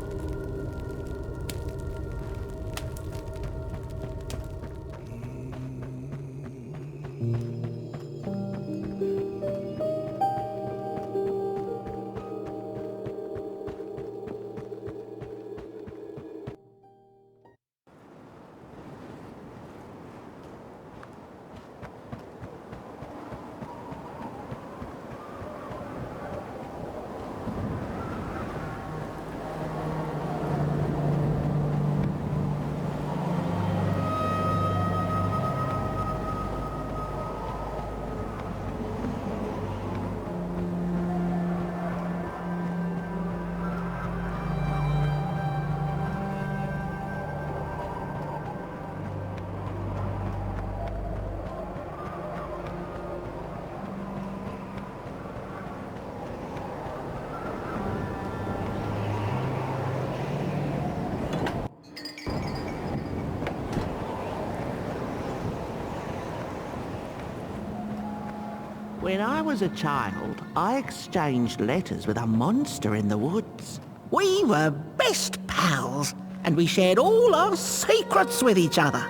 Speaker 7: When I was a child, I exchanged letters with a monster in the woods. We were best pals, and we shared all our secrets with each other.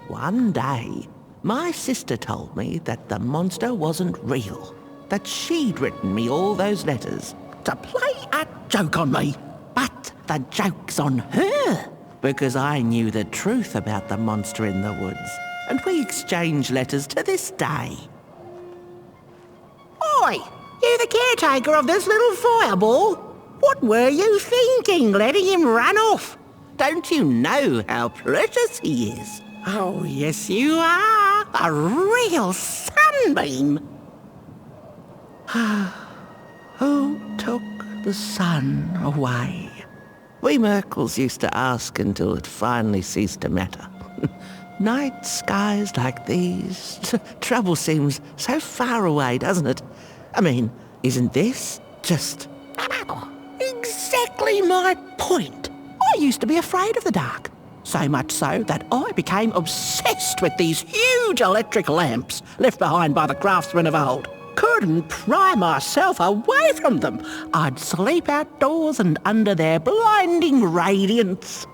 Speaker 7: One day, my sister told me that the monster wasn't real. that she'd written me all those letters to play a joke on me. But the joke's on her, because I knew the truth about the monster in the woods, and we exchange letters to this day.
Speaker 15: Oi! You the caretaker of this little fireball? What were you thinking, letting him run off?
Speaker 7: Don't you know how precious he is?
Speaker 15: Oh, yes you are. A real sunbeam.
Speaker 7: Who took the sun away? We Merkles used to ask until it finally ceased to matter. Night skies like these, trouble seems so far away, doesn't it? I mean, isn't this just...
Speaker 15: Exactly my point.
Speaker 7: I used to be afraid of the dark. So much so that I became obsessed with these huge electric lamps left behind by the craftsmen of old. Couldn't pry myself away from them. I'd sleep outdoors and under their blinding radiance.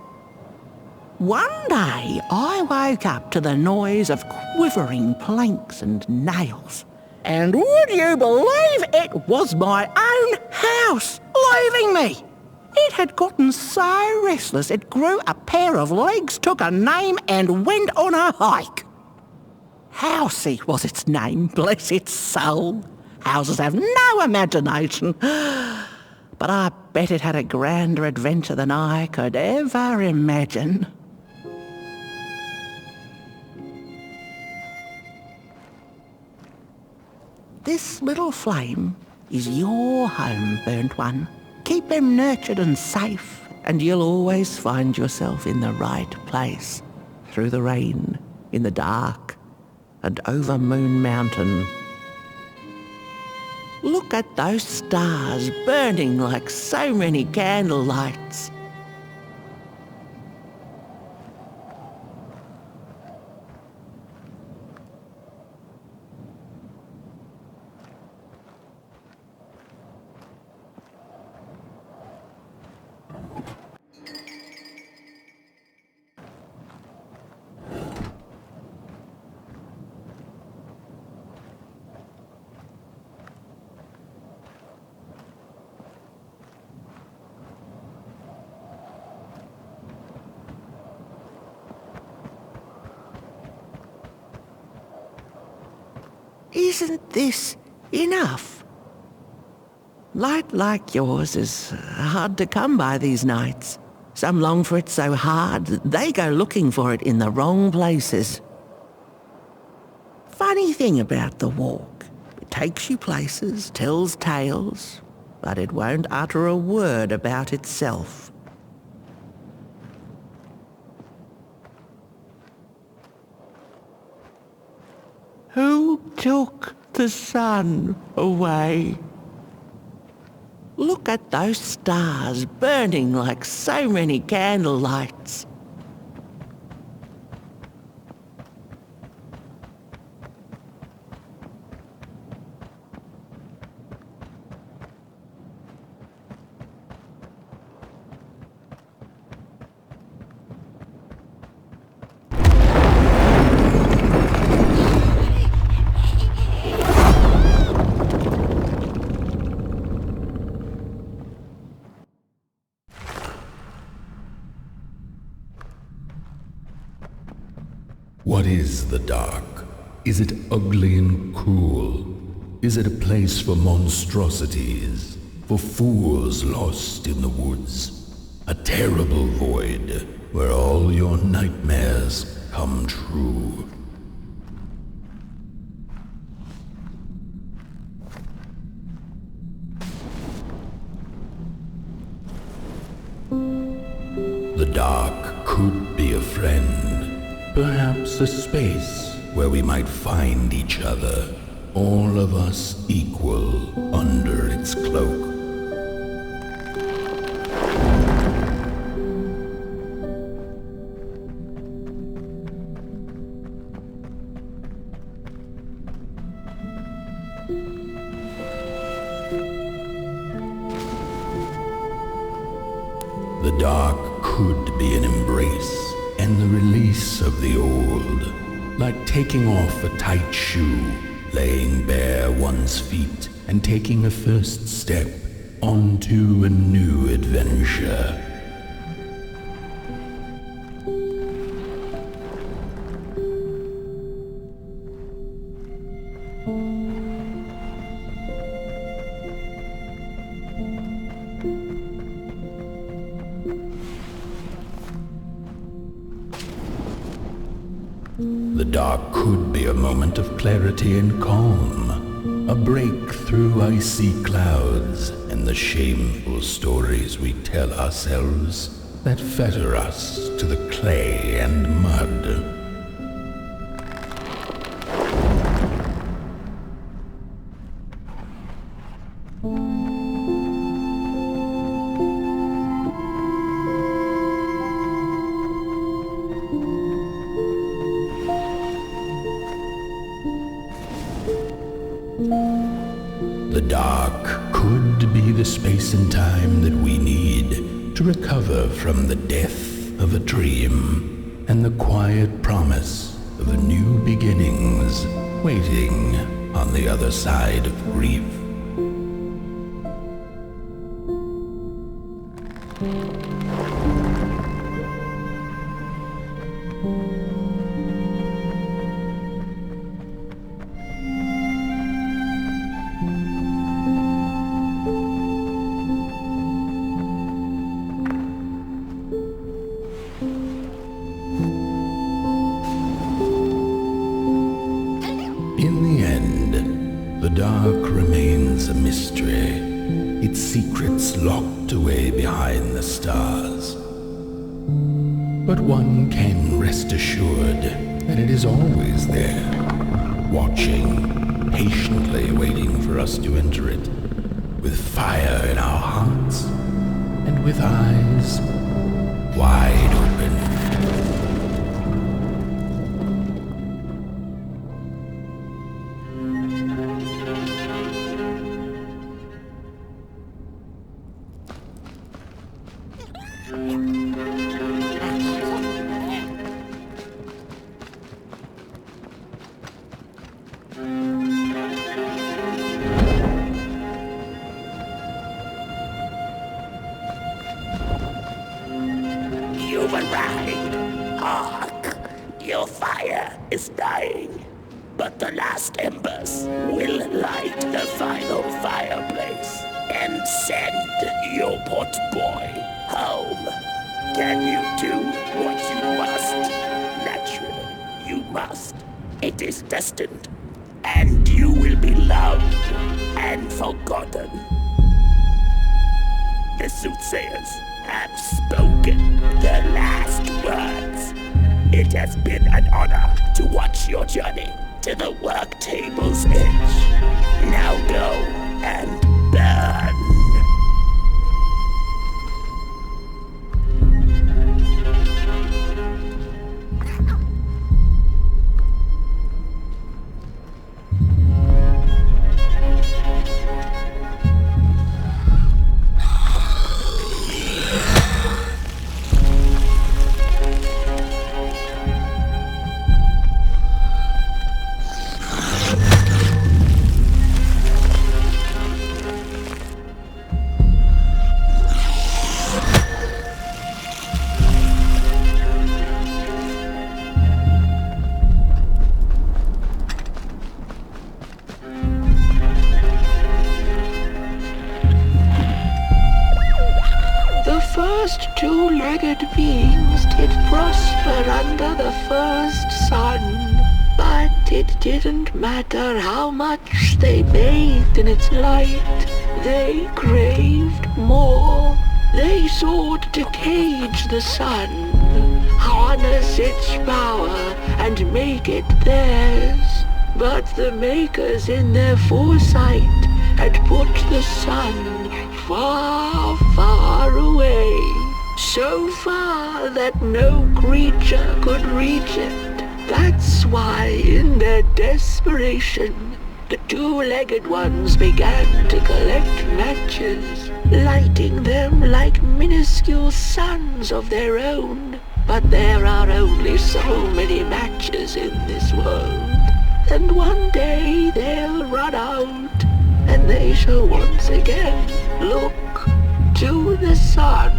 Speaker 7: One day, I woke up to the noise of quivering planks and nails. And would you believe it was my own house leaving me? It had gotten so restless it grew a pair of legs, took a name and went on a hike. Housey was its name, bless its soul. Houses have no imagination. But I bet it had a grander adventure than I could ever imagine. This little flame is your home, burnt one. Keep him nurtured and safe, and you'll always find yourself in the right place. Through the rain, in the dark, and over Moon Mountain. Look at those stars burning like so many candle lights. Isn't this enough? Light like yours is hard to come by these nights. Some long for it so hard, they go looking for it in the wrong places. Funny thing about the walk. It takes you places, tells tales, but it won't utter a word about itself. Who took the sun away? Look at those stars burning like so many candle lights.
Speaker 1: What is the dark? Is it ugly and cruel? Is it a place for monstrosities, for fools lost in the woods? A terrible void where all your nightmares come true. The dark could be a friend. Perhaps a space where we might find each other, all of us equal under its cloak. The dark could be an embrace and the release of the old, like taking off a tight shoe laying bare one's feet and taking a first step onto a new adventure. The dark could be a moment of clarity and calm, a break through icy clouds and the shameful stories we tell ourselves that fetter us to the clay and mud. The dark could be the space and time that we need to recover from the death of a dream and the quiet promise of new beginnings waiting on the other side of grief. In the end, the dark remains a mystery, its secrets locked away behind the stars. But one can rest assured that it is always there, watching, patiently waiting for us to enter it, with fire in our hearts and with eyes wide open.
Speaker 10: You've arrived. Hark! Your fire is dying, but the last embers will light the final fireplace and send your pot boy home. Can you do what you must? Naturally, you must. It is destined, and you will be loved and forgotten. The soothsayers have spoken the last words. It has been an honor to watch your journey to the work table's edge. Now go and burn.
Speaker 9: First two-legged beings did prosper under the first sun, but it didn't matter how much they bathed in its light. They craved more. They sought to cage the sun, harness its power, and make it theirs. But the makers in their foresight had put the sun far, far away. So far that no creature could reach it. That's why, in their desperation, the two-legged ones began to collect matches, lighting them like minuscule suns of their own. But there are only so many matches in this world. And one day they'll run out, and they shall once again look to the sun.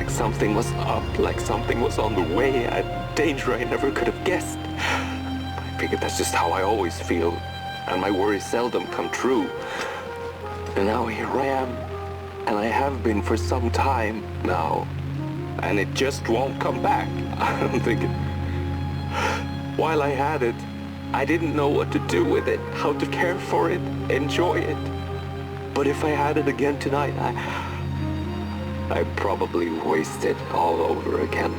Speaker 17: Something was up, like something was on the way, a danger I never could have guessed. I figured that's just how I always feel, and my worries seldom come true. And now here I am, and I have been for some time now, and it just won't come back. I'm thinking, while I had it, I didn't know what to do with it, how to care for it, enjoy it. But if I had it again tonight, I'd probably waste it all over again.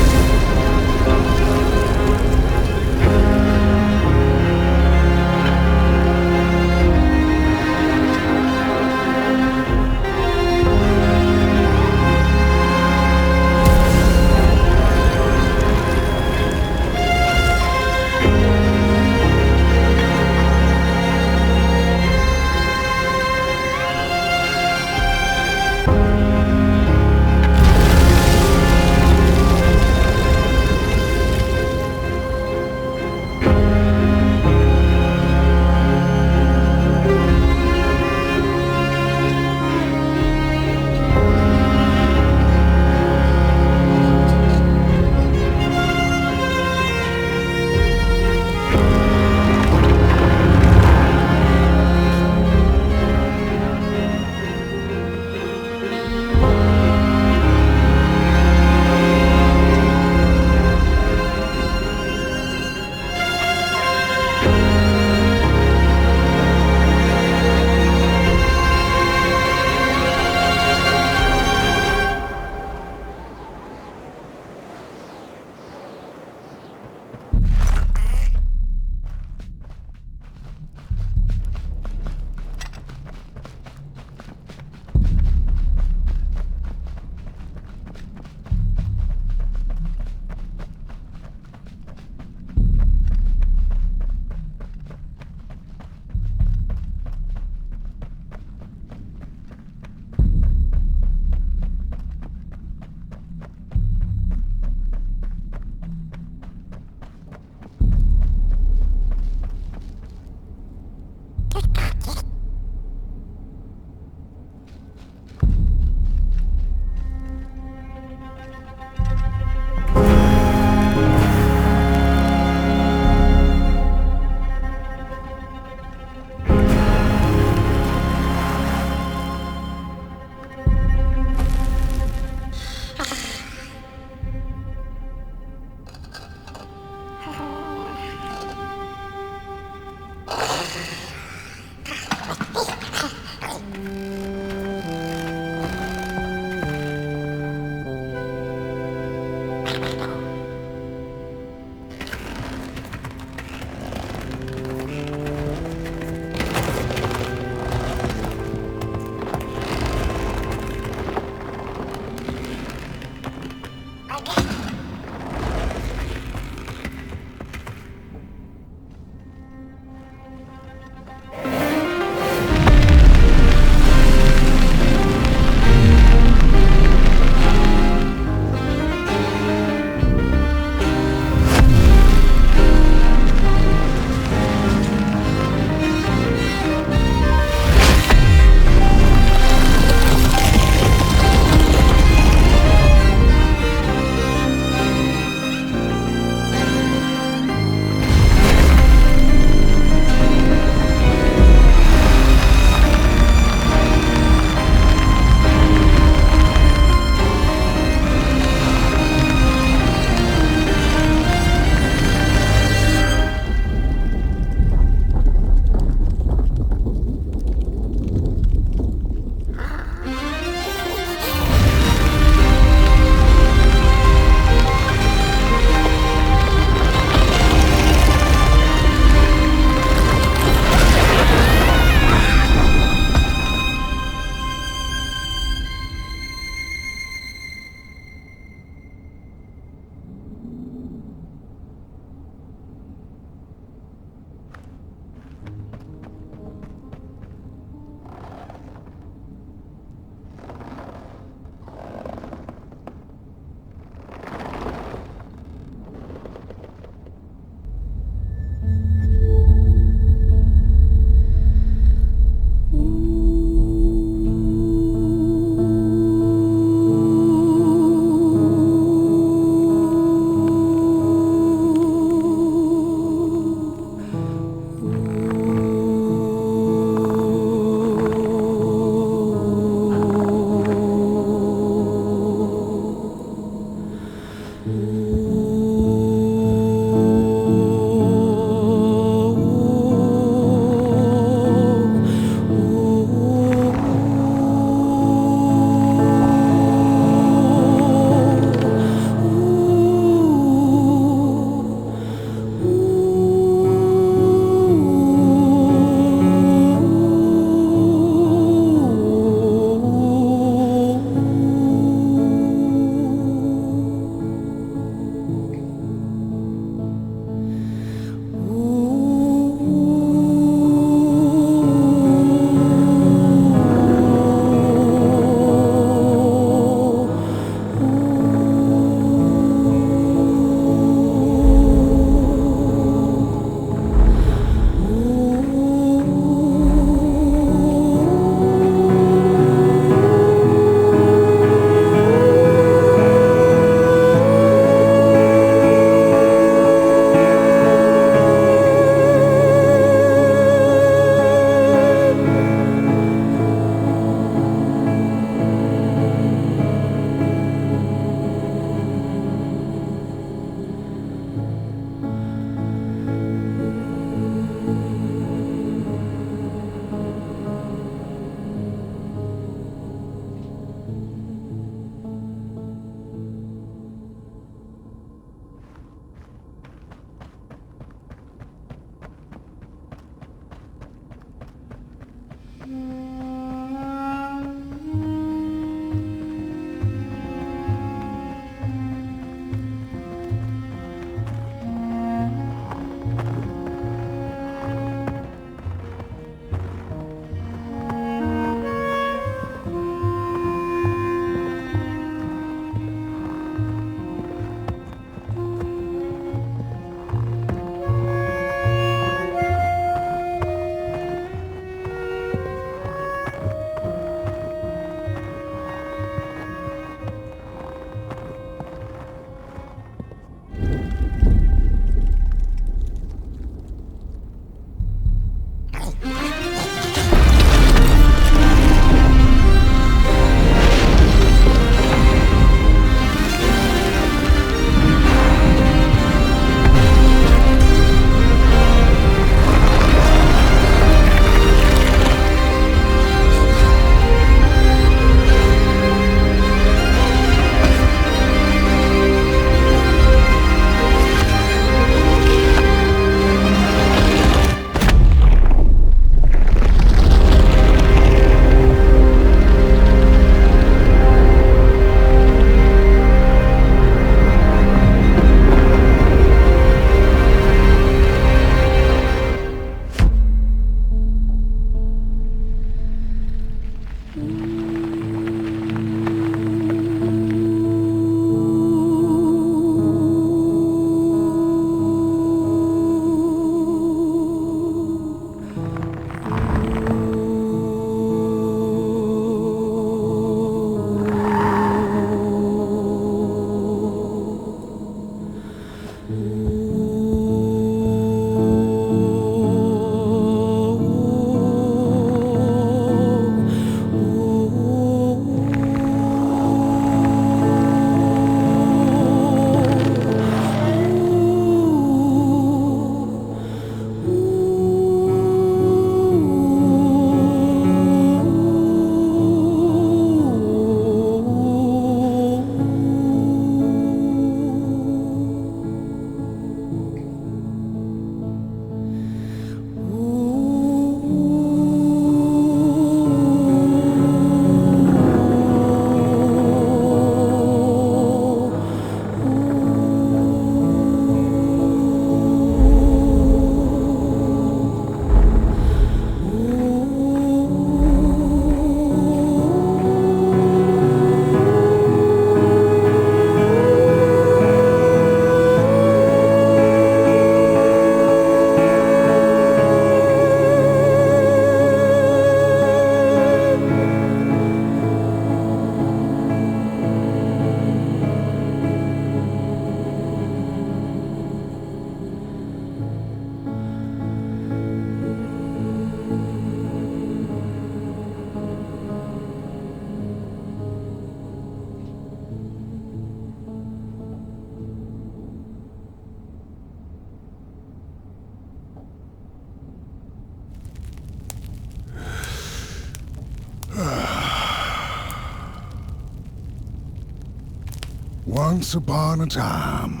Speaker 4: Once upon a time,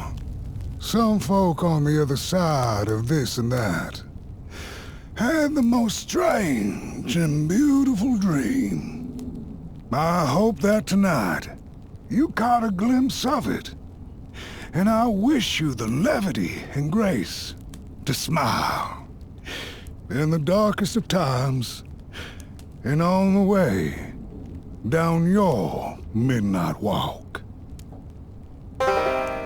Speaker 4: some folk on the other side of this and that had the most strange and beautiful dream. I hope that tonight you caught a glimpse of it, and I wish you the levity and grace to smile in the darkest of times and on the way down your midnight walk.